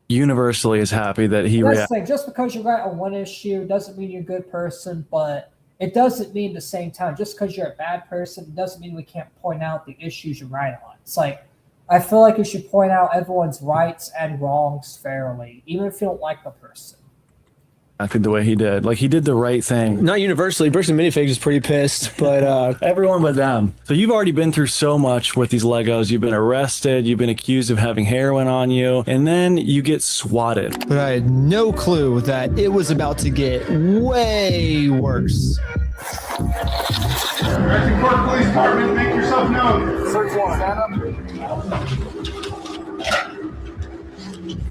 universally is happy that he That's the thing. Just because you're right on one issue doesn't mean you're a good person, but it doesn't mean at the same time, just because you're a bad person, it doesn't mean we can't point out the issues you're right on. It's like, I feel like you should point out everyone's rights and wrongs fairly, even if you don't like the person. acted the way he did. Like, he did the right thing. Not universally. Bricks and Minifigs is pretty pissed, but everyone but them. So you've already been through so much with these Legos. You've been arrested. You've been accused of having heroin on you. And then you get swatted. But I had no clue that it was about to get way worse. Directing Court Police Department, make yourself known. Search warrant. Stand up.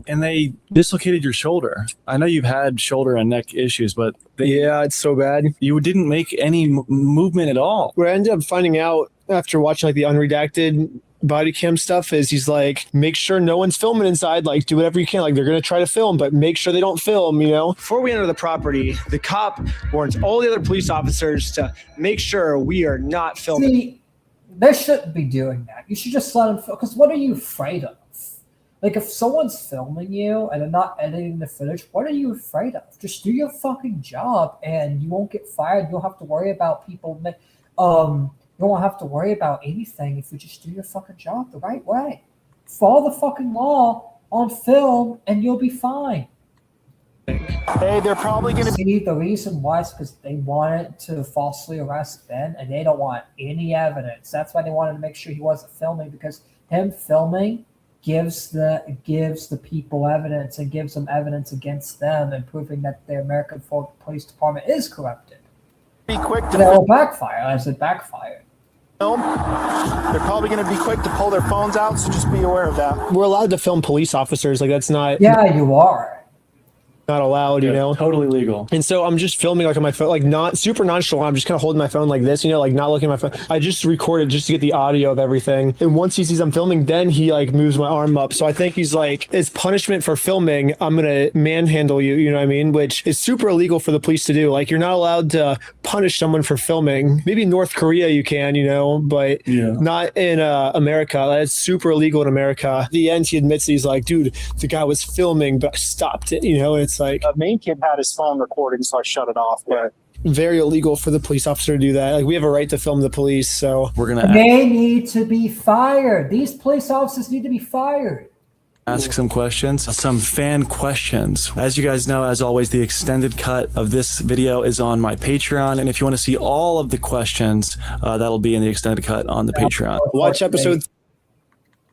And they dislocated your shoulder. I know you've had shoulder and neck issues, but yeah, it's so bad. You didn't make any movement at all. What I ended up finding out after watching like the unredacted body cam stuff is he's like, make sure no one's filming inside, like do whatever you can. Like, they're going to try to film, but make sure they don't film, you know? Before we enter the property, the cop warns all the other police officers to make sure we are not filming. See, they shouldn't be doing that. You should just let them film, because what are you afraid of? Like, if someone's filming you and they're not editing the footage, what are you afraid of? Just do your fucking job and you won't get fired. You don't have to worry about people. You won't have to worry about anything if you just do your fucking job the right way. Follow the fucking law on film and you'll be fine. Hey, they're probably going to see the reason why is because they wanted to falsely arrest Ben and they don't want any evidence. That's why they wanted to make sure he wasn't filming, because him filming gives the people evidence and gives them evidence against them and proving that the American Police Department is corrupted. Be quick to will backfire as it backfired. film. They're probably going to be quick to pull their phones out, so just be aware of that. We're allowed to film police officers. Like, that's not... Yeah, you are. Not allowed, you know? Totally legal. And so I'm just filming like on my phone, like not super nonchalant. I'm just kind of holding my phone like this, you know, like not looking at my phone. I just recorded just to get the audio of everything. And once he sees I'm filming, then he like moves my arm up. So I think he's like, as punishment for filming, I'm going to manhandle you, you know what I mean? Which is super illegal for the police to do. Like, you're not allowed to punish someone for filming. Maybe in North Korea you can, you know, but not in America. That's super illegal in America. At the end, he admits he's like, dude, the guy was filming, but I stopped it, you know, and it's like, the main kid had his phone recording, so I shut it off. But very illegal for the police officer to do that. Like, we have a right to film the police, so we're gonna. They need to be fired. These police officers need to be fired. Ask some questions, some fan questions. As you guys know, as always, the extended cut of this video is on my Patreon, and if you want to see all of the questions, that'll be in the extended cut on the Patreon. Watch episode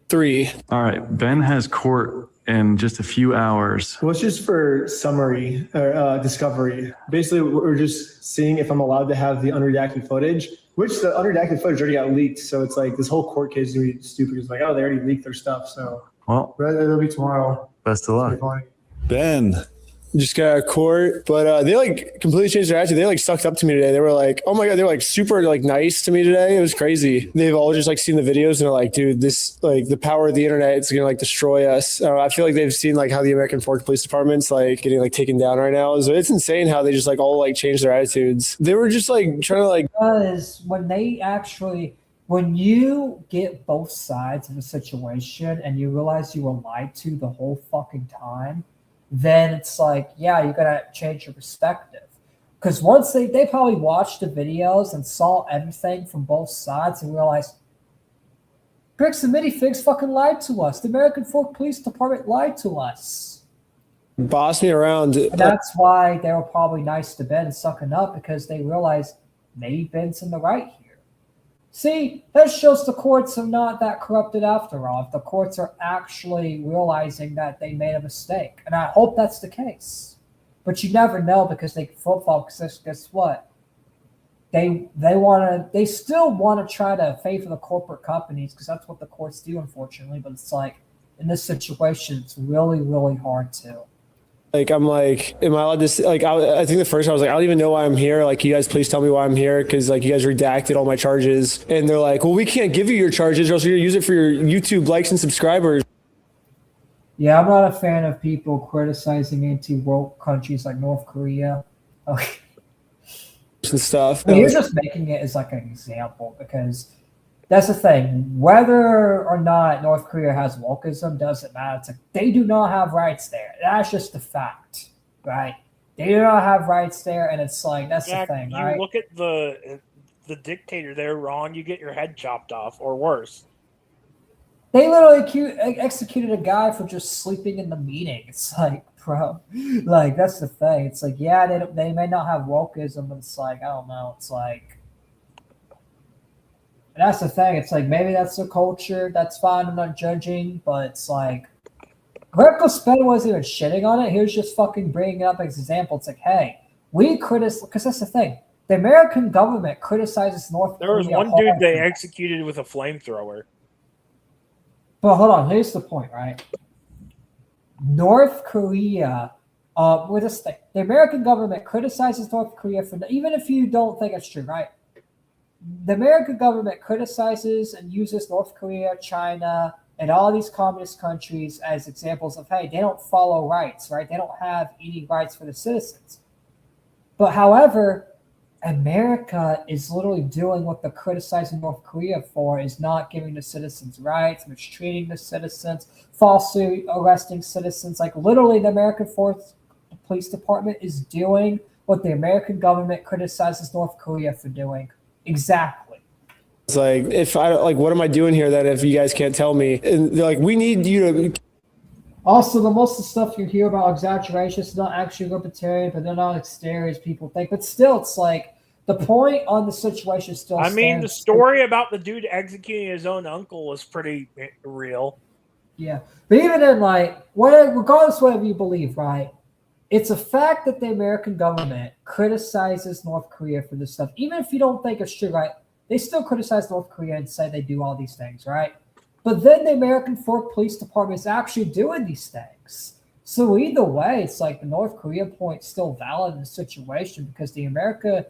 3. All right, Ben has court in just a few hours. Well, it's just for summary or discovery. Basically, we're just seeing if I'm allowed to have the unredacted footage, which the unredacted footage already got leaked. So it's like this whole court case is going to be stupid. It's like, oh, they already leaked their stuff. So well, it'll be tomorrow. Best of luck. Ben. Just got out of court, but they like completely changed their attitude. They like sucked up to me today. They were like, oh my God, they were like super like nice to me today. It was crazy. They've all just like seen the videos and they're like, dude, this like the power of the internet is going to like destroy us. I feel like they've seen like how the American Fork Police Department's like getting like taken down right now. So it's insane how they just like all like changed their attitudes. They were just like trying to like. Because when you get both sides of the situation and you realize you were lied to the whole fucking time, then it's like, yeah, you gotta change your perspective. Because once they probably watched the videos and saw everything from both sides and realized, Bricks and Minifigs fucking lied to us. The American Fork Police Department lied to us. Boss me around. And that's why they were probably nice to Ben and sucking up, because they realized maybe Ben's in the right here. See, that shows the courts are not that corrupted after all. If the courts are actually realizing that they made a mistake. And I hope that's the case. But you never know, because they football, because guess what? They still want to try to favor the corporate companies, because that's what the courts do, unfortunately. But it's like, in this situation, it's really, really hard to. Like, I'm like, am I allowed to, like, I think the first time I was like, I don't even know why I'm here. Like, you guys please tell me why I'm here, because, like, you guys redacted all my charges. And they're like, well, we can't give you your charges, or else you're going to use it for your YouTube likes and subscribers. Yeah, I'm not a fan of people criticizing anti-woke countries like North Korea. Okay. And stuff. I mean, you're just making it as like an example, because that's the thing. Whether or not North Korea has wokeism doesn't matter. It's like they do not have rights there. That's just the fact, right? They do not have rights there, and it's like that's the thing, right? You look at the dictator there, Ron. You get your head chopped off, or worse. They literally executed a guy for just sleeping in the meeting. It's like, bro, like that's the thing. It's like, yeah, they may not have wokeism, but it's like, I don't know. It's like. And that's the thing. It's like, maybe that's their culture. That's fine. I'm not judging. But it's like, Greco Spin wasn't even shitting on it. He was just fucking bringing it up as an example. It's like, hey, we criticize, because that's the thing. The American government criticizes North Korea. There was one dude they executed with a flamethrower. But hold on. Here's the point, right? North Korea, with this thing, the American government criticizes North Korea for, even if you don't think it's true, right? The American government criticizes and uses North Korea, China, and all these communist countries as examples of, hey, they don't follow rights, right? They don't have any rights for the citizens. But however, America is literally doing what they're criticizing North Korea for, is not giving the citizens rights, mistreating the citizens, falsely arresting citizens. Like literally the American Police Department is doing what the American government criticizes North Korea for doing. Exactly. It's like, if I like, what am I doing here that if you guys can't tell me? And they're like, we need you to. Also, the most of the stuff you hear about exaggerations is not actually libertarian, but they're not as scary as people think. But still, it's like the point on the situation still stands. I mean, the story about the dude executing his own uncle was pretty real. Yeah. But even in like, regardless of whatever you believe, right? It's a fact that the American government criticizes North Korea for this stuff. Even if you don't think it's true, right? They still criticize North Korea and say they do all these things, right? But then the American Police Department is actually doing these things. So either way, it's like the North Korea point still valid in the situation because the American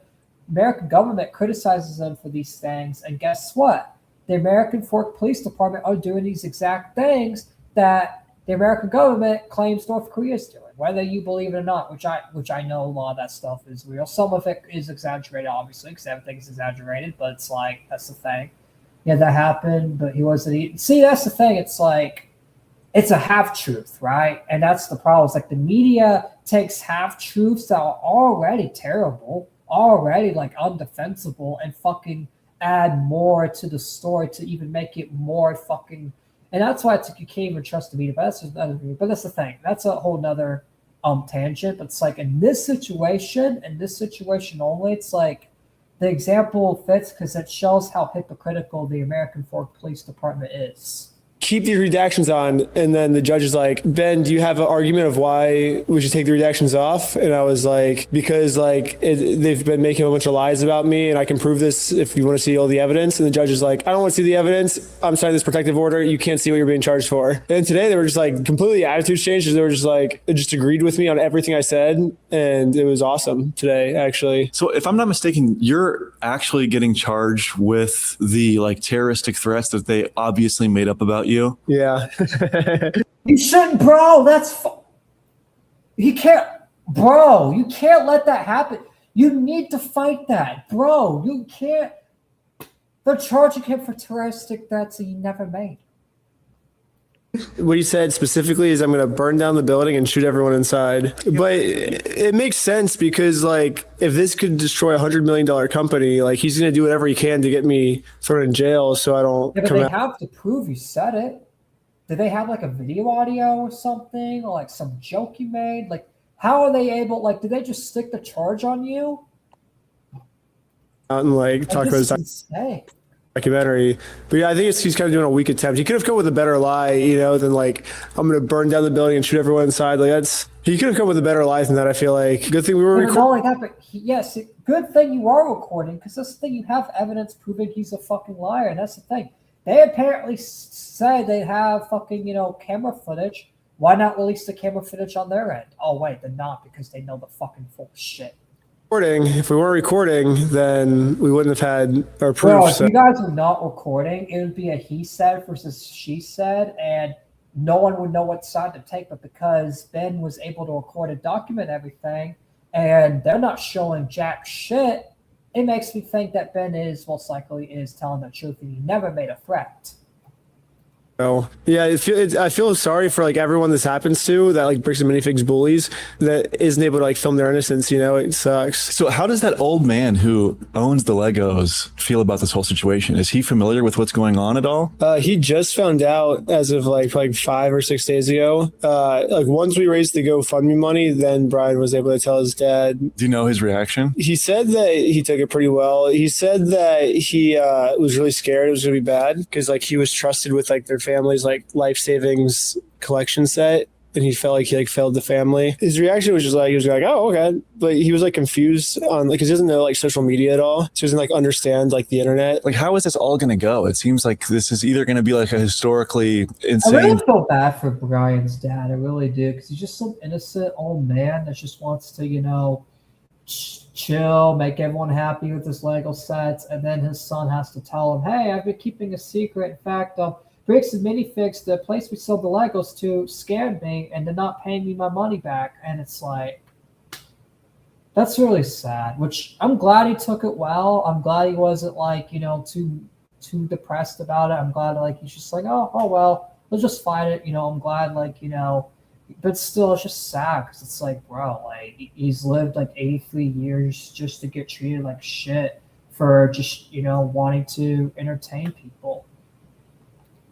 government criticizes them for these things. And guess what? The American Police Department are doing these exact things that the American government claims North Korea is doing, whether you believe it or not, which I know a lot of that stuff is real. Some of it is exaggerated, obviously, because everything is exaggerated, but it's like, that's the thing. Yeah, that happened, but he wasn't. See, that's the thing. It's like, it's a half truth, right? And that's the problem. It's like the media takes half truths that are already terrible, already like undefensible, and fucking add more to the story to even make it more fucking. And that's why it's like you can't even trust the media. But that's just another. But that's the thing. That's a whole nother tangent. But it's like in this situation only, it's like the example fits because it shows how hypocritical the American Police Department is. Keep these redactions on, and then the judge is like, Ben, do you have an argument of why we should take the redactions off? And I was like, because like they've been making a bunch of lies about me, and I can prove this if you want to see all the evidence. And the judge is like, I don't want to see the evidence. I'm signing this protective order. You can't see what you're being charged for. And today they were just like completely attitude changed. They were just like, just agreed with me on everything I said, and it was awesome today, actually. So if I'm not mistaken, you're actually getting charged with the like terroristic threats that they obviously made up about you. Yeah. You shouldn't, bro. You can't let that happen. You need to fight that, bro. You can't. They're charging him for terroristic threats that he never made. What he said specifically is, I'm going to burn down the building and shoot everyone inside. But it makes sense because, like, if this could destroy $100 million company, like, he's going to do whatever he can to get me thrown in jail so I don't Yeah, but come they out. have to prove you said it. Did they have, like, a video audio or something? Or, like, some joke you made? Like, how are they able, like, did they just stick the charge on you? Out and, like, talk about his documentary. But yeah, I think he's kind of doing a weak attempt. He could have come with a better lie, you know, than like, I'm going to burn down the building and shoot everyone inside. Like, he could have come with a better lie than that, I feel like. Good thing we were recording. Not only that, but yes, good thing you are recording, because that's the thing. You have evidence proving he's a fucking liar, and that's the thing. They apparently said they have fucking, camera footage. Why not release the camera footage on their end? Oh, wait, they're not, because they know the fucking full shit. If we weren't recording, then we wouldn't have had our proof. Bro, if you guys were not recording, it would be a he said versus she said, and no one would know what side to take. But because Ben was able to record and document everything, and they're not showing jack shit, it makes me think that Ben is most likely telling the truth, and he never made a threat. Oh, yeah, I feel sorry for like everyone this happens to, that like bricks and minifigs bullies, that isn't able to like film their innocence, it sucks. So how does that old man who owns the Legos feel about this whole situation? Is he familiar with what's going on at all? He just found out as of like 5 or 6 days ago. Like once we raised the GoFundMe money, then Brian was able to tell his dad. Do you know his reaction? He said that he took it pretty well. He said that he was really scared it was going to be bad because like he was trusted with like their family's like life savings collection set, and he felt like he like failed the family. His reaction was just like, he was like, oh, okay. But he was like confused on like, cause he doesn't know like social media at all. So he doesn't like understand like the internet. Like, how is this all going to go? It seems like this is either going to be like a historically insane. I really feel bad for Brian's dad. I really do. Cause he's just some innocent old man that just wants to, chill, make everyone happy with his Lego sets. And then his son has to tell him, hey, I've been keeping a secret. In fact, Bricks and Minifigs, the place we sold the Legos to, scammed me and they're not paying me my money back. And it's like, that's really sad, which I'm glad he took it well. I'm glad he wasn't like, too depressed about it. I'm glad like he's just like, oh well, we'll just fight it. I'm glad like, but still it's just sad because it's like, bro, like he's lived like 83 years just to get treated like shit for just, wanting to entertain people.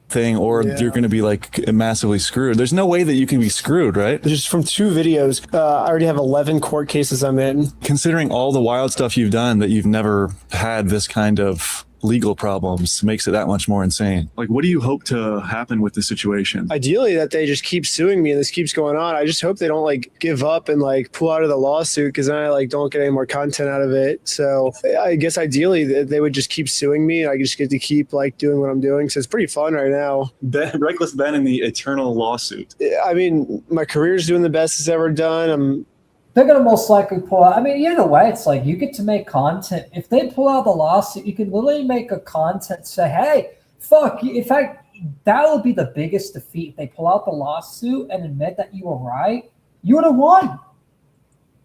Thing, or you're going to be like massively screwed. There's no way that you can be screwed, right? Just from 2 videos, I already have 11 court cases I'm in. Considering all the wild stuff you've done, that you've never had this kind of legal problems makes it that much more insane. Like, what do you hope to happen with the situation? Ideally, that they just keep suing me and this keeps going on. I just hope they don't like give up and like pull out of the lawsuit, because then I like don't get any more content out of it. So I guess ideally they would just keep suing me and I just get to keep like doing what I'm doing. So it's pretty fun right now. Reckless Ben in the eternal lawsuit. I mean, my career's doing the best it's ever done. They're going to most likely pull out. I mean, either way, it's like you get to make content. If they pull out the lawsuit, you can literally make a content say, hey, fuck. In fact, that would be the biggest defeat. If they pull out the lawsuit and admit that you were right, you would have won.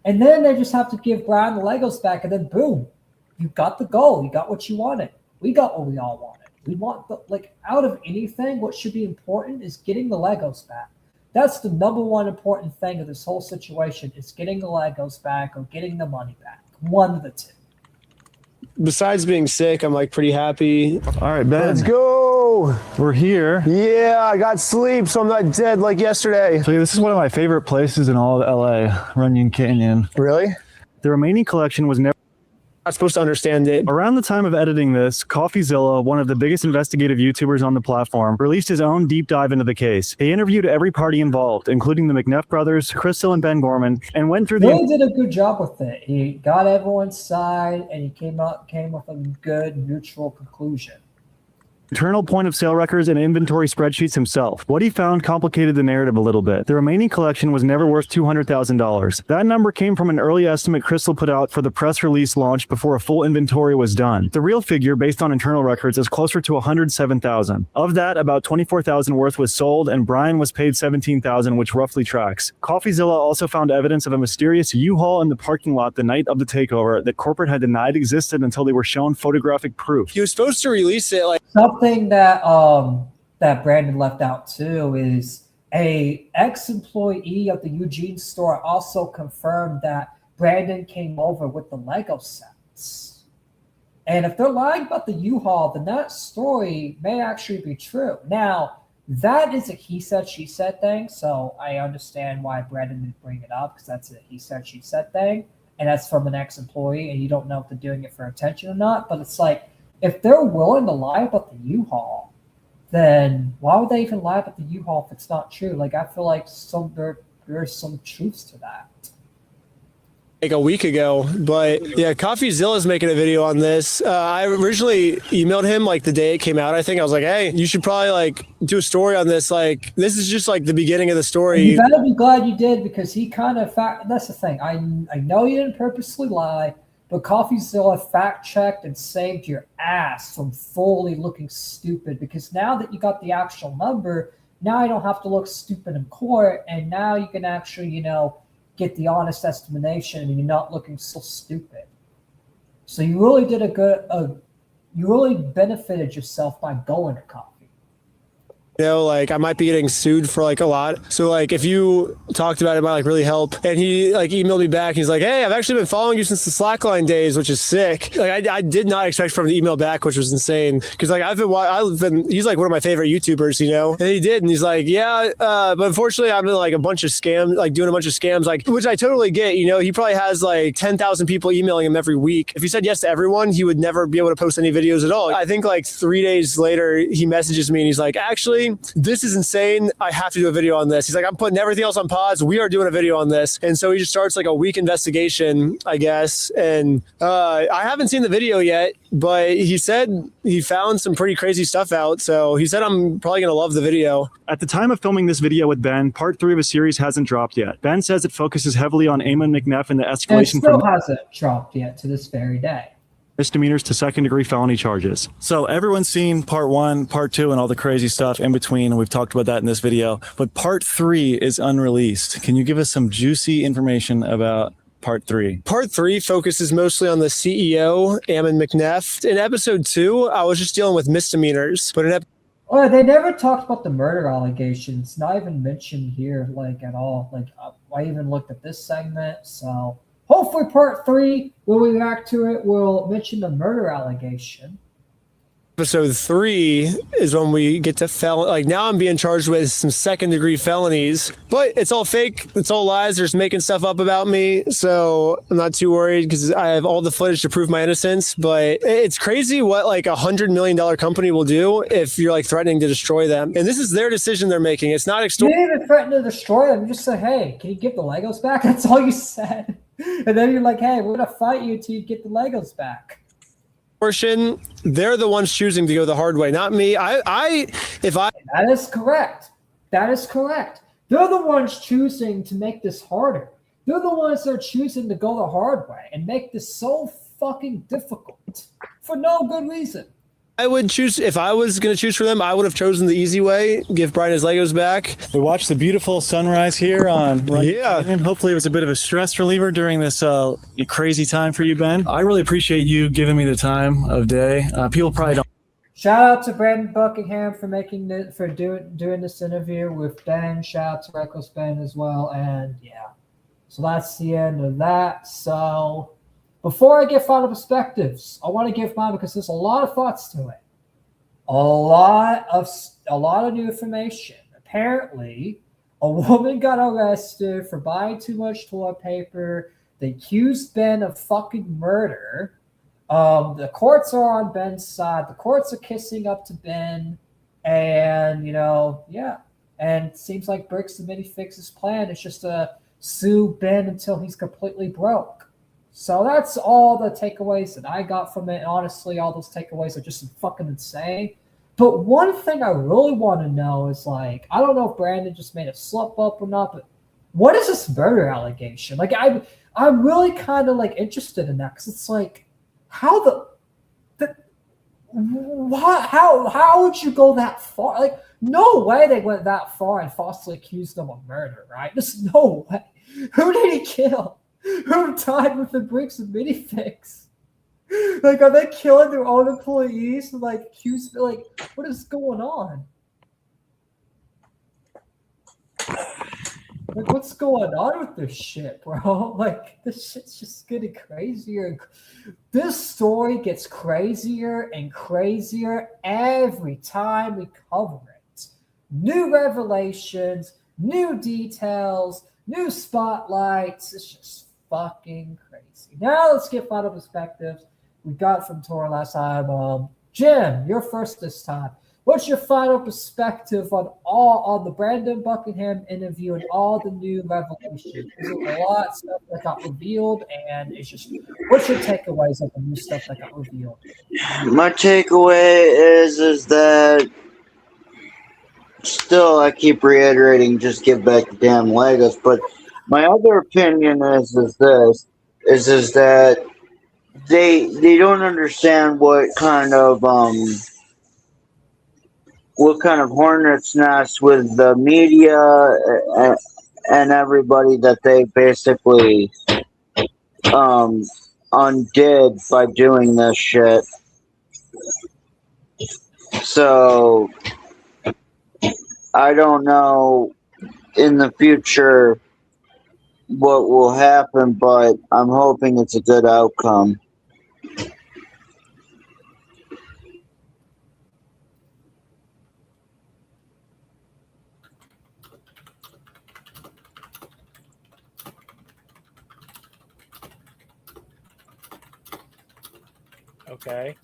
And then they just have to give Brian the Legos back, and then boom, you got the goal. You got what you wanted. We got what we all wanted. We want out of anything, what should be important is getting the Legos back. That's the number one important thing of this whole situation is getting the Legos back or getting the money back. One of the two. Besides being sick, I'm like pretty happy. All right, Ben. Let's go. We're here. Yeah, I got sleep, so I'm not dead like yesterday. So this is one of my favorite places in all of LA, Runyon Canyon. Really? The remaining collection was never not supposed to understand it. Around the time of editing this, CoffeeZilla, one of the biggest investigative YouTubers on the platform, released his own deep dive into the case. He interviewed every party involved, including the McNeff brothers, Crystal and Ben Gorman, and went through He did a good job with it. He got everyone's side, and he came with a good, neutral conclusion. internal point of sale records and inventory spreadsheets himself. What he found complicated the narrative a little bit. The remaining collection was never worth $200,000. That number came from an early estimate Crystal put out for the press release launch before a full inventory was done. The real figure, based on internal records, is closer to $107,000. Of that, about $24,000 worth was sold, and Brian was paid $17,000, which roughly tracks. CoffeeZilla also found evidence of a mysterious U-Haul in the parking lot the night of the takeover that corporate had denied existed until they were shown photographic proof. He was supposed to release it like something that that Brandon left out too is a ex-employee of the Eugene store also confirmed that Brandon came over with the Lego sets. And if they're lying about the U-Haul, then that story may actually be true. Now, that is a he said, she said thing, so I understand why Brandon didn't bring it up, because that's a he said, she said thing, and that's from an ex-employee, and you don't know if they're doing it for attention or not, but it's like, if they're willing to lie about the U-Haul, then why would they even lie about the U-Haul if it's not true? Like, I feel like there's some truths to that. Like a week ago, but yeah, CoffeeZilla's making a video on this. I originally emailed him like the day it came out. I think I was like, "Hey, you should probably like do a story on this. Like, this is just like the beginning of the story." You better be glad you did, because he kind of that's the thing. I know you didn't purposely lie, but CoffeeZilla fact checked and saved your ass from fully looking stupid, because now that you got the actual number, now you don't have to look stupid in court, and now you can actually, get the honest estimation, and you're not looking so stupid. So you really did you really benefited yourself by going to coffee. Like I might be getting sued for like a lot. So like if you talked about it, might like really help. And he like emailed me back. He's like, "Hey, I've actually been following you since the Slackline days," which is sick. Like I did not expect from the email back, which was insane. Cause like he's like one of my favorite YouTubers, And he did. And he's like, "Yeah, but unfortunately I'm in like a bunch of scams, like doing a bunch of scams, like, which I totally get, He probably has like 10,000 people emailing him every week. If he said yes to everyone, he would never be able to post any videos at all. I think like 3 days later, he messages me and he's like, "Actually, this is insane. I have to do a video on this." He's like, "I'm putting everything else on pause. We are doing a video on this." And so he just starts like a week investigation, I guess. And I haven't seen the video yet, but he said he found some pretty crazy stuff out. So he said I'm probably going to love the video. At the time of filming this video with Ben, part 3 of a series hasn't dropped yet. Ben says it focuses heavily on Eamon McNeff and the escalation and it still hasn't dropped yet to this very day. Misdemeanors to second-degree felony charges. So everyone's seen part 1, part 2, and all the crazy stuff in between. We've talked about that in this video. But part 3 is unreleased. Can you give us some juicy information about part 3? Part 3 focuses mostly on the CEO, Eamon McNeff. In episode 2, I was just dealing with misdemeanors. But they never talked about the murder allegations. Not even mentioned here, like, at all. Like, I even looked at this segment, so... Hopefully part 3, when we react to it, we'll mention the murder allegation. Episode 3 is when we get to like now I'm being charged with some second-degree felonies, but it's all fake. It's all lies. They're just making stuff up about me, so I'm not too worried because I have all the footage to prove my innocence. But it's crazy what like $100 million company will do if you're like threatening to destroy them, and this is their decision they're making. It's not You extortion. didn't even threaten to destroy them. You just said, "Hey, can you give the Legos back?" That's all you said. And then you're like, "Hey, we're gonna fight you until you get the Legos back." They're the ones choosing to go the hard way, not me. That is correct. That is correct. They're the ones choosing to make this harder. They're the ones that are choosing to go the hard way and make this so fucking difficult for no good reason. I would choose, if I was going to choose for them, I would have chosen the easy way, give Brian his Legos back. We watched the beautiful sunrise here on and hopefully it was a bit of a stress reliever during this crazy time for you, Ben. I really appreciate you giving me the time of day. People probably don't. Shout out to Brandon Buckingham for doing this interview with Ben. Shout out to Reckless Ben as well. And yeah, so that's the end of that. So before I give final perspectives, I want to give mine because there's a lot of thoughts to it. A lot of new information. Apparently, a woman got arrested for buying too much toilet paper. They accused Ben of fucking murder. The courts are on Ben's side. The courts are kissing up to Ben. And, yeah. And it seems like Briggs the Minifix's plan is just to sue Ben until he's completely broke. So that's all the takeaways that I got from it. Honestly, all those takeaways are just fucking insane. But one thing I really want to know is, like, I don't know if Brandon just made a slip up or not, but what is this murder allegation? Like, I'm really kind of like interested in that because it's like, how would you go that far? Like, no way they went that far and falsely accused them of murder, right? There's no way. Who did he kill? Who died with the Briggs and Minifix? Like, are they killing their own employees? Like, accused? Like, what is going on? Like, what's going on with this shit, bro? Like, this shit's just getting crazier. This story gets crazier and crazier every time we cover it. New revelations, new details, new spotlights. It's just fucking crazy. Now let's get final perspectives we got from Tora last time. Jim, you're first this time. What's your final perspective on the Brandon Buckingham interview and all the new revelations? There's a lot of stuff that got revealed, and it's just, what's your takeaways of the new stuff that got revealed? My takeaway is that still I keep reiterating, just give back the damn Legos. But my other opinion is that they don't understand what kind of hornet's nest with the media and everybody that they basically undid by doing this shit. So I don't know in the future what will happen, but I'm hoping it's a good outcome. Okay.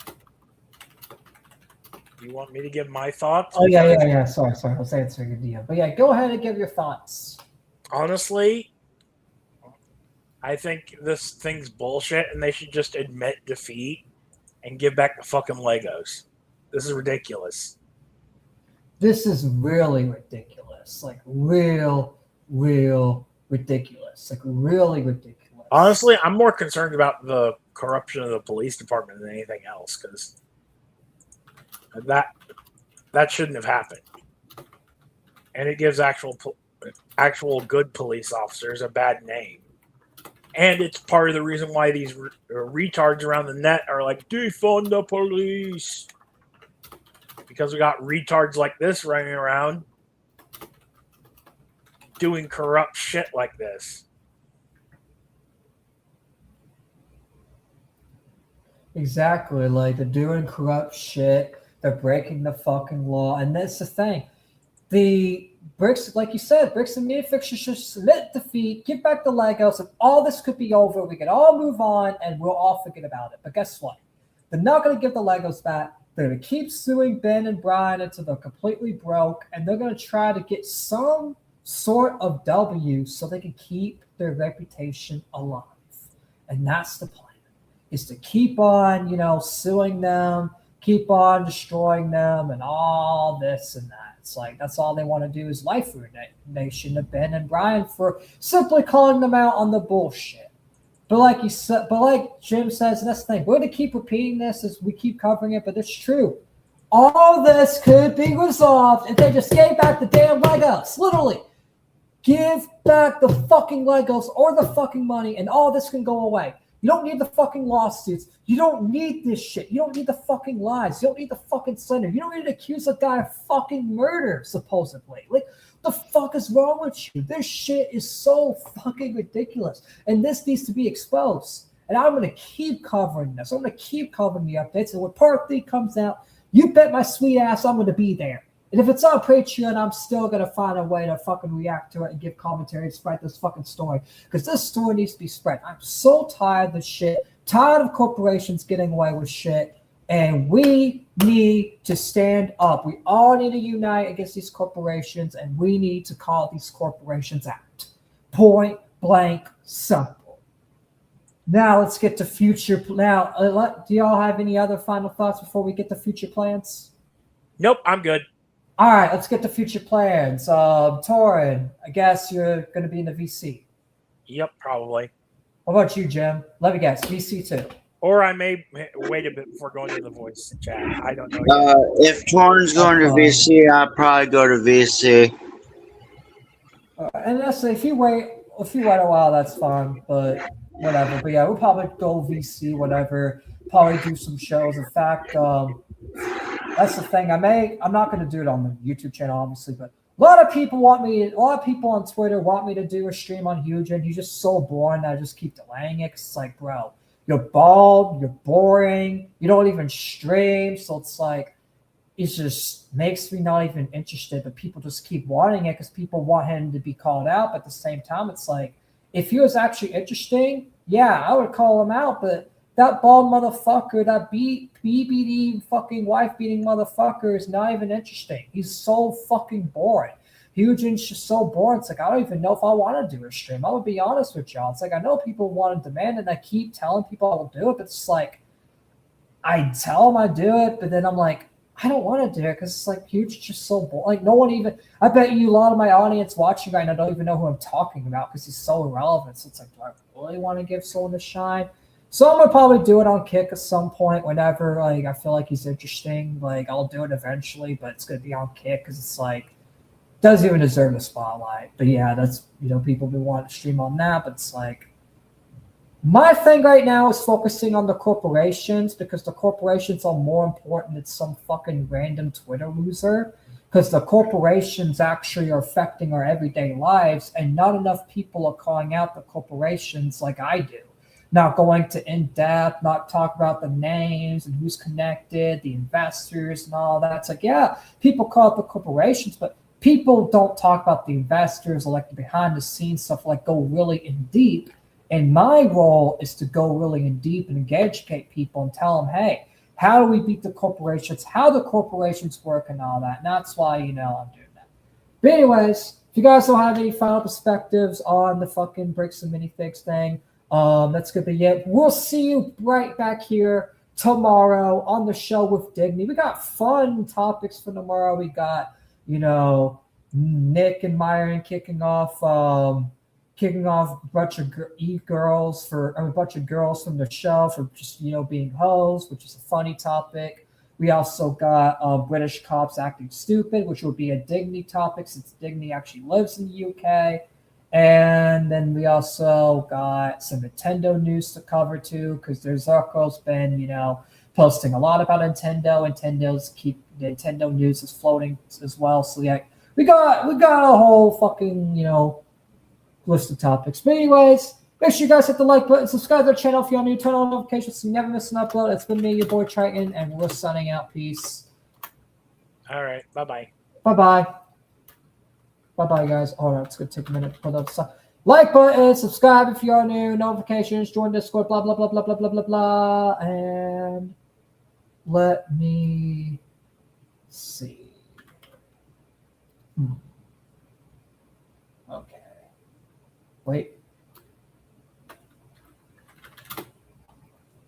You want me to give my thoughts? Oh, yeah. Sorry. I was answering your DM. But yeah, go ahead and give your thoughts. Honestly, I think this thing's bullshit and they should just admit defeat and give back the fucking Legos. This is ridiculous. This is really ridiculous. Like, real ridiculous. Like, really ridiculous. Honestly, I'm more concerned about the corruption of the police department than anything else, because that shouldn't have happened. And it gives actual good police officers a bad name. And it's part of the reason why these retards around the net are like, defund the police. Because we got retards like this running around doing corrupt shit like this. Exactly. Like, they're doing corrupt shit. They're breaking the fucking law. And that's the thing. The bricks, like you said, bricks and manufacturers should submit defeat, give back the Legos, and all this could be over. We could all move on and we'll all forget about it. But guess what? They're not going to give the Legos back. They're going to keep suing Ben and Brian until they're completely broke, and they're going to try to get some sort of W so they can keep their reputation alive. And that's the plan, is to keep on, suing them, keep on destroying them, and all this and that. It's like that's all they want to do is life ruination of Ben and Brian for simply calling them out on the bullshit. But like Jim says, and that's the thing, we're going to keep repeating this as we keep covering it, but it's true. All this could be resolved if they just gave back the damn Legos. Literally. Give back the fucking Legos or the fucking money, and all this can go away. You don't need the fucking lawsuits. You don't need this shit. You don't need the fucking lies. You don't need the fucking slander. You don't need to accuse a guy of fucking murder, supposedly. Like, the fuck is wrong with you? This shit is so fucking ridiculous. And this needs to be exposed. And I'm going to keep covering this. I'm going to keep covering the updates. And when part 3 comes out, you bet my sweet ass I'm going to be there. And if it's on Patreon, I'm still going to find a way to fucking react to it and give commentary and spread this fucking story. Because this story needs to be spread. I'm so tired of this shit. Tired of corporations getting away with shit. And we need to stand up. We all need to unite against these corporations. And we need to call these corporations out. Point blank simple. Now let's get to future. Now, do y'all have any other final thoughts before we get to future plans? Nope, I'm good. All right, let's get to future plans. Torin, I guess you're going to be in the VC. Yep, probably. What about you, Jim? Let me guess, VC too. Or I may wait a bit before going to the voice chat. I don't know. If Torin's going to VC, I'll probably go to VC. And that's if you wait a while, that's fine. But whatever. But yeah, we'll probably go VC, whatever. Probably do some shows. In fact, that's the thing. I'm not going to do it on the YouTube channel, obviously, but a lot of people on Twitter want me to do a stream on Hugen. You're just so boring that I just keep delaying it. 'Cause it's like, bro, you're bald, you're boring, you don't even stream. So it's like, it just makes me not even interested, but people just keep wanting it because people want him to be called out. But at the same time, it's like, if he was actually interesting, yeah, I would call him out, but that bald motherfucker, that BBD fucking wife-beating motherfucker is not even interesting. He's so fucking boring. Eugene's just so boring. It's like, I don't even know if I want to do a stream. I would be honest with y'all. It's like, I know people want to demand it, and I keep telling people I will do it, but it's like, I tell them I do it, but then I'm like, I don't want to do it because it's like, Eugene's just so boring. Like, no one even, I bet you a lot of my audience watching right now don't even know who I'm talking about because he's so irrelevant. So it's like, do I really want to give someone a shine? So I'm gonna probably do it on Kick at some point whenever like I feel like he's interesting. Like I'll do it eventually, but it's gonna be on Kick because it's like doesn't even deserve the spotlight. But yeah, that's people been wanting to stream on that, but it's like my thing right now is focusing on the corporations because the corporations are more important than some fucking random Twitter loser. Because the corporations actually are affecting our everyday lives, and not enough people are calling out the corporations like I do. Not going to in-depth, not talk about the names and who's connected, the investors and all that. It's like, yeah, people call it the corporations, but people don't talk about the investors or like the behind-the-scenes stuff, like go really in deep. And my role is to go really in deep and educate people and tell them, hey, how do we beat the corporations, how the corporations work and all that. And that's why, I'm doing that. But anyways, if you guys don't have any final perspectives on the fucking bricks and minifigs thing, that's gonna be it. We'll see you right back here tomorrow on the show with Digny. We got fun topics for tomorrow. We got, Nick and Myron kicking off a bunch of girls from the show for just being hoes, which is a funny topic. We also got British cops acting stupid, which would be a Digny topic since Digny actually lives in the UK. And then we also got some Nintendo news to cover too, because there's Zarko's been, posting a lot about Nintendo. Nintendo news is floating as well. So yeah, we got a whole fucking, list of topics. But anyways, make sure you guys hit the like button, subscribe to the channel if you're new, turn on notifications so you never miss an upload. It's been me, your boy Triton, and we're signing out. Peace. All right. Bye-bye. Bye-bye. Bye-bye, guys. Hold on. It's going to take a minute to put up stuff. Like button, subscribe if you are new, notifications, join Discord, blah, blah, blah, blah, blah, blah, blah, blah. And let me see. Okay. Wait.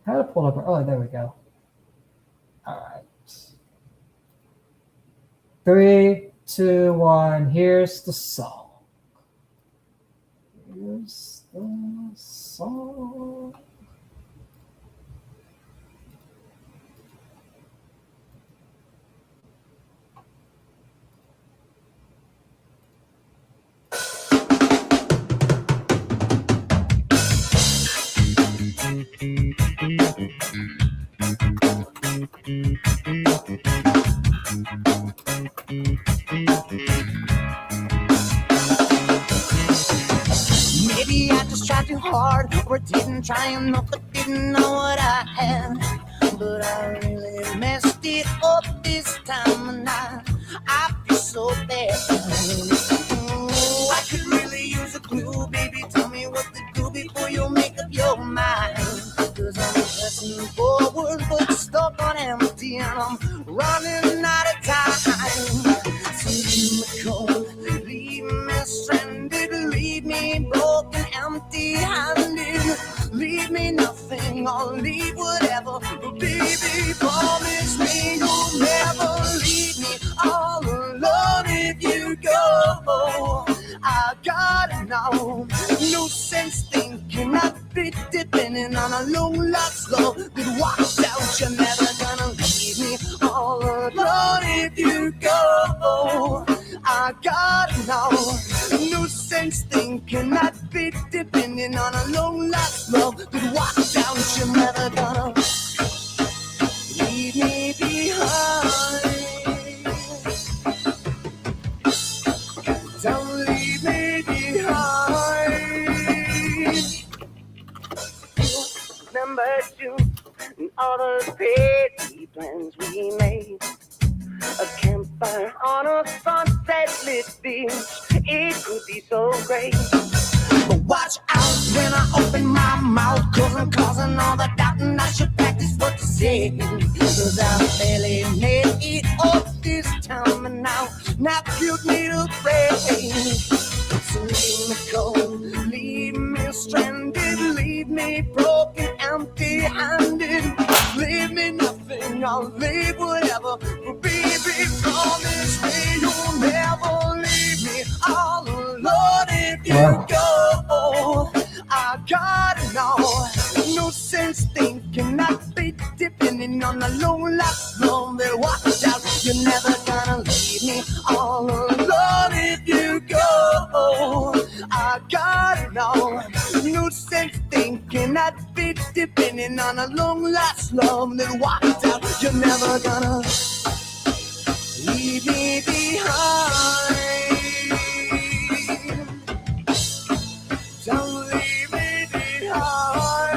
How to pull up? Oh, there we go. All right. 3, 2, 1. Here's the song. Here's the song. Maybe I just tried too hard, or didn't try enough, but didn't know what I had. But I really messed it up this time, and I feel so bad. I could really use a clue, baby. Tell me what to do before you make up your mind. 'Cause I'm pressing forward, but stuck on empty, and I'm running out of time. So leave me cold, leave me stranded, leave me broken, empty-handed. Leave me nothing, I'll leave whatever. But baby, promise me you'll never leave me all alone if you go. I gotta know, no sense thinking I'd be depending on a long lost love that walks out. You're never gonna leave me all alone if you go. I gotta know, no sense thinking I'd be depending on a long lost love that walks out. You're never gonna leave me behind. Don't leave me behind. Remember June and all the petty plans we made. A campfire on a sunset lit beach. It could be so great. But watch out when I open my mouth, 'cause I'm causing all the doubt, and I should practice what to say. 'Cause I barely made it up this time, and now you need to pray. So leave me cold, leave me stranded, leave me broken, empty-handed. Leave me nothing, I'll leave whatever. But baby, promise me you'll never leave me all alone if you go. I gotta know, no sense thinking I'd be depending on a long lost love that walks out. You're never gonna leave me all alone if you go. I gotta know, no sense thinking I'd be depending on a long lost love that walks out. You're never gonna leave me behind. Don't leave me behind.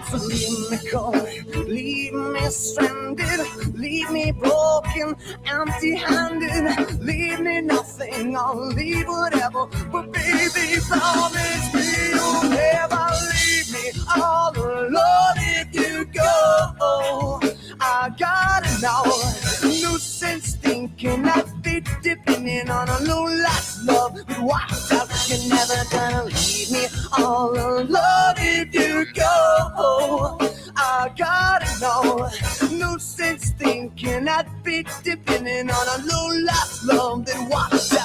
So leave me cold, leave me stranded, leave me broken, empty-handed. Leave me nothing, I'll leave whatever. But baby, promise me you'll never leave me all alone if you go. I gotta know, no sense thinking I'd be depending on a long lost love that walks out. You're never gonna leave me all alone if you go. I gotta know, no sense thinking I'd be depending on a long lost love that walks out.